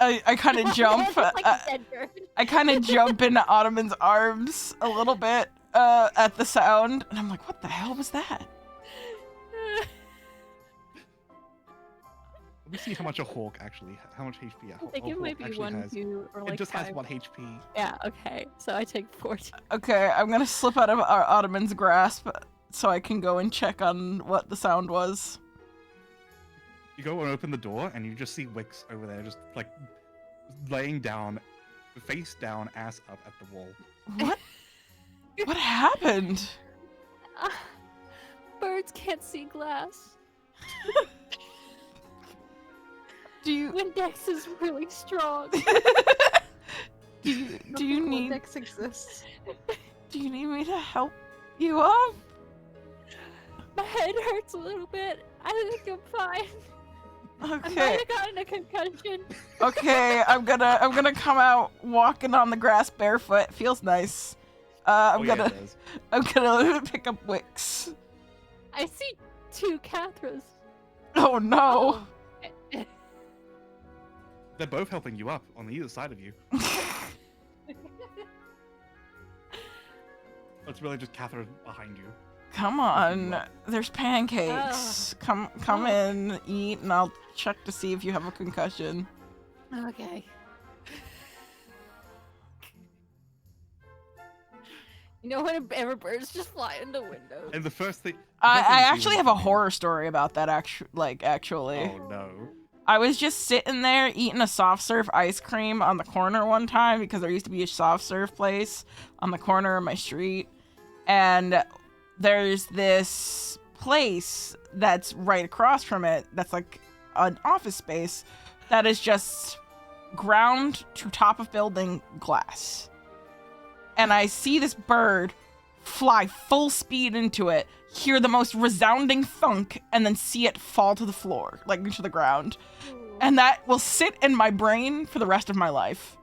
I kind of jump. Like a dead bird. I kind of jump into Ottoman's arms a little bit at the sound, and I'm like, "What the hell was that?" Let me see how much a hawk actually, how much HP a I think it hawk might be actually 1, has. 2, or like It just 5. has 1 HP. Yeah, okay. So I take 14. Okay, I'm gonna slip out of our Ottoman's grasp so I can go and check on what the sound was. You go and open the door, and you just see Wix over there, just like laying down, face down, ass up at the wall. What? What happened? Birds can't see glass. Do you Windex is really strong. do you need Index exists. do you need me to help you up? My head hurts a little bit. I think I'm fine. I might Okay. have gotten a concussion. Okay, I'm gonna come out walking on the grass barefoot. Feels nice. I'm Yeah, gonna it does. I'm gonna pick up Wix. I see 2 Cathras. Oh no. They're both helping you up on either side of you. It's really just Catherine behind you. Come on. There's pancakes. Come in, eat, and I'll check to see if you have a concussion. Okay. You know whenever birds just fly in the window? And the first thing. I actually have a horror story about that. Actually. Oh no. I was just sitting there eating a soft serve ice cream on the corner one time because there used to be a soft serve place on the corner of my street. And there's this place that's right across from it that's like an office space that is just ground to top of building glass. And I see this bird fly full speed into it, hear the most resounding thunk, and then see it fall to the floor, like into the ground. And that will sit in my brain for the rest of my life.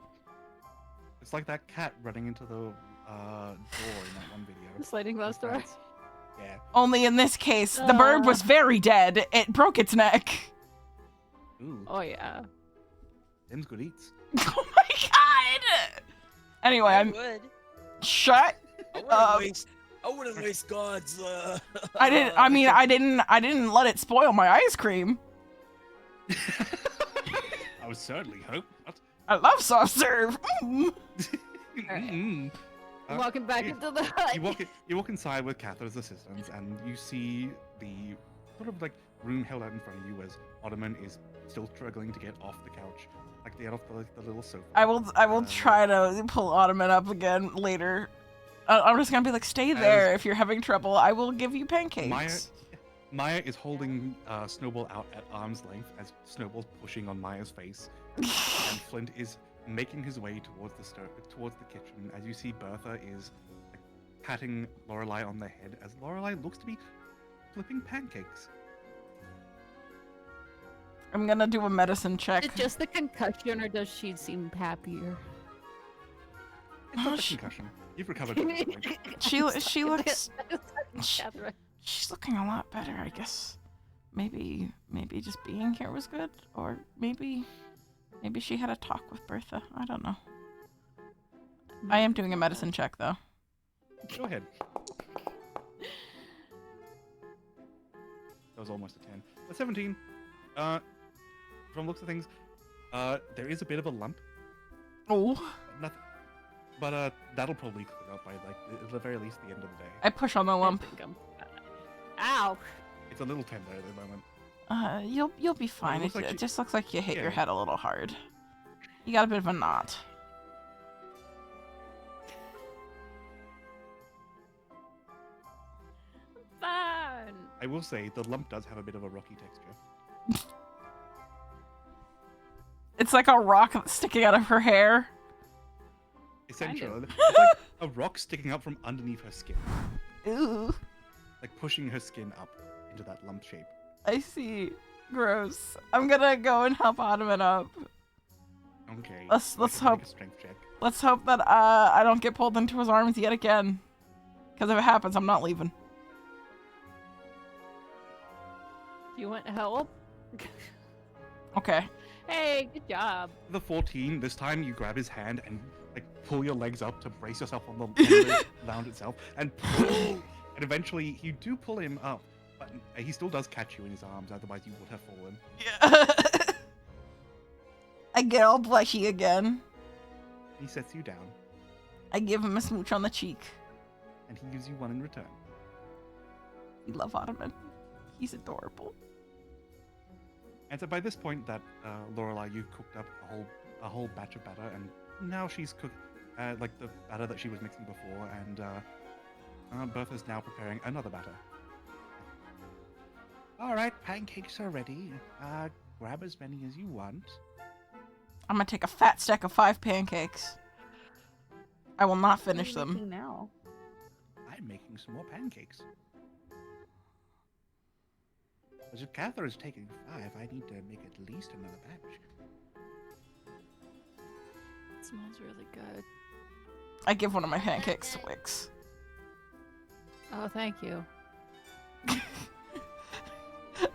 It's like that cat running into the door in that one video. The sliding glass door. That's- Yeah. Only in this case, the bird was very dead. It broke its neck. Ooh, Oh yeah. them's good eats. Oh my god! Anyway, I'm would. shut. I wouldn't waste God's. I didn't let it spoil my ice cream. I would certainly hope not. I love soft serve. Mm. Walking back you- into the hut. You walk inside with Catherine's assistants, and you see the sort of like room held out in front of you as Ottoman is still struggling to get off the couch, like to get off the little sofa. I will try to pull Ottoman up again later. I'm just gonna be like, stay there if you're having trouble. I will give you pancakes. Maya is holding Snowball out at arm's length as Snowball's pushing on Maya's face, and Flint is making his way towards the kitchen. As you see, Bertha is like, patting Lorelei on the head as Lorelei looks to be flipping pancakes. I'm gonna do a medicine check. Is it just the concussion, or does she seem happier? It's not a concussion. You've recovered from this point. She looks Catherine. she's looking a lot better, I guess. Maybe just being here was good, or maybe she had a talk with Bertha. I don't know. I am doing a medicine check though. Go ahead. That was almost a 10. A 17. From looks of things, there is a bit of a lump. Oh. Nothing. But that'll probably clear up by like at the very least the end of the day. I push on the lump. Ow. It's a little tender at the moment. You'll be fine. looks like It you- just looks like you hit your Yeah. head a little hard. You got a bit of a knot. Fine. I will say the lump does have a bit of a rocky texture. It's like a rock sticking out of her hair. Essentially, it's like a rock sticking up from underneath her skin, Ooh. like pushing her skin up into that lump shape. I see. Gross. I'm gonna go and help Ottoman up. Okay. Let's go ahead and hope- make a strength check. Let's hope that I don't get pulled into his arms yet again. Because if it happens, I'm not leaving. You want help? Okay. Hey, good job. The 14. This time you grab his hand and like pull your legs up to brace yourself on the lounge itself, and pull. And eventually you do pull him up, but he still does catch you in his arms. Otherwise you would have fallen. Yeah. I get all blushy again. He sets you down, I give him a smooch on the cheek. and he gives you one in return. We love Ottoman. He's adorable. And so by this point, that Lorelai, you cooked up a whole batch of batter, and now she's cooked like the batter that she was mixing before, and Bertha's now preparing another batter. All right, pancakes are ready. Grab as many as you want. I'm gonna take a fat stack of 5 pancakes. I will not What are finish you them. making now? I'm making some more pancakes. As if Cather is taking 5, I need to make at least another batch. It smells really good. I give one of my pancakes to Wix. Oh, thank you.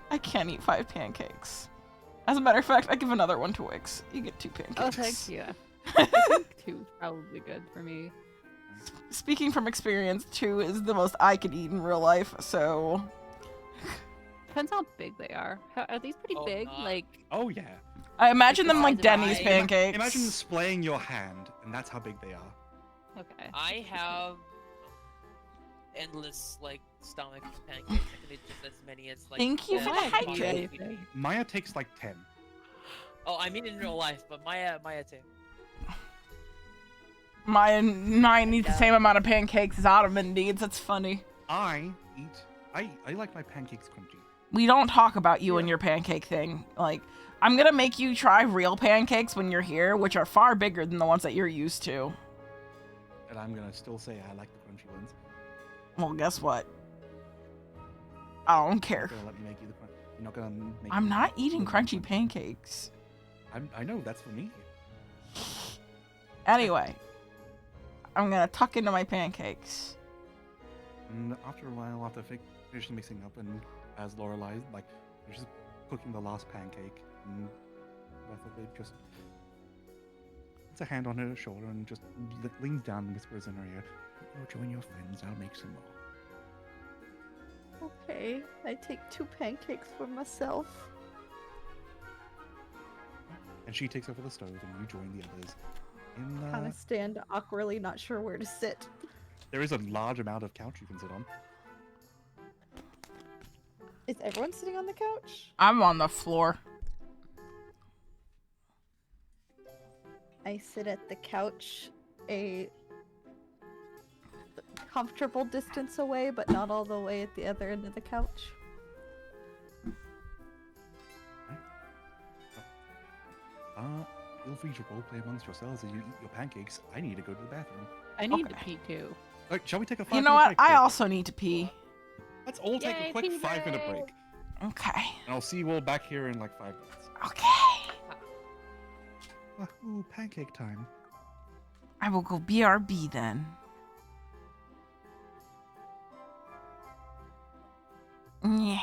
I can't eat 5 pancakes. As a matter of fact, I give another one to Wix. You get 2 pancakes. Oh, thank you. I think 2 is probably good for me. Speaking from experience, 2 is the most I can eat in real life, so... Depends how big they are. Are these pretty Oh, big? God. Like, Oh yeah. I imagine them like Size of Denny's eye. pancakes. Imagine displaying your hand, and that's how big they are. okay. I have endless like stomach of pancakes. I can eat just as many as like. Thank you for the I can hydrate. possibly eat. Maya takes like 10. Oh, I mean in real life, but Maya too. My 9 needs the Yeah. same amount of pancakes as Ottoman needs. That's funny. I like my pancakes crunchy. We don't talk about you and your pancake thing. Like, I'm gonna make you try real pancakes when you're here, which are far bigger than the ones that you're used to. And I'm gonna still say I like the crunchy ones. Well, guess what? I don't You're care. not gonna let me make you the crunch. You're not gonna make I'm me not eating the crunchy pancakes. I know that's for me. Anyway, I'm gonna tuck into my pancakes. And after a while, after finishing mixing up, and as Lorelai like she's cooking the last pancake, and Bertha just puts a hand on her shoulder and just leans down and whispers in her ear, Go join your friends. I'll make some more. Okay, I take 2 pancakes for myself. and she takes over the stove, and you join the others. Kind of stand awkwardly, not sure where to sit. There is a large amount of couch you can sit on. Is everyone sitting on the couch? I'm on the floor. I sit at the couch a comfortable distance away, but not all the way at the other end of the couch. Feel free to roleplay amongst yourselves as you eat your pancakes. I need to go to the bathroom. I need Okay. to pee too. Alright, shall we take a 5 You know minute what? break? I please? also need to pee. Let's all take Yay, a quick pee 5-minute break. break. Okay. And I'll see you all back here in like 5 minutes. Okay. Ooh, pancake time. I will go BRB then. Yeah.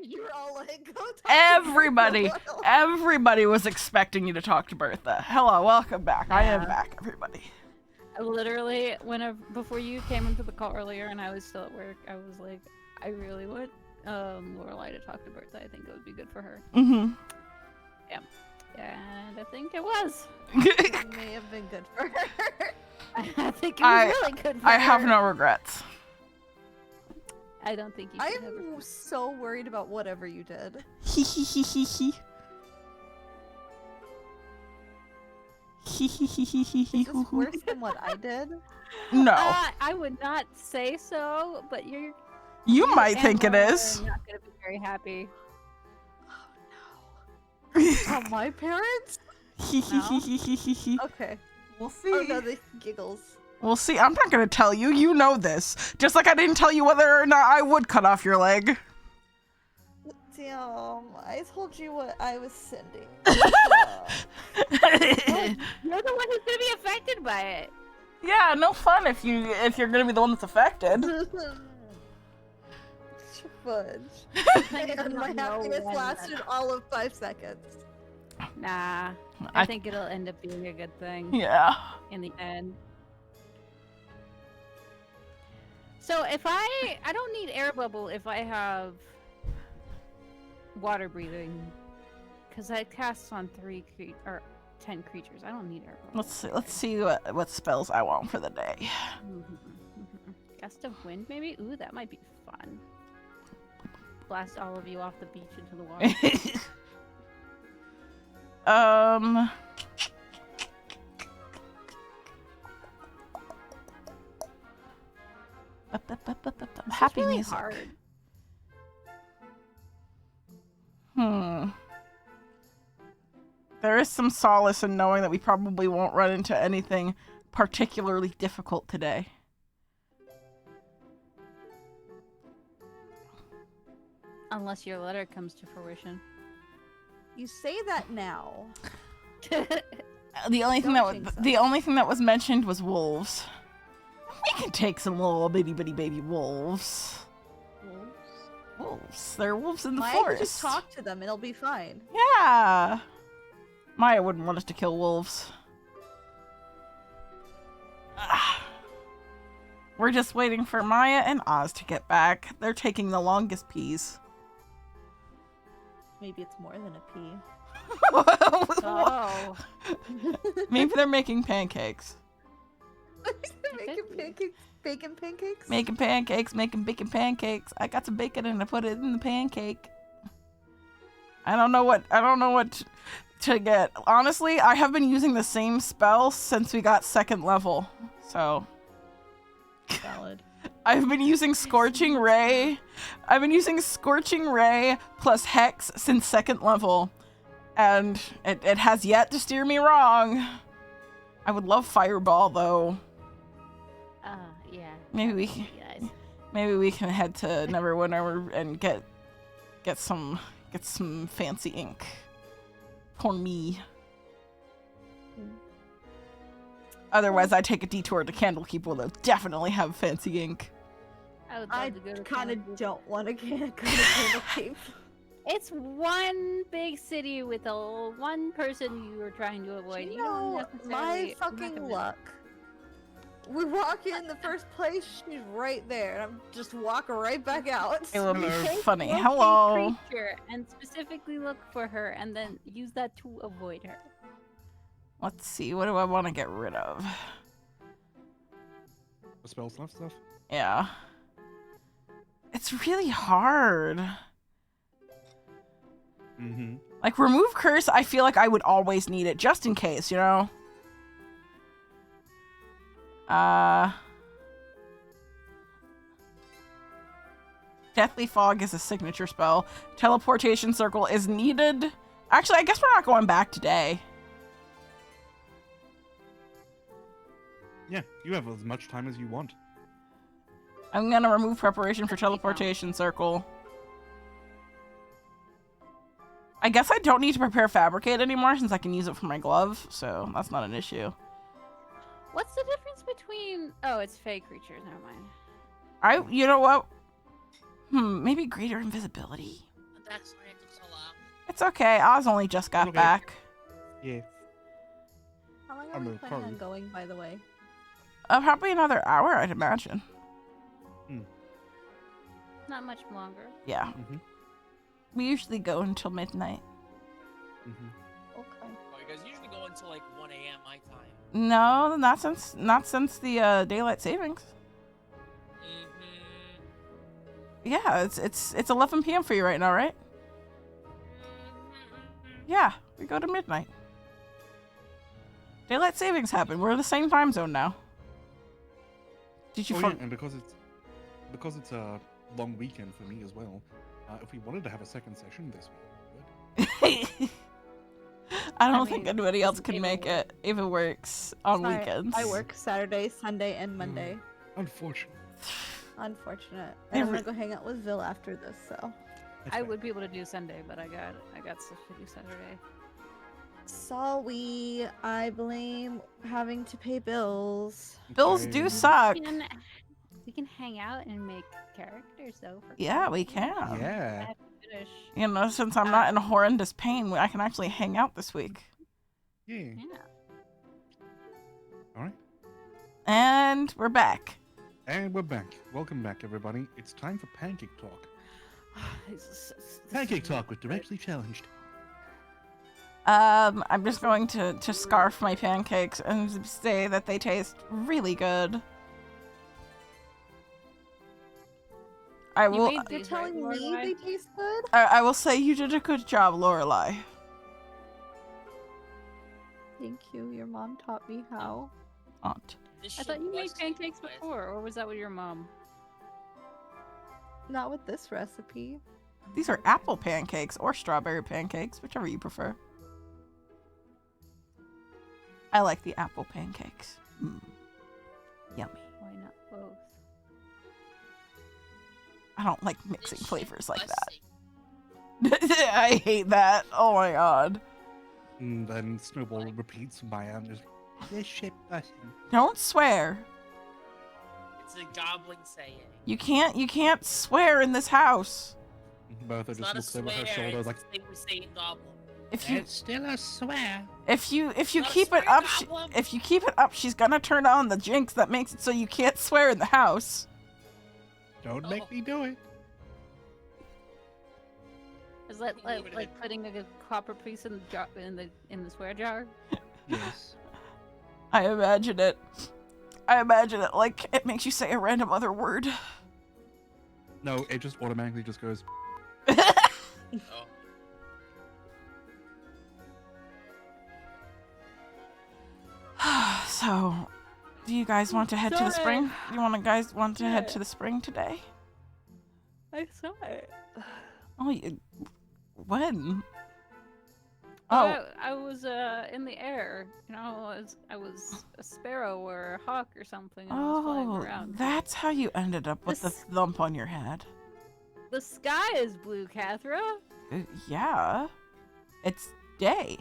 You're all like, go talk to Everybody, Bertha. everybody was expecting you to talk to Bertha. Hello, welcome back. I am Yeah. back, everybody. I literally, before you came into the call earlier and I was still at work, I was like, I really want Lorelai to talk to Bertha. I think it would be good for her. Mm-hmm. And I think it was. It may have been good for her. I think it was really good for I her. have no regrets. I don't think you I should have. am so worried about whatever you did. Hee hee hee hee hee. Hee hee hee hee hee hee Is hoo this hoo. worse than what I did? No, I would not say so, but you you might and think it Laura is. are not going to be very happy. From my parents? Hee hee hee hee hee hee hee. Okay. We'll see. Oh no, the giggles. We'll see. I'm not gonna tell you. You know this. Just like I didn't tell you whether or not I would cut off your leg. Damn, I told you what I was sending. Well, you're the one who's going to be affected by it. Yeah, no fun if you're gonna be the one that's affected. Fudge. Thing is, And I my don't know happiness when lasted all of 5 seconds. Nah, I- I think it'll end up being a good thing Yeah. in the end. So if I don't need air bubble if I have water breathing, because I cast on 10 creatures. I don't need air bubble. Let's see what spells I want for the day. Gust of wind, maybe. Ooh, that might be fun. Blast all of you off the beach into the water. Happy really music. hard. There is some solace in knowing that we probably won't run into anything particularly difficult today. Unless your letter comes to fruition. You say that now. The only thing Don't that jinx us. the only thing that was mentioned was wolves. We can take some little bitty baby wolves. Wolves. They're wolves in the Maya forest. can just talk to them, it'll be fine. Yeah. Maya wouldn't want us to kill wolves. Ah. We're just waiting for Maya and Oz to get back. They're taking the longest peas. Maybe it's more than a pea. Oh. Maybe they're making pancakes. Making pancakes, bacon pancakes? Making pancakes, making bacon pancakes. I got some bacon and I put it in the pancake. I don't know what to get. Honestly, I have been using the same spell since we got 2nd level. So Valid. I've been using Scorching Ray. I've been using Scorching Ray plus Hex since 2nd level. And it has yet to steer me wrong. I would love Fireball though. Yeah. Maybe we Guys. Maybe we can head to Neverwinter and get some fancy ink. For me. Otherwise, I take a detour to Candlekeep where they'll definitely have fancy ink. I would love I to go to kind Candlekeep. of don't want to go to Candlekeep. It's one big city with one person you are trying to avoid. You You don't know, necessarily. my I'm not fucking gonna- luck. We walk in the first place, she's right there, and I'm just walk right back out. It will be Hello. funny. Locate Hello. creature and specifically look for her, and then use that to avoid her. Let's see. What do I want to get rid of? The spell stuff. Yeah. It's really hard. Mm-hmm. Like, remove curse, I feel like I would always need it, just in case, you know? Deathly Fog is a signature spell. Teleportation Circle is needed. Actually, I guess we're not going back today. Yeah, you have as much time as you want. I'm gonna remove preparation for Teleportation Circle. I guess I don't need to prepare Fabricate anymore since I can use it for my glove, so that's not an issue. What's the difference between? Oh, it's fey creatures. Never mind. You know what? Maybe greater invisibility. That's why it took so long. It's okay. Oz only just got Okay. back. Yeah. How long are I'm we a planning on party. going, by the way? Probably another hour, I'd imagine. Not much longer. Yeah. Mm-hmm. We usually go until midnight. Mm-hmm. Okay. Oh, you guys usually go until like 1 a.m. my time. No, not since the daylight savings. Mm-hmm. Yeah, it's 11 p.m. for you right now, right? Yeah, we go to midnight. Daylight savings happened. We're in the same time zone now. Did you Oh, for- yeah, and because it's a long weekend for me as well, if we wanted to have a second session this week, we could. I don't I think mean, anybody else doesn't can Ava make work? it. Ava works on Sorry, weekends. I work Saturday, Sunday, and Monday. Unfortunate. Unfortunate. They And I'm re- gonna go hang out with Vil after this, so. That's I fair. would be able to do Sunday, but I got stuff to do Saturday. Sorry, I blame having to pay bills. Bills Okay. do suck. We can hang out and make characters though. For Yeah, we characters. can. I Yeah. have to finish. You know, since I'm not in horrendous pain, I can actually hang out this week. Yeah. Yeah. All right. And we're back. And we're back. Welcome back, everybody. It's time for Pancake Talk. Pancake Talk with Directionally Challenged. I'm just going to scarf my pancakes and say that they taste really good. I You will. made You're these, right, telling me Lorelai? they taste good? I will say you did a good job, Lorelai. Thank you. Your mom taught me how. Aunt. This I thought shit you made was pancakes good. before, or was that with your mom? Not with this recipe. These are apple pancakes or strawberry pancakes, whichever you prefer. I like the apple pancakes. Yummy. Why not both? I don't like This mixing shit flavors like was that. I hate that. Oh my god. And then Snowball repeats my just This ship doesn't. Don't swear. It's a goblin saying. You can't swear in this house. Bertha It's just not a looks over swear. her shoulder It's like, the thing we say in goblin. If you It's still a swear. if you Not a keep it swear, up, goblin. if you keep it up, she's gonna turn on the jinx that makes it so you can't swear in the house. Don't Oh. make me do it. Is that Leave it like in. putting a copper piece in the jar, in the swear jar? Yes. I imagine it. I imagine it like it makes you say a random other word. no, it just automatically just goes, Oh. So, do you guys want to head to the Sorry. spring? Do you guys want to head Yeah. to the spring today? I saw it. Oh, when? Oh, I was in the air. You know, I was a sparrow or a hawk or something. And I was flying oh, around. that's how you ended up with the This- thump on your head. The sky is blue, Cathra. Yeah, it's day.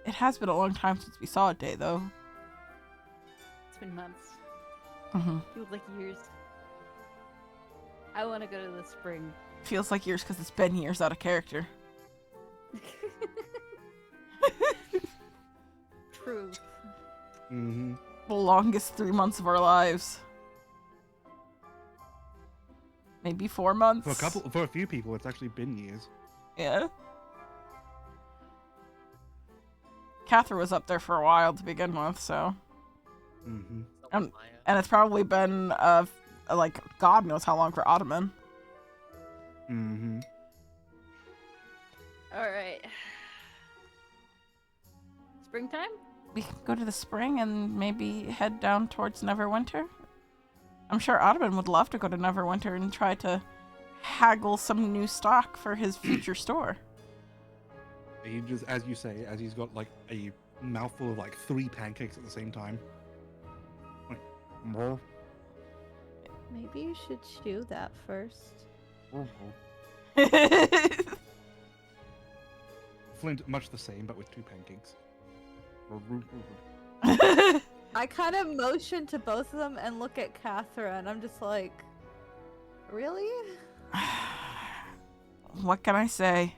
It has been a long time since we saw a day, though. It's been months. Mm-hmm. Feels like years. I want to go to the spring. Feels like years because it's been years out of character. Truth. mm-hmm. The longest 3 months of our lives. Maybe 4 months. For a few people, it's actually been years. Yeah. Catherine was up there for a while to begin with, so. Mm-hmm. And it's probably been, like, God knows how long for Ottoman. Mm-hmm. All right. Springtime? We can go to the spring and maybe head down towards Neverwinter. I'm sure Ottoman would love to go to Neverwinter and try to haggle some new stock for his future store. He just, as you say, as he's got like a mouthful of like 3 pancakes at the same time. Like, more. Maybe you should chew that first. Flint, much the same, but with 2 pancakes. I kind of motion to both of them and look at Catherine. I'm just like, Really? What can I say?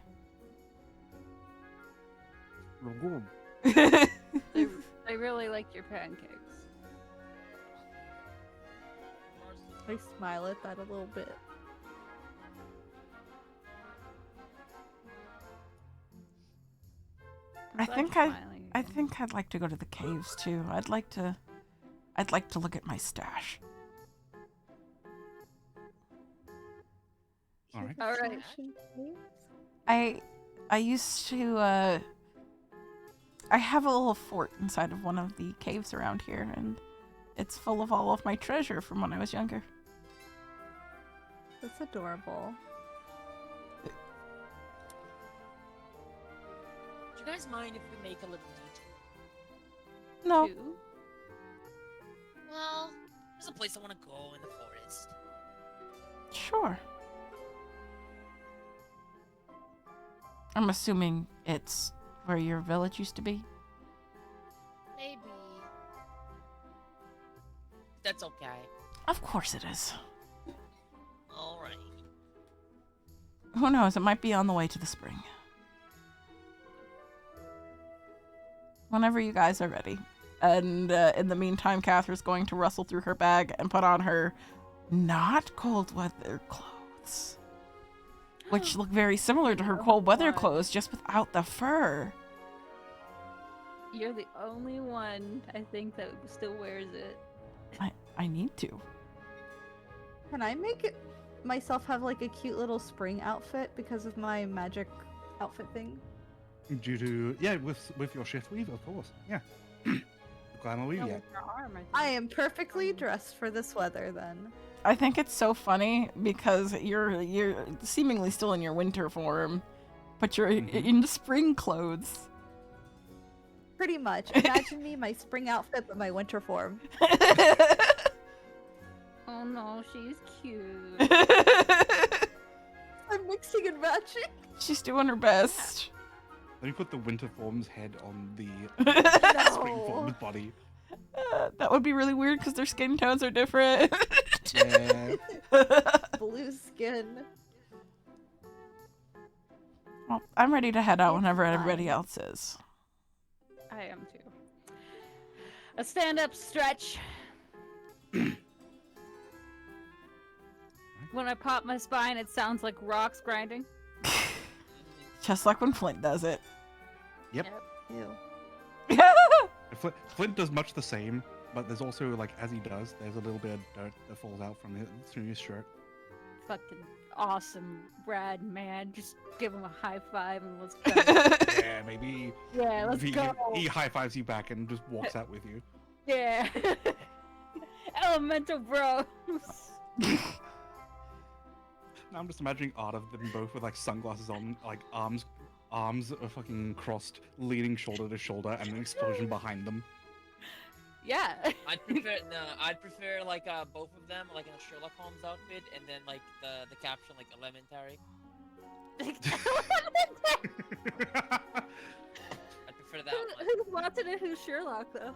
I really like your pancakes. I smile at that a little bit. I'm I glad think you're I smiling I again. think I'd like to go to the caves too. I'd like to look at my stash. All right. All right. I used to I have a little fort inside of one of the caves around here, and it's full of all of my treasure from when I was younger. That's adorable. Do you guys mind if we make a little detour? No. Two. Well, there's a place I want to go in the forest. Sure. I'm assuming it's where your village used to be. Maybe. That's okay. Of course it is. Alright. Who knows? It might be on the way to the spring. Whenever you guys are ready. And in the meantime, Catherine's going to rustle through her bag and put on her not cold weather clothes. Which look very similar to her cold weather clothes, just without the fur. You're the only one, I think, that still wears it. I need to. Can I make myself have like a cute little spring outfit because of my magic outfit thing? Due to with your shift weave, of course. Yeah. Glamour weave, Oh, yeah. with your arm, I think. I am perfectly dressed for this weather then. I think it's so funny because you're seemingly still in your winter form, but you're in the spring clothes. Pretty much. Imagine me, my spring outfit, but my winter form. Oh no, she's cute. I'm mixing and matching. She's doing her best. Let me put the winter form's head on the spring No. form's body. That would be really weird because their skin tones are different. Yeah. Blue skin. Well, I'm ready to head out It's whenever fine. everybody else is. I am too. A stand-up stretch. When I pop my spine, it sounds like rocks grinding. Just like when Flint does it. Yep. Ew. Flint does much the same, but there's also, like, as he does, there's a little bit of dirt that falls out from his shirt. Fucking awesome, rad man. Just give him a high five and let's go. Yeah, maybe Yeah, let's go. he high fives you back and just walks out with you. Yeah. Elemental bros. Now I'm just imagining art of them both with like sunglasses on, like arms are fucking crossed, leaning shoulder to shoulder, and an explosion behind them. Yeah. I'd prefer like both of them like in a Sherlock Holmes outfit, and then like the caption like elementary. I'd prefer that one. Who's Watson and who's Sherlock, though?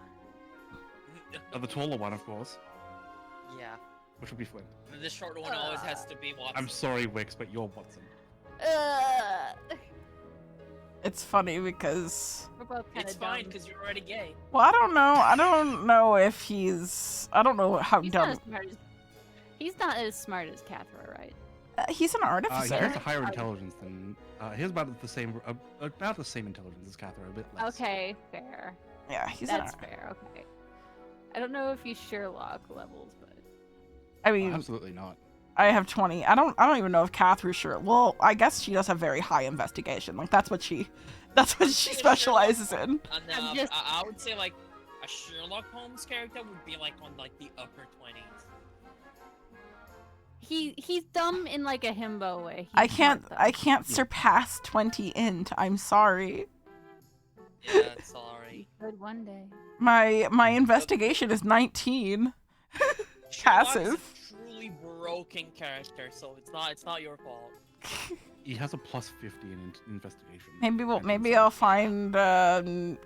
The taller one, of course, Yeah. which would be Flint. The shorter one always has to be Watson. I'm sorry, Wix, but you're Watson. It's funny because, We're both kind It's of fine dumb. because you're already gay. well, I don't know if I don't know how He's dumb. not as smart as. He's not as smart as Cathra, right? He's an He artificer. has a higher intelligence than. He has about the same intelligence as Catherine, a bit less. Okay, fair. Yeah, he's That's an. fair. Okay. I don't know if he's Sherlock levels, but I mean, Absolutely not. I have 20. I don't even know if Catherine's sure. Well, I guess she does have very high investigation. Like that's what she specializes in. And I'm just- I would say like a Sherlock Holmes character would be like on like the upper 20s. he's dumb in like a himbo way. I He's can't smart, though. I can't surpass 20 int. I'm sorry. Yeah, sorry. Good one day. My investigation is 19. Sherlock's Passive. a truly broken character, so it's not your fault. He has a plus 50 in investigation. Maybe I'll find a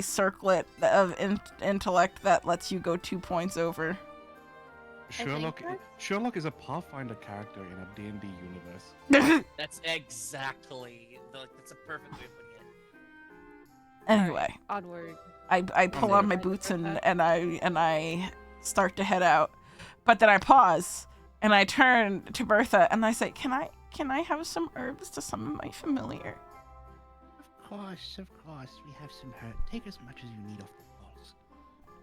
circlet of intellect that lets you go 2 points over. Sherlock is a Pathfinder character in a D&D universe. That's exactly that's a perfect way of putting it. Anyway, Onward. I pull on my Onward. boots and I start to head out, but then I pause and I turn to Bertha and I say, "Can I have some herbs to summon my familiar?" Of course, we have some hurt. Take as much as you need off the walls.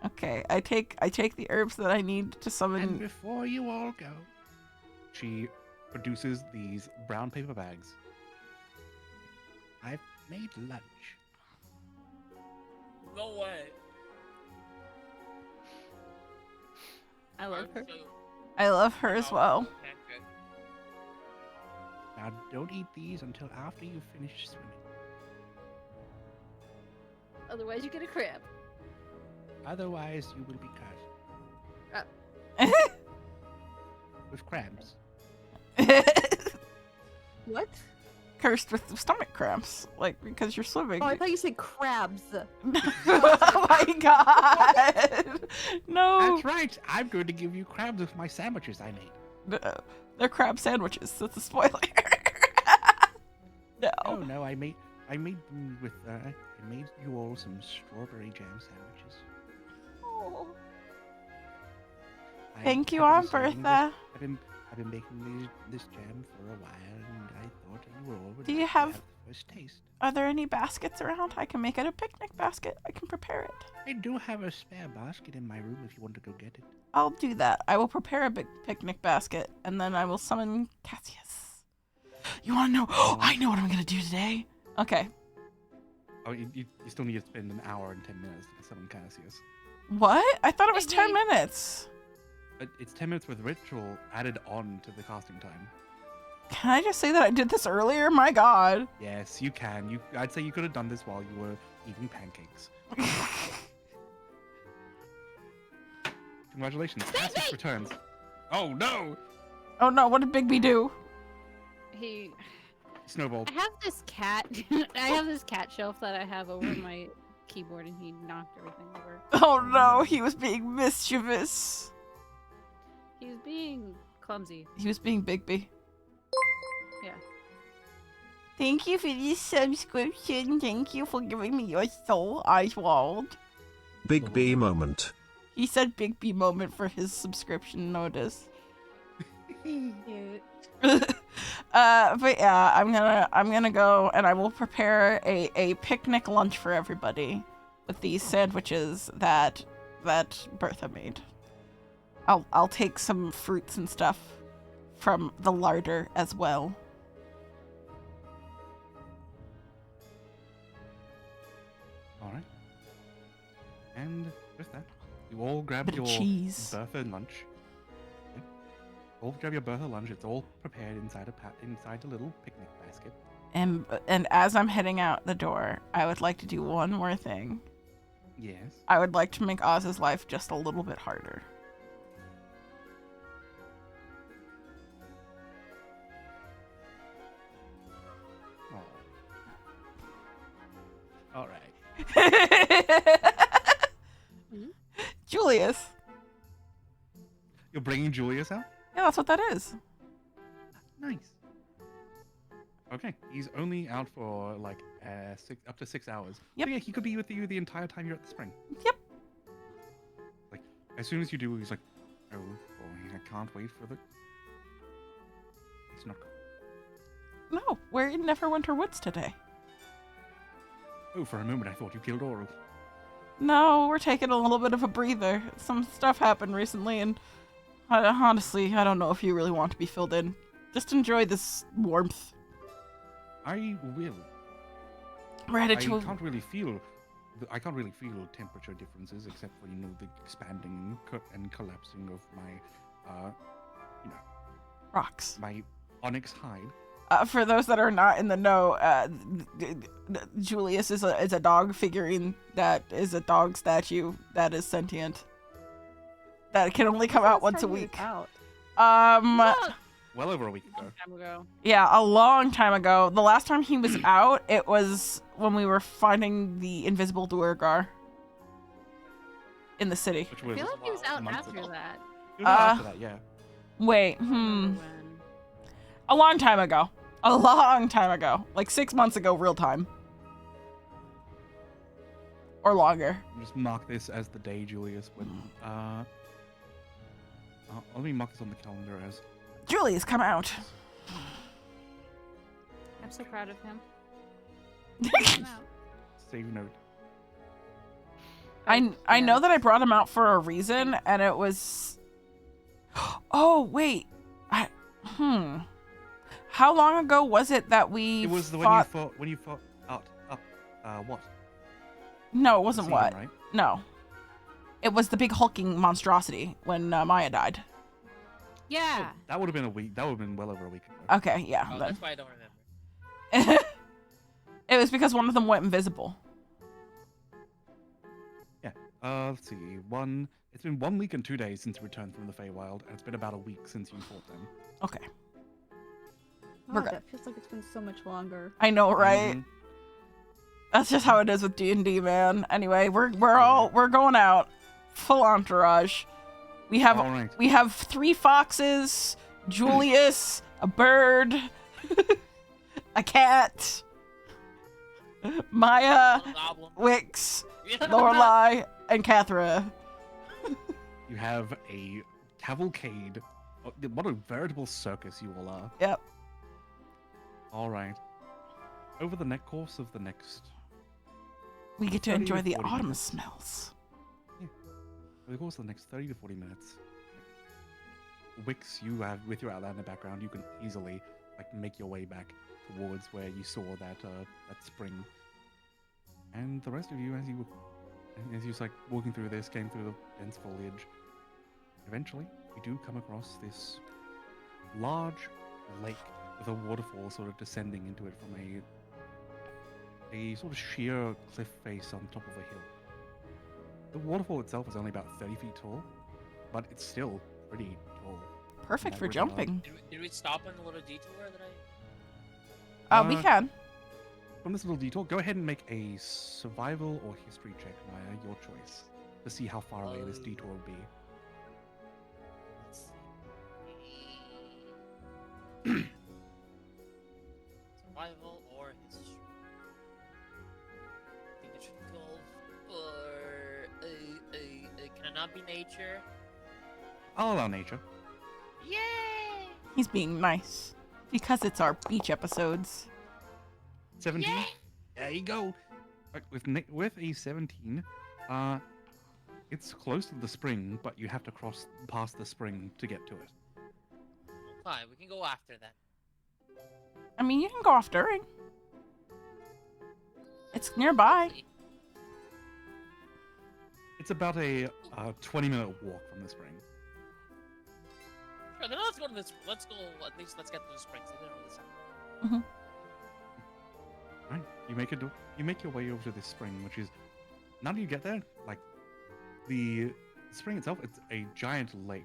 Okay, I take the herbs that I need to And summon. before you all go, She produces these brown paper bags. I've made lunch. No way. I love her. I love her as well. Now, don't eat these until after you finish swimming. Otherwise, you get a cramp. Otherwise, you will be cursed with cramps. What? Cursed with stomach cramps, like because you're swimming. Oh, I thought you said crabs. Oh my god! No, That's right. I'm going to give you crabs with my sandwiches I made. no, they're crab sandwiches. That's a spoiler. No. Oh no, I made them with. I made you all some strawberry jam sandwiches. Oh. I Thank you, have Aunt been saying Bertha. I've been making this jam for a while, and I thought you all would Do you like to have- the first taste. Are there any baskets around? I can make it a picnic basket. I can prepare it. I do have a spare basket in my room if you want to go get it. I'll do that. I will prepare a big picnic basket, and then I will summon Cassius. You want to know? Oh, I know what I'm gonna do today. Okay. Oh, you still need to spend an hour and 10 minutes to summon Cassius. What? I thought it was Wait, 10 wait. minutes. But it's 10 minutes with ritual added on to the casting time. Can I just say that I did this earlier? My god. Yes, you can. I'd say you could have done this while you were eating pancakes. Congratulations, Cassius returns. Oh no! Oh no, what did Bigby do? He. Snowball. I have this cat. I have this cat shelf that I have over my keyboard, and he knocked everything over. Oh no, he was being mischievous. He's being clumsy. He was being Bigby. Yeah. Thank you for this subscription. Thank you for giving me your soul, Oswald. Big B moment. He said Bigby moment for his subscription notice. Cute. But yeah, I'm gonna go and I will prepare a picnic lunch for everybody with these sandwiches that Bertha made. I'll take some fruits and stuff from the larder as well. All right. And with that, you all grab Bit your of cheese. Bertha lunch. Yeah. All grab your Bertha lunch. It's all prepared inside inside a little picnic basket. And as I'm heading out the door, I would like to do one more thing. Yes. I would like to make Oz's life just a little bit harder. Oh. All right. Julius. You're bringing Julius out? Yeah, that's what that is. Nice. Okay, he's only out for like up to 6 hours. Yep. So yeah, he could be with you the entire time you're at the spring. Yep. Like, as soon as you do, he's like, oh boy, I can't wait for the... It's not cool. No, we're in Neverwinter Woods today. Oh, for a moment I thought you killed Oral. No, we're taking a little bit of a breather. Some stuff happened recently, and honestly, I don't know if you really want to be filled in. Just enjoy this warmth. I will. We're headed to I can't really feel temperature differences except for, you know, the expanding and collapsing of my, rocks. my onyx hide. For those that are not in the know, Julius is a dog figurine that is a dog statue that is sentient. That can only come out once a week. Out. Well over a week ago. Time ago. Yeah, a long time ago. The last time he was out, it was when we were finding the invisible Duergar in the city. Which I was feel like he was a out month after ago. that. It was after that, yeah. Wait, When? a long time ago. A long time ago. Like 6 months ago, real time. Or longer. Just mark this as the day Julius went. Let me mark this on the calendar as. Julius, come out. I'm so proud of him. Save note. I know that I brought him out for a reason, and it was. Oh wait, How long ago was it that we? It was fought... when you fought out up. What? No, it wasn't Season, what. right? No, it was the big hulking monstrosity when Maya died. Yeah. That would have been a week. That would have been well over a week ago. Okay, yeah. Oh, then. that's why I don't remember. It was because one of them went invisible. Yeah. Let's see. It's been 1 week and 2 days since you returned from the Feywild, and it's been about a week since you fought them. Okay. Wow, good. that feels like it's been so much longer. I know, right? Mhm. That's just how it is with D&D, man. Anyway, we're going out, full entourage. We have All right. 3 foxes, Julius, a bird, a cat, Maya, Goblin. Wix, Lorelai, and Cathra. You have a cavalcade. Oh, what a veritable circus you all are. Yep. All right. Over the course of the next, We get to 30 enjoy to the 40 autumn minutes. smells. over the course of the next 30 to 40 minutes, Wix, you have with your Outlander background, you can easily make your way back towards where you saw that spring. And the rest of you, as you walking through this, getting through the dense foliage, eventually you do come across this large lake with a waterfall sort of descending into it from a sort of sheer cliff face on top of a hill. The waterfall itself is only about 30 feet tall, but it's still pretty tall. Perfect That for really jumping. Did we stop on the little detour that I? We Uh, can. From this little detour, go ahead and make a survival or history check, Maya, your choice, to see how far away this detour would be. Let's see. Survival or history? I think it should go for can it not be nature? I'll allow nature. Yay! He's being nice. Because it's our beach episodes. 17. Yay! There you go. With a 17, it's close to the spring, but you have to cross past the spring to get to it. Fine, we can go after that. I mean, you can go off during. It's nearby. It's about a 20-minute walk from the spring. Sure, then let's go to this. Let's go. At least let's get to the springs. I don't know this side. Right. You make your way over to this spring, which is now that you get there, the spring itself, it's a giant lake,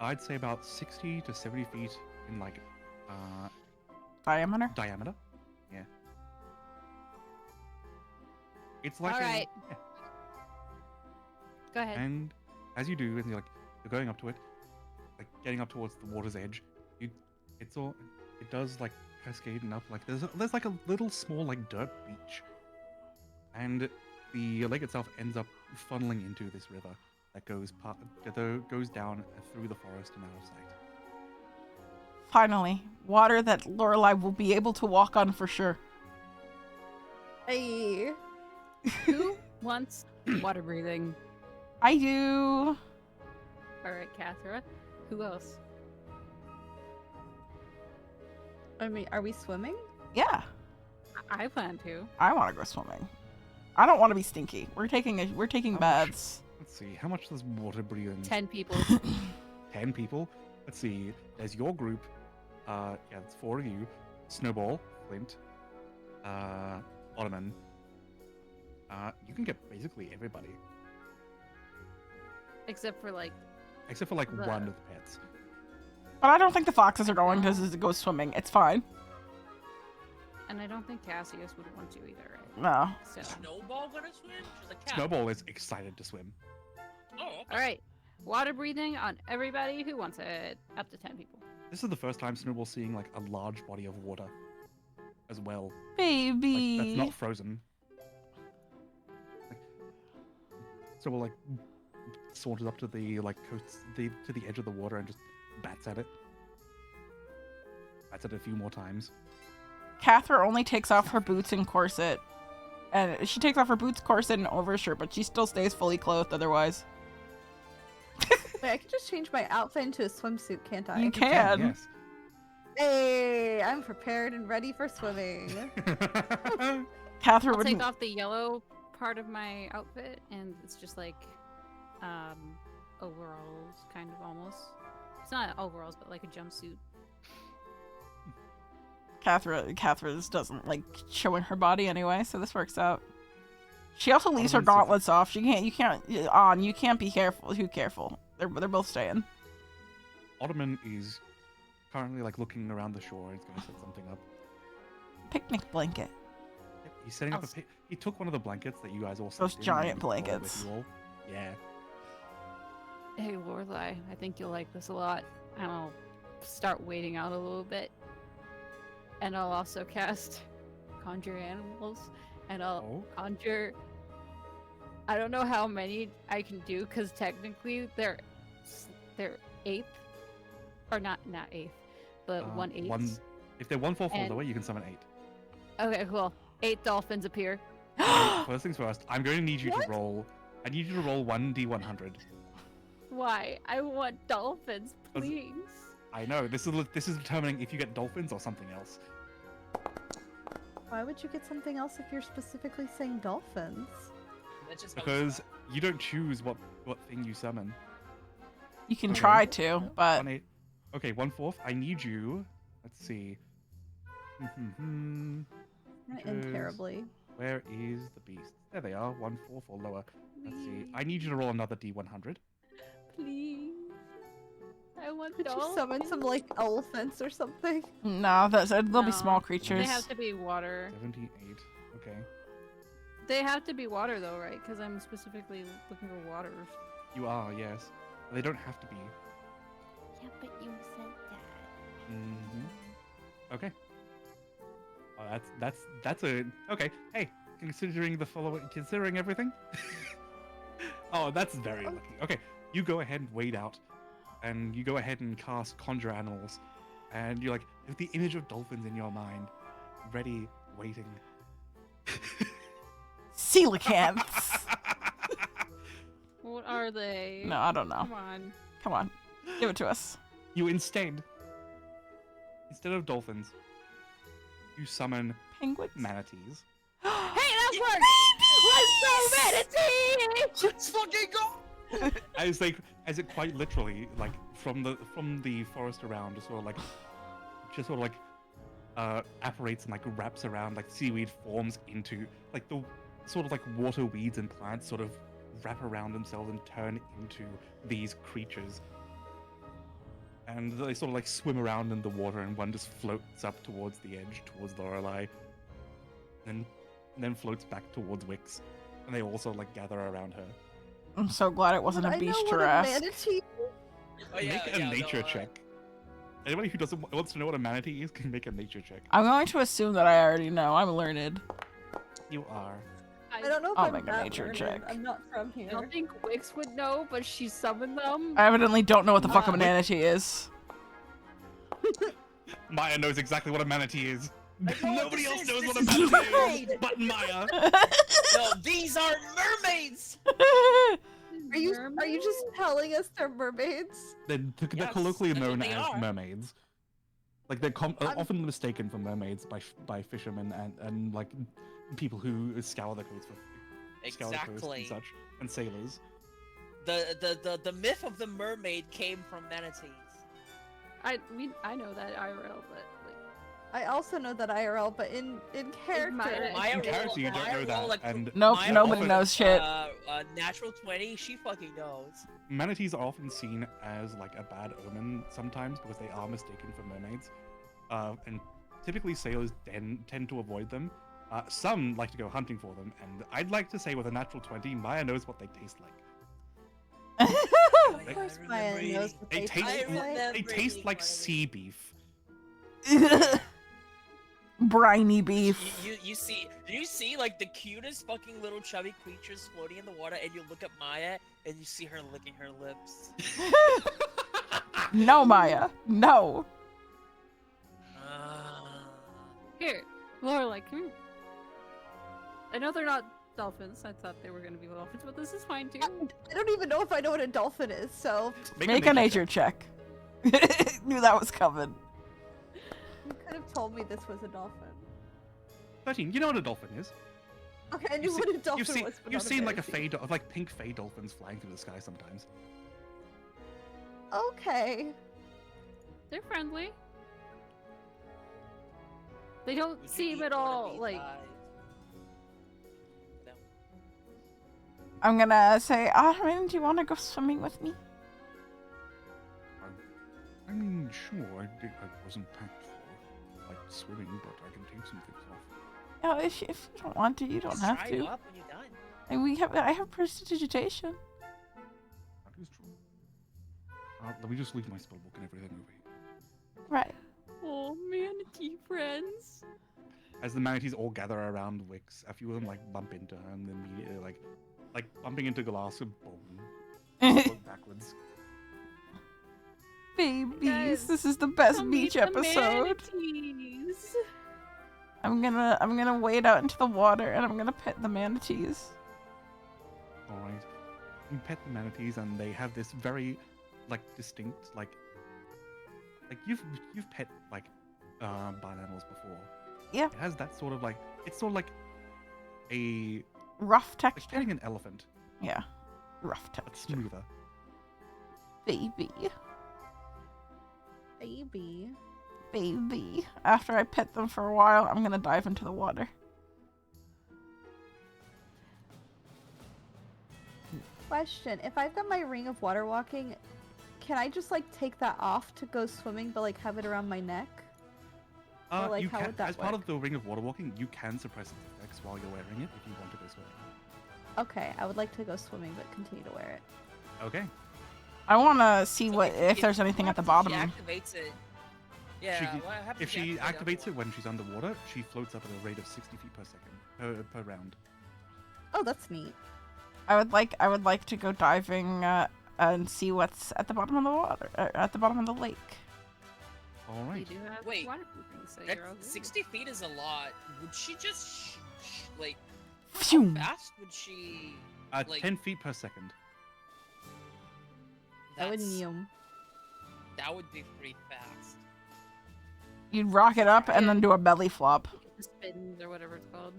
I'd say about 60 to 70 feet in Diameter? diameter. Yeah. It's like All right. yeah. Go ahead. And as you do, and you're going up to it, getting up towards the water's edge, it does cascade enough. There's a little small dirt beach, and the lake itself ends up funneling into this river that goes down through the forest and out of sight. Finally, water that Lorelai will be able to walk on for sure. Hey. Who wants water breathing? I do. All right, Cathra. Who else? I mean, are we swimming? Yeah, I plan to. I want to go swimming. I don't want to be stinky. We're taking much? baths. Let's see, how much does water breathing? 10 people. 10 people. Let's see. There's your group. It's 4 of you. Snowball, Flint, Ottoman. You can get basically everybody, Except for except for one of the pets. But I don't think the foxes are going to go swimming. It's fine. and I don't think Cassius would want to either. Right? No. So, Snowball gonna swim? She's like cat. Snowball is excited to swim. Oh, okay. all right. Water breathing on everybody who wants it. Up to 10 people. This is the first time Snowball's seeing like a large body of water as well. Baby. Like, that's not frozen. Like, Snowball like saunters up to the like coast, to the edge of the water and just bats at it. Bats at it a few more times. Catherine only takes off her boots and corset. And she takes off her boots, corset, and overshirt, but she still stays fully clothed otherwise. Wait, I can just change my outfit into a swimsuit, can't I? You can. Yes. Hey, I'm prepared and ready for swimming. Catherine I'll take wouldn't. off the yellow part of my outfit, and it's just like overalls, kind of almost. It's not overalls, but like a jumpsuit. Catherine doesn't like showing her body anyway, so this works out. She also leaves her Ottoman's just- gauntlets off. You can't be careful. Who careful? They're both staying. Ottoman is currently like looking around the shore. He's going to set something up. Picnic blanket. Yep, he's setting up he took one of the blankets that you guys all Those slept in giant and brought it with blankets. you all. Yeah. Hey, Lorelai, I think you'll like this a lot. And I'll start waiting out a little bit. And I'll also cast Conjure Animals. And I'll Oh. conjure... I don't know how many I can do, because technically they're eighth. Or not eighth, but 1/8. If they're 1/4 or And- lower, you can summon 8. Okay, cool. 8 dolphins appear. First things first, I'm going to need you to roll. I need you to roll 1d100. Why? I want dolphins, Does- please. I know this is determining if you get dolphins or something else. Why would you get something else if you're specifically saying dolphins? That's just how Because you don't choose what thing you summon. You can Okay. try to, but 1/8. Okay, 1/4. I need you. Let's see. And Because- terribly. Where is the beast? There they are. 1/4 or lower. Let's see. I need you to roll another d100. Please. I want Could you dolphins. summon some like elephants or something? no, they'll be small No, creatures. They have to be water. 78. Okay. They have to be water though, right? Because I'm specifically looking for water. You are, yes. They don't have to be. Yeah, but you said that. Mm-hmm. Okay. Oh, that's a okay. Hey, considering everything. Oh, that's very lucky. Okay, you go ahead and wade out, and you go ahead and cast Conjure Animals, and you're like with the image of dolphins in your mind, ready, waiting. Coelacanths. What are they? No, I don't know. Come on. Come on, give it to us. You instead of dolphins, you summon Penguins. manatees. Hey, that worked! Let's go, manatee! Let's fucking go! As it quite literally, like from the forest around, just sort of like apparates and like wraps around, like seaweed forms into like the sort of like water weeds and plants sort of wrap around themselves and turn into these creatures. And they sort of like swim around in the water, and one just floats up towards the edge, towards Lorelei, and then floats back towards Wix, and they also like gather around her. I'm so glad it wasn't Would a I know beast what a harass. manatee? Oh, yeah, Make a yeah, nature no, check. Anybody who wants to know what a manatee is can make a nature check. I'm going to assume that I already know. I'm learned. You are. I don't know if I'll I'm make a that nature learned. check. I'm not from I here. don't think Wix would know, but she summoned them. I evidently don't know what the fuck a Wait. manatee is. Maya knows exactly what a manatee is. I know what Nobody this else is. knows This what a is manatee is mermaid. but Maya. No, these are mermaids! Are you just telling us they're mermaids? They're Yes, colloquially that's what known they as are. mermaids. Like they're I'm- often mistaken for mermaids by fishermen and like people who scour the coast Exactly. and such, and sailors. The myth of the mermaid came from manatees. I know that IRL, but like, I also know that IRL, but in character. Maya In roll- character, you don't Maya know roll, that, like, and Nope, Maya nobody roll, knows shit. Natural 20, she fucking knows. Manatees are often seen as like a bad omen sometimes because they are mistaken for mermaids, and typically sailors tend to avoid them. Some like to go hunting for them, and I'd like to say with a natural 20, Maya knows what they taste like. Of course, Maya knows what They they taste, taste like. they taste like sea beef. Briny beef. You see, do you see like the cutest fucking little chubby creatures floating in the water, and you look at Maya and you see her licking her lips. No, Maya. No. Here, Lorelai, come here. I know they're not dolphins. I thought they were gonna be dolphins, but this is fine too. I don't even know if I know what a dolphin is, so Make a nature check. Knew that was coming. you could have told me this was a dolphin. 13. You know what a dolphin is? Okay, I knew You've what a dolphin You've seen, was, but you've not a seen like a manatee. like pink fey dolphins flying through the sky sometimes. Okay. They're friendly. They don't Would you seem eat at one of all these like. guys? No. I'm gonna say, Ahmed, do you want to go swimming with me? I mean, sure. I wasn't packed for like swimming, but I can take some things off. No, if you don't want to, you don't Just have dry to. up when you're done. And I have prestidigitation. That is true. Let me just leave my spellbook and everything over here. Right. Oh, manatee friends. As the manatees all gather around Wix, a few of them like bump into her and then immediately like bumping into glass and boom, float backwards. Babies, Guys, this is the best Come beach meet the episode. manatees. I'm gonna wade out into the water and I'm gonna pet the manatees. All right, you pet the manatees and they have this very like distinct like you've pet like barn animals before. Yeah. It has that sort of like it's sort of like a Rough like texture. petting an elephant, Yeah. Rough but texture. smoother. Baby. Baby. Baby. After I pet them for a while, I'm gonna dive into the water. Question: if I've got my ring of water walking, can I just like take that off to go swimming, but like have it around my neck? Or, like, You how can, would that as part work? of the ring of water walking, you can suppress its effects while you're wearing it if you want to go swimming. Okay, I would like to go swimming, but continue to wear it. Okay. I wanna see So what if there's what anything at the happens bottom. if She activates it. Yeah. She- what happens If you she activate activates it underwater? when she's underwater, she floats up at a rate of 60 feet per second per round. Oh, that's neat. I would like to go diving and see what's at the bottom of the water, at the bottom of the lake. All We right. do have Wait, waterproofing, so That you're all good. 60 feet is a lot. Would she just like how Phew. fast would she? Like 10 feet per second. I would that's- neum. That would be pretty fast. You'd rock it up and then do a belly flop. The spins or whatever it's called.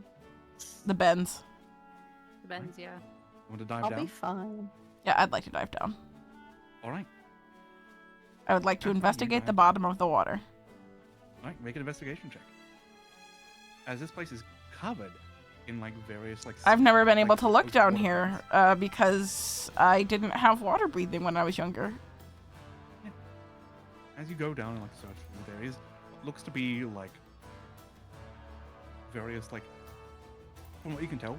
The bends. The bends, yeah. You want to dive I'll down? be fine. Yeah, I'd like to dive down. All right. I would like to That's fine, you investigate the dive. bottom of the water. All right. Make an investigation check. As this place is covered in like various like. I've never been like, able to look those down water here bends. because I didn't have water breathing when I was younger. As you go down and like search through, there is what looks to be like various like. From what you can tell,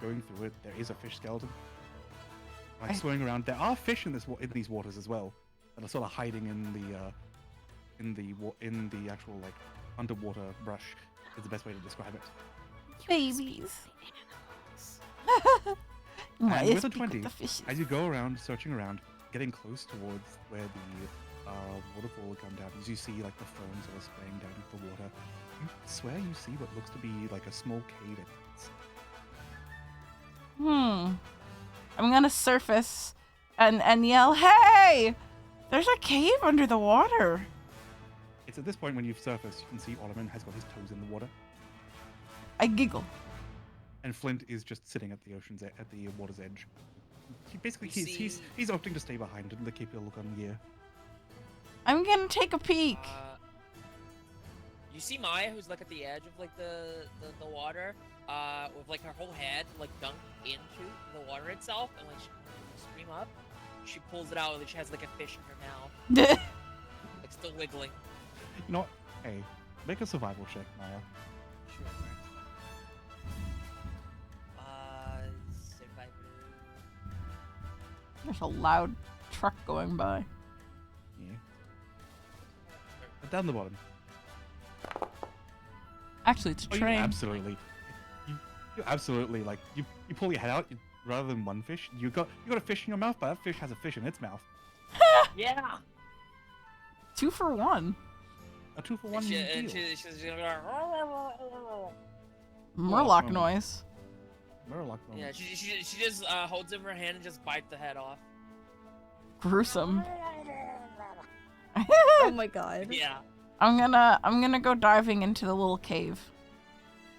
going through it, there is a fish skeleton. Like I- swimming around. There are fish in in these waters as well, that are sort of hiding in the actual like underwater brush. Is the best way to describe it. Babies. And Nice, with a speak 20, the fishes. as you go around, searching around, getting close towards where the waterfall will come down, as you see like the foam sort of spraying down into the water, you swear you see what looks to be like a small cave entrance. I'm gonna surface and yell, "Hey! There's a cave under the water." It's at this point when you've surfaced, you can see Ottoman has got his toes in the water, I giggle. and Flint is just sitting at the at the water's edge. We He's see- opting to stay behind and to keep a look on gear. I'm gonna take a peek. You see Maya, who's like at the edge of like the water, with like her whole head like dunked into the water itself, and like she scream up. She pulls it out, and she has like a fish in her mouth, like still wiggling. You know what? Hey, make a survival check, Maya. Sure. Survivor. There's a loud truck going by. Yeah. But down the bottom. Actually, it's a Oh, you train. absolutely. You absolutely like you pull your head out rather than one fish. You got a fish in your mouth, but that fish has a fish in its mouth. Yeah. 2 for 1. A 2-for-1 deal. She's gonna be like, Murloc moment. noise. Murloc moment. yeah, she just holds him in her hand and just bites the head off. Gruesome. Oh my god. Yeah. I'm gonna go diving into the little cave.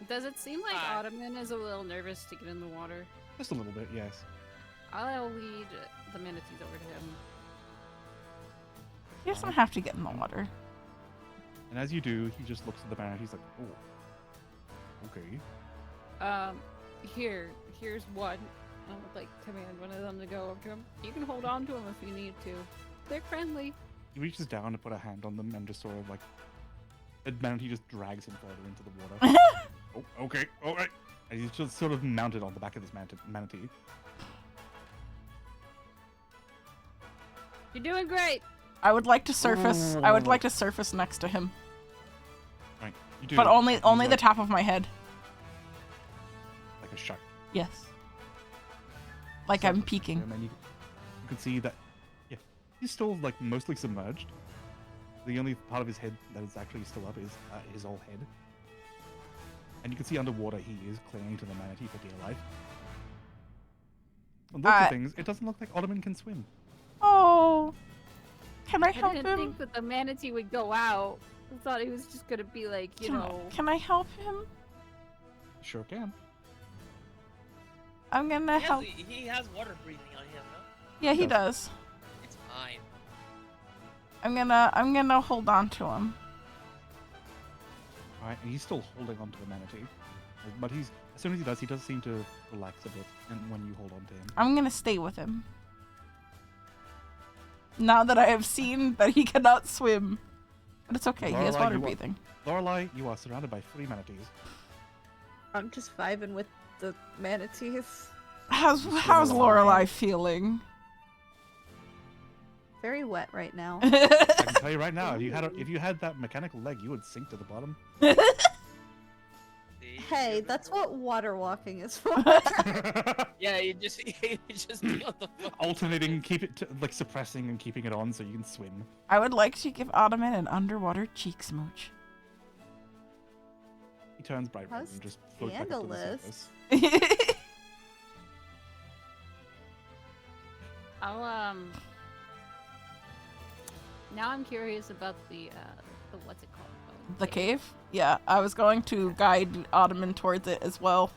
Does it seem like Hi. Ottoman is a little nervous to get in the water? Just a little bit, yes. I'll lead the manatees over to him. He doesn't have to get in the water. And as you do, he just looks at the manatee. He's like, "Oh, okay." Here's one. I would like command one of them to go up to him. You can hold on to him if you need to. They're friendly. He reaches down to put a hand on them and just sort of like, the manatee just drags him further into the water. Oh, okay, all right. And he's just sort of mounted on the back of this manatee. You're doing great. I would like to surface. I would Ooh. like to surface next to him, Right, you do. but only He's the like- top of my head. like a shark. Yes. Like I'm Surface next to peeking. him, and you can see that, yeah, he's still like mostly submerged. The only part of his head that is actually still up is his whole head. And you can see underwater he is clinging to the manatee for dear life. From the looks of things, it doesn't look like Ottoman can swim. Oh. Can I I help didn't him? think that the manatee would go out. I thought he was just gonna be like, Can I help him? Sure can. I'm gonna help. He has water breathing on him, no? Yeah, he Yes. does. It's fine. I'm gonna hold on to him. Alright, and he's still holding onto the manatee. But as soon as he does seem to relax a bit and when you hold on to him. I'm gonna stay with him. Now that I have seen that he cannot swim. But it's okay, he has Lorelei, water you are- breathing. Lorelei, you are surrounded by 3 manatees. I'm just vibing with the manatees. How's Lorelei. Lorelei feeling? Very wet right now. I can tell you right now, if you had that mechanical leg, you would sink to the bottom. See? Hey, that's what water walking is for. Yeah, you just be on the floor. Alternating, like suppressing and keeping it on so you can swim. I would like to give Ottoman an underwater cheek smooch. He turns bright red How's and just floats back up to the scandalous? surface. I'll Now I'm curious about the what's it called? Oh, The cave? Yeah, I was going to guide Ottoman towards it as well.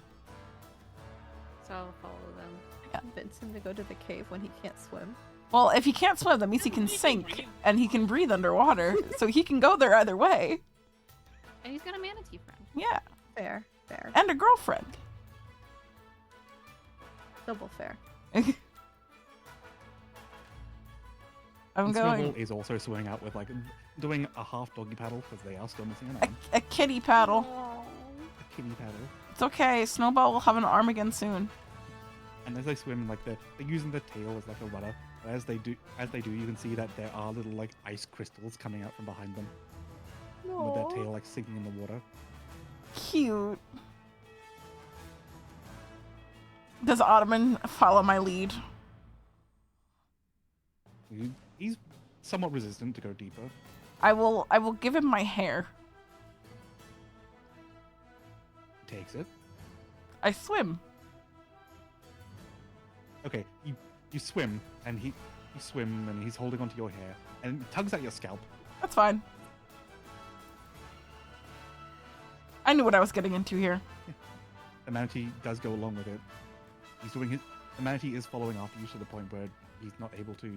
So I'll follow them. Convince him to go to the cave when he can't swim. Well, if he can't swim, that means he can He can sink, breathe. and he can breathe underwater, so he can go there either way. And he's got a manatee friend. Yeah, Fair, fair. and a girlfriend. Double fair. I'm And going Snowball is also swimming out with doing a half doggy paddle because they are still missing an arm. a kitty paddle. A kitty paddle. It's okay, Snowball will have an arm again soon. And as they swim, they're using their tail as like a rudder. But as they do, you can see that there are little ice crystals coming out from behind them, with their tail sinking in the water. Cute. Does Ottoman follow my lead? He's somewhat resistant to go deeper. I will give him my hair. He takes it. I swim. Okay, you swim, and you swim, and he's holding onto your hair, and tugs at your scalp. That's fine. I knew what I was getting into here. The manatee does go along with it. He's doing the manatee is following after you to the point where he's not able to,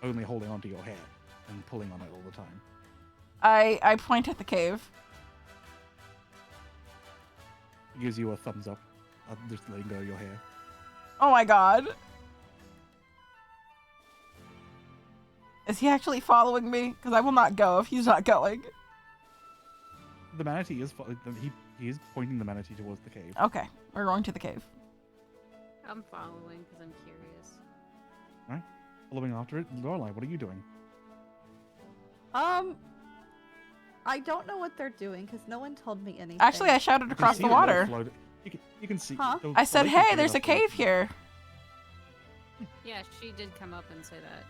only holding onto your hair and pulling on it all the time. I point at the cave. He gives you a thumbs up, just letting go of your hair. Oh my god. Is he actually following me? Because I will not go if he's not going. The manatee is he is pointing the manatee towards the cave. Okay, we're going to the cave. I'm following because I'm curious. Following after it, Lorelai, what are you doing? I don't know what they're doing because no one told me anything. Actually, I shouted You can across see the water water. float- You can see. Huh? the I said, lake is hey, big there's a enough where- cave here. Yeah, she did come up and say that.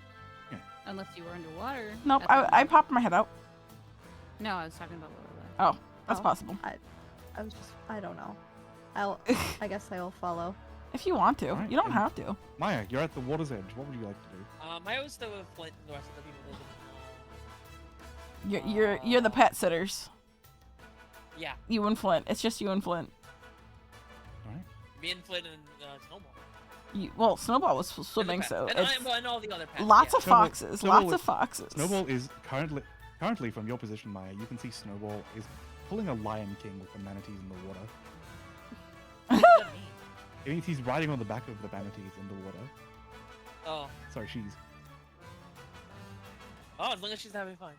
Yeah. Unless you were underwater. Nope, at that I moment. popped my head out. No, I was talking about Lorelai. Oh, that's Oh. possible. I was just, I don't know. I guess I'll follow. If you want to. Alright, You don't and- have to. Maya, you're at the water's edge. What would you like to do? I always stay with Flint and the rest of the people living. You're the pet sitters. Yeah, You and Flint. It's just you and Flint. All right. me and Flint and Snowball. Well, Snowball was And the swimming, pets. so and, it's and all the other pets. lots yeah. of Snowball- foxes. Snowball Lots is- of foxes. Snowball is currently from your position, Maya. You can see Snowball is pulling a Lion King with the manatees in the water. What does that mean? It means he's riding on the back of the manatees in the water. Oh, Sorry, she's. as long as she's having fun.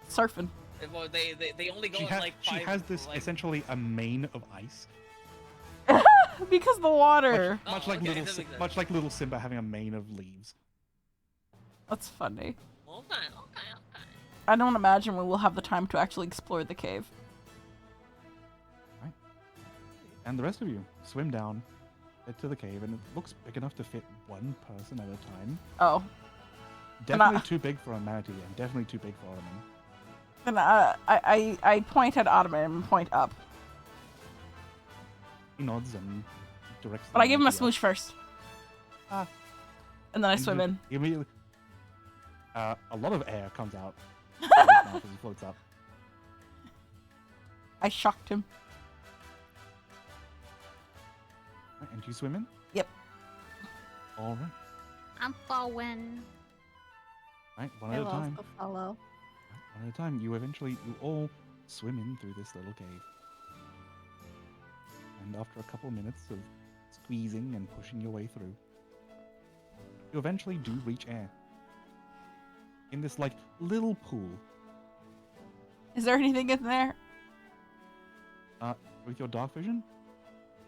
Surfing. Well, they only go She, in ha- like she 5. has this like, essentially a mane of ice, Because the water. much Oh, like okay, little, that makes sense. much like little Simba having a mane of leaves. That's funny. Okay. I don't imagine we will have the time to actually explore the cave. And the rest of you swim down, head to the cave, and it looks big enough to fit one person at a time. Oh. Definitely too big for a manatee, and definitely too big for Ottoman. Then I point at Ottoman and point up. He nods and directs. But the I give him a manatee up. smooch first. Ah. And then I And swim in. he immediately. A lot of air comes out of his mouth as he floats up. I shocked him. Right, and you swim in? Yep. All right. I'm following. Right, one I at a will time. also follow. One at a time. You all swim in through this little cave. And after a couple minutes of squeezing and pushing your way through, you eventually do reach air. In this, like, little pool. Is there anything in there? With your dark vision,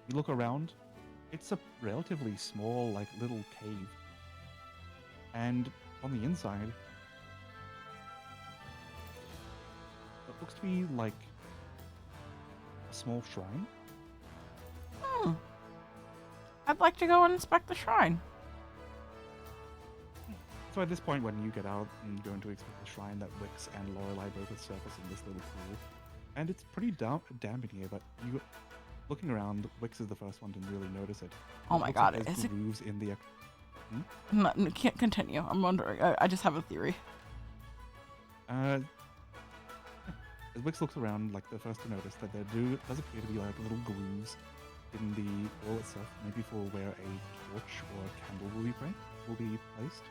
you look around. It's a relatively small, like, little cave. And on the inside, it looks to be like a small shrine. Hmm. I'd like to go and inspect the shrine. So at this point, when you get out and you go into inspect the shrine, that Wix and Lorelei both surface in this little pool. And it's pretty damp in here, but you, looking around, Wix is the first one to really notice it. Oh my Looks god, like there's is it? grooves in the No, can't continue. I'm wondering. I just have a theory. As Wix looks around, like the first to notice that there does appear to be like little grooves in the wall itself, maybe for where a torch or a candle will be placed.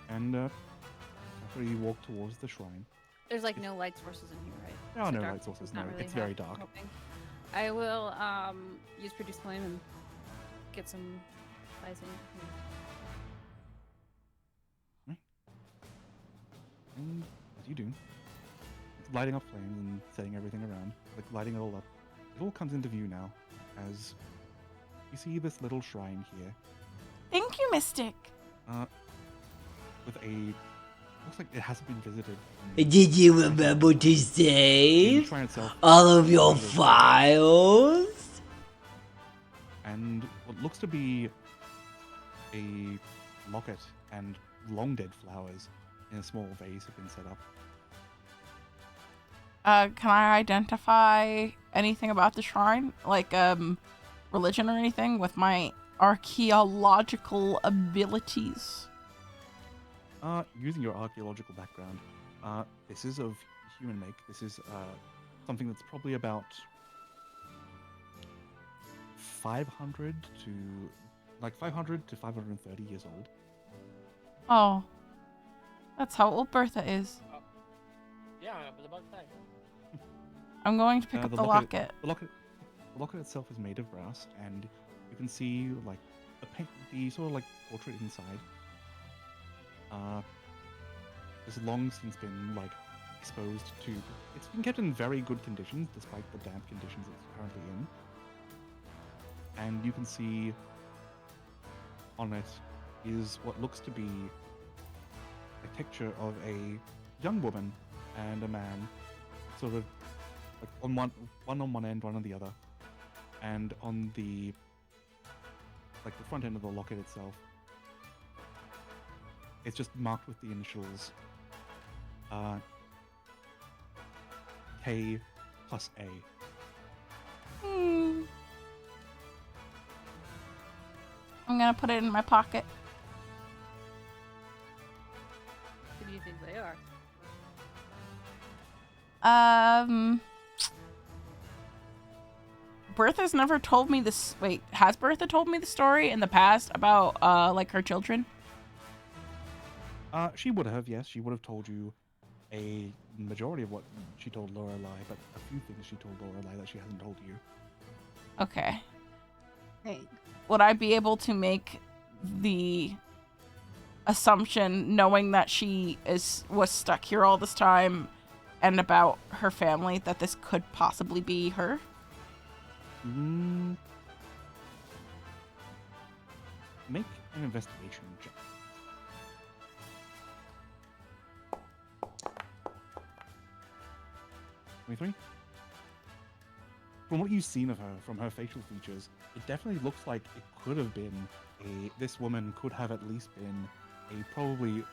And after you walk towards the shrine, There's like no light sources in here, right? there are So no dark- light sources. not No, really it's very help- dark. helping. I will use produce flame and get some lights in. And as you do, it's lighting up flames and setting everything around, like lighting it all up. It all comes into view now, as you see this little shrine here, Thank you, Mystic. with a looks like it hasn't been visited. Did you remember to The save shrine itself, all of your is- files? and what looks to be a locket and long dead flowers in a small vase have been set up. Can I identify anything about the shrine? Like, religion or anything with my archaeological abilities? Using your archaeological background, this is of human make. This is something that's probably about 500 to 530 years old. Oh. That's how old Bertha is. Yeah, I was about to say. I'm going to pick up the locket. The locket itself is made of brass, and you can see like the sort of like portrait inside. Has long since been like exposed to. It's been kept in very good conditions, despite the damp conditions it's currently in. and you can see on it is what looks to be a picture of a young woman and a man, sort of like on one on one end, one on the other, and on the front end of the locket itself, it's just marked with the initials K plus A. I'm gonna put it in my pocket. Who do you think they are? Bertha's never told me this. Wait, has Bertha told me the story in the past about like her children? She would have, yes. She would have told you a majority of what she told Lorelai, but a few things she told Lorelai that she hasn't told you. Okay. Hey, Would I be able to make the assumption, knowing that she was stuck here all this time, and about her family, that this could possibly be her? Make an investigation check. 23? From what you've seen of her, from her facial features, it definitely looks like it could have been this woman could have at least been a probably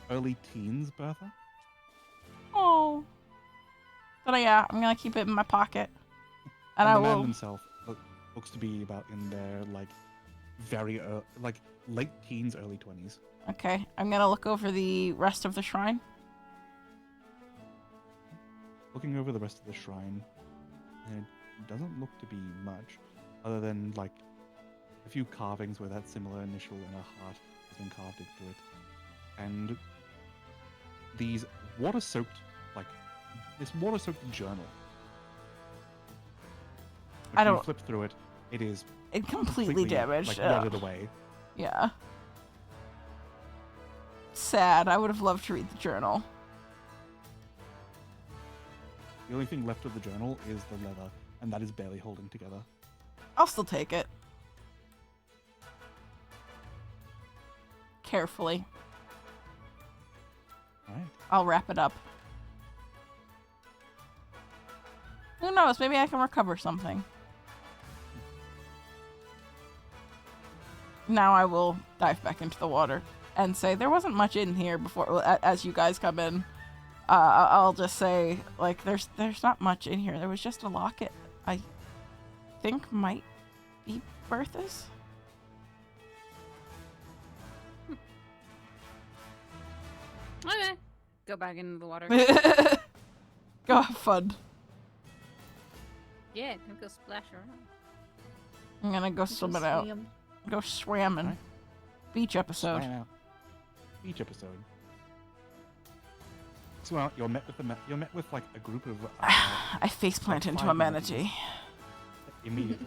early teens Bertha. Oh. But yeah, I'm gonna keep it in my pocket. And And I the man will. himself looks to be about in their very late teens, early 20s. Okay, I'm gonna look over the rest of the shrine. Looking over the rest of the shrine, it doesn't look to be much, other than a few carvings where that similar initial and a heart has been carved into it, and these water-soaked journal. If I you don't- flip through it, it is It completely damaged. rotted away. Yeah. Sad. I would have loved to read the journal. The only thing left of the journal is the leather, and that is barely holding together. I'll still take it. Carefully. Alright. I'll wrap it up. Who knows? Maybe I can recover something. Now I will dive back into the water and say there wasn't much in here before. As you guys come in, I'll just say there's not much in here. There was just a locket. I think might be Bertha's. Okay. Go back into the water. Go have fun. Yeah, can go splash around. I'm gonna go swimming out. Swim. Go swimming. Alright. Beach episode. Flying out. Each episode. So you're met with a group of I faceplant into a manatee. immediately.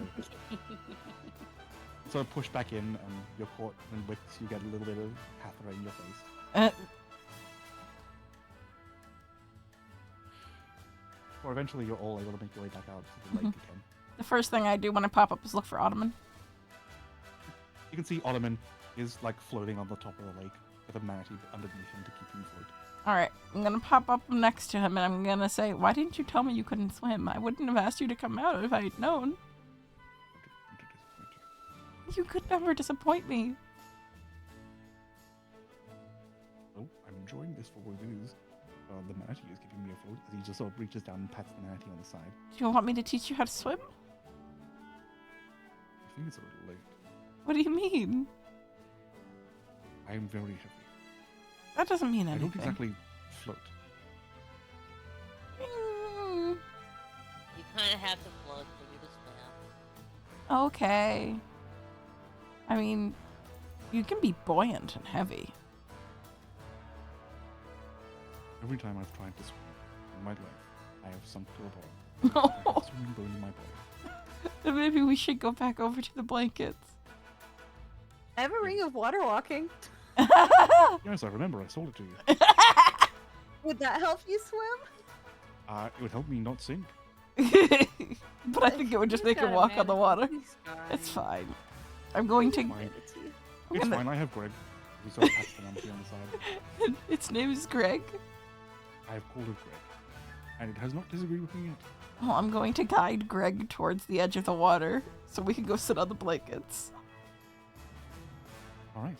So push back in, and you're caught in wicks. You get a little bit of Hathra in your face. Or eventually, you're all able to make your way back out to the lake again. The first thing I do when I pop up is look for Ottoman. You can see Ottoman is floating on the top of the lake with a manatee underneath him to keep him afloat. Alright, I'm gonna pop up next to him and I'm gonna say, why didn't you tell me you couldn't swim? I wouldn't have asked you to come out if I'd known. You could never disappoint me. Oh, I'm enjoying this for what it is. The manatee is keeping me afloat as he just sort of reaches down and pats the manatee on the side. Do you want me to teach you how to swim? I think it's a little late. What do you mean? I am very heavy. That doesn't mean I anything. don't exactly float. Mm, You kind of have to float for you to swim. okay. I mean, you can be buoyant and heavy. Every time I've tried to swim in my life, I have sunk to a bottom. I have a swimming bone in my body. Then maybe we should go back over to the blankets. I have a ring of water walking. Yes, I remember. I sold it to you. Would that help you swim? It would help me not sink. But I think it would just make him walk on the water. It's fine. I'm going to. Fine. I'm It's gonna- fine, I have Greg. Who's got Pastor on the side. Its name is Greg. I have called it Greg. And it has not disagreed with me yet. Well, I'm going to guide Greg towards the edge of the water so we can go sit on the blankets. Alright.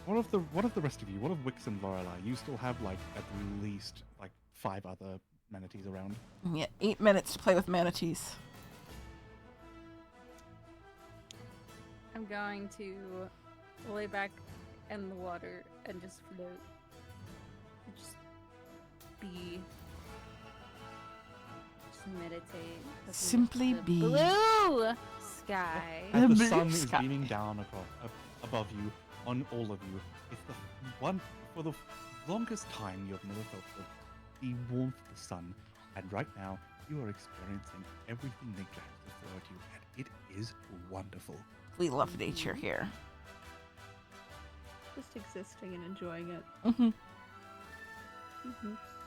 What of the rest of you? What of Wix and Lorelei? You still have like at least like 5 other manatees around. Yeah, 8 minutes to play with manatees. I'm going to lay back in the water and just float. Just be. Just meditate. at the- Simply the be. Blue sky. As the blue sun is sky. beaming down above you, on all of you, it's the one for the longest time you have never felt the warmth of the sun, and right now you are experiencing everything nature has to throw at you, and it is wonderful. We love nature here. Just existing and enjoying it. Hmm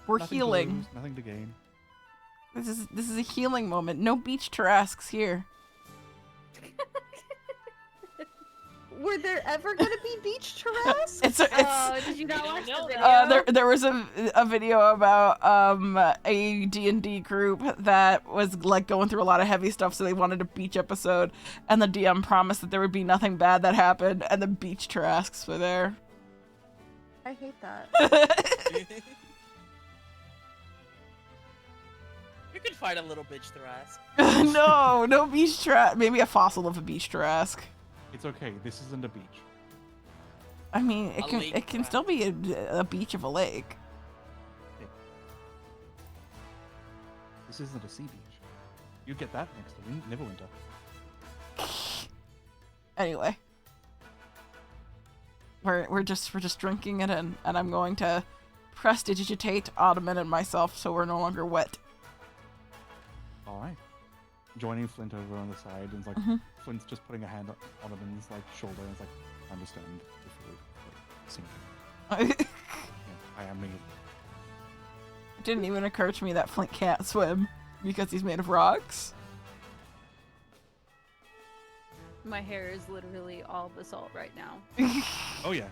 We're Nothing to healing. lose, nothing to gain. This is a healing moment. No beach Tarasques here. Were there ever gonna be beach Tarasques? It's Oh, did you not don't watch know the that. video? there was a video about a D&D group that was like going through a lot of heavy stuff, so they wanted a beach episode, and the DM promised that there would be nothing bad that happened, and the beach Tarasques were there. I hate that. You could find a little bitch Thrask. No beach Tarasque. Maybe a fossil of a beach Tarasque. It's okay, this isn't a beach. I mean, A lake it can Tarasque. still be a beach of a lake. This isn't a sea beach. You get that next to Neverwinter. Anyway, we're just drinking it in, and I'm going to prestidigitate Ottoman and myself so we're no longer wet. Alright. Joining Flint over on the side, and it's like Flint's just putting a hand on Ottoman's like shoulder, and it's like, I understand if you're sinking. Yeah, I am me. It didn't even occur to me that Flint can't swim because he's made of rocks. My hair is literally all basalt right now. Oh yeah.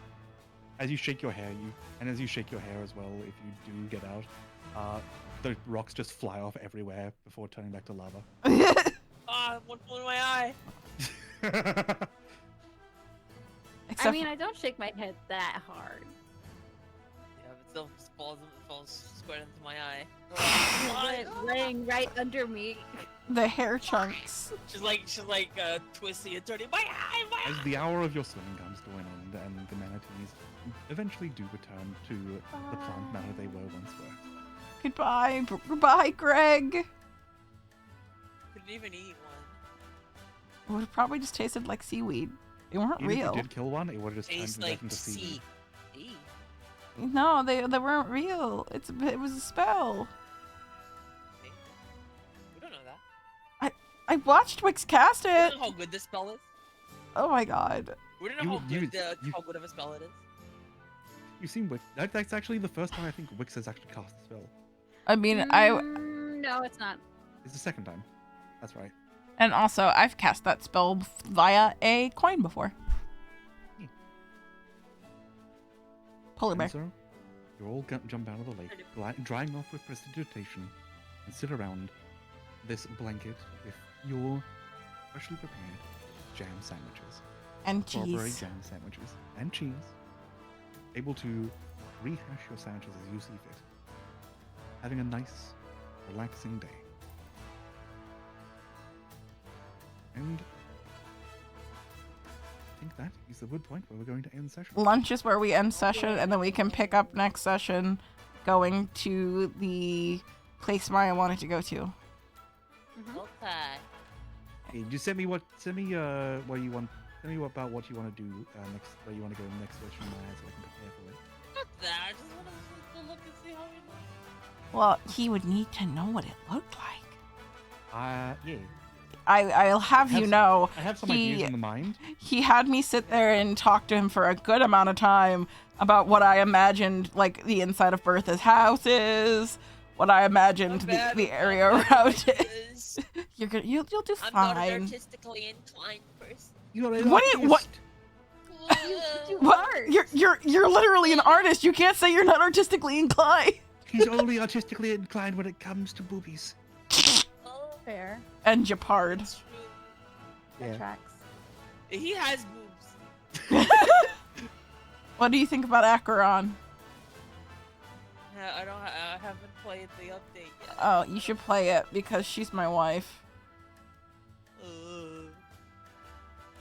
As you shake your hair, as you shake your hair as well, if you do get out, the rocks just fly off everywhere before turning back to lava. Ah, one pull in my eye. Except I mean, I don't shake my head that hard. Yeah, but still falls square into my eye. Laying right under me. the hair chunks. She's like twisting and turning. My eye, my As eye. the hour of your swimming comes to an end, and the manatees eventually do return to the plant manner they were once were. Goodbye, Greg. Couldn't even eat one. It would have probably just tasted like seaweed. They weren't Even real. if you did kill one, it would have just turned Tastes back like into seaweed. sea. Eee. No, they weren't real. It was a spell. We don't know that. I watched Wix cast We it. don't know how good this spell is. Oh my god. We don't know You- how good of a spell it is. You've seen Wix. That's actually the first time I think Wix has actually cast a spell. I mean, No, it's not. It's the second time. That's right. and also I've cast that spell via a coin before. Polar bear. And so, you all jump out of the lake, drying off with prestidigitation, and sit around this blanket with your freshly prepared jam sandwiches. And Strawberry cheese. jam sandwiches. And cheese. Able to rehash your sandwiches as you see fit. Having a nice, relaxing day. And I think that is the good point where we're going to end the session. Lunch is where we end session, and then we can pick up next session going to the place Maya wanted to go to. Okay. Hey, just send me what you want. Tell me about what you want to do next. Where you want to go next session, Maya, so I can prepare for it. Not that. I just want to look and see how it looks. Well, he would need to know what it looked like. Yeah. I'll have you know, I have some he- ideas in the mind. he had me sit there and talk to him for a good amount of time about what I imagined, like, the inside of Bertha's house is, what I imagined I'm bad the with- area I'm bad around with it. ideas. You'll do I'm not an fine. artistically inclined person. You're an What do you- what- artist. You What? are. You're literally an artist. You can't say you're not artistically inclined. He's only artistically inclined when it comes to boobies. Oh, Fair. And Japard. that's true. That Yeah. tracks. He has boobs. What do you think about Acheron? I haven't played the update yet. Oh, you should play it because she's my wife.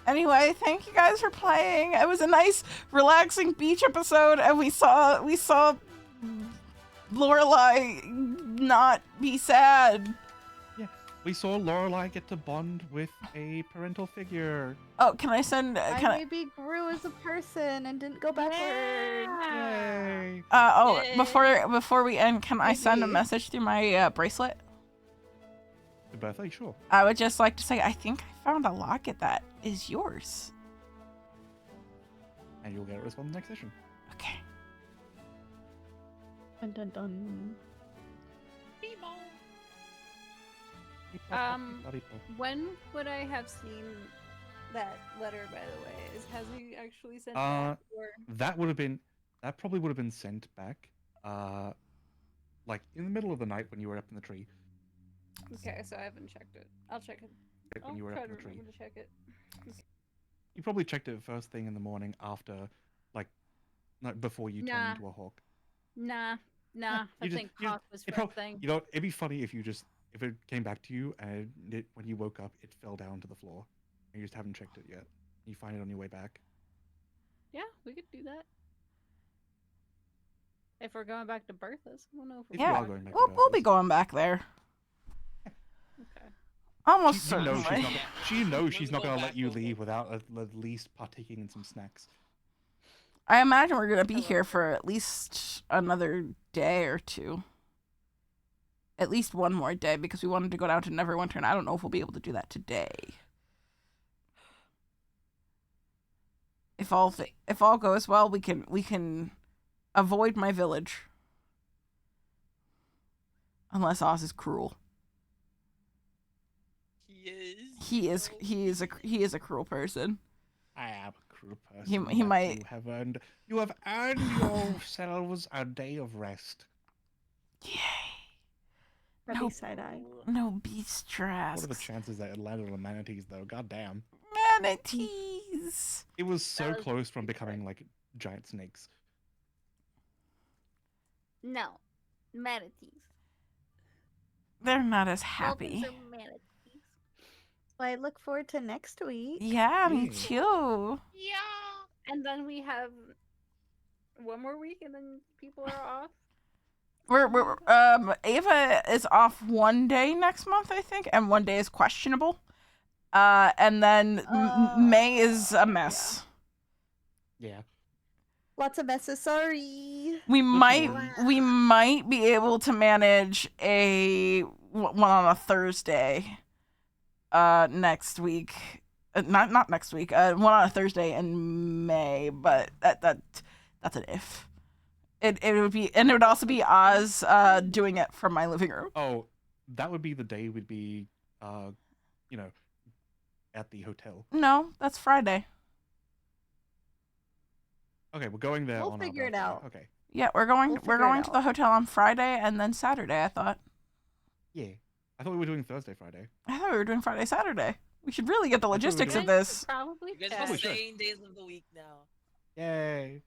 Anyway, thank you guys for playing. It was a nice, relaxing beach episode, and we saw Lorelai not be sad. We saw Lorelai get to bond with a parental figure. Oh, can I send? I Can I? maybe grew as a person and didn't go backward. Yay! Yay. Before we end, can I send a Maybe. message through my bracelet? The birthday, sure. I would just like to say I think I found a locket that is yours. And you'll get a response next session. Okay. Dun dun dun. When would I have seen that letter, by the way? Has he actually sent Uh, that? Or... That probably would have been sent back, like in the middle of the night when you were up in the tree. Okay, so I haven't checked it. I'll check it. Right when I'll you were try up to in the tree. remember to check it. You probably checked it first thing in the morning after, like, before you Nah. turned into a hawk. Nah. you I just- think you- Hawk was It first prob- thing. You know, it'd be funny if it came back to you and when you woke up, it fell down to the floor, and you just haven't checked it yet. You find it on your way back. Yeah, we could do that. If we're going back to Bertha's, I don't know if If we're you Yeah. are going back to We'll be Bertha's. going back there. Okay. Almost You know certainly. she's not gonna let you leave without at least partaking in some snacks. I imagine we're gonna be Hello. here for at least another day or two. At least one more day because we wanted to go down to Neverwinter, and I don't know if we'll be able to do that today. If all goes well, we can avoid my village. Unless Oz is cruel. He is a cruel person. I am a cruel person. He but might- You have earned yourselves a day of rest. Yay. That'd No. be side eye. No beast trash. What are the chances that it landed on manatees though? God damn. Manatees. It was so That was close from pretty becoming like giant snakes. No. Manatees. They're not as happy. manatees. Well, I look forward to next week. Yeah, me Yeah. too. Yeah. And then we have one more week, and then people are off. We're Ava is off one day next month, I think, and one day is questionable. And then May is a mess. Yeah. Lots of messes. Sorry. We might be able to manage one on a Thursday next week. Not next week. One on a Thursday in May, but that's an if. It would be, and it would also be Oz doing it from my living room. Oh, that would be the day we'd be, at the hotel. No, that's Friday. Okay, we're going there. We'll on our figure it birthday. out. Okay. Yeah, we're going We'll figure it to the out. hotel on Friday and then Saturday, I thought. Yeah. I thought we were doing Thursday, Friday. I thought we were doing Friday, Saturday. We should really get the I thought we were logistics doing- of this. Probably. You guys check. are Probably should. saying days of the week now. Yay.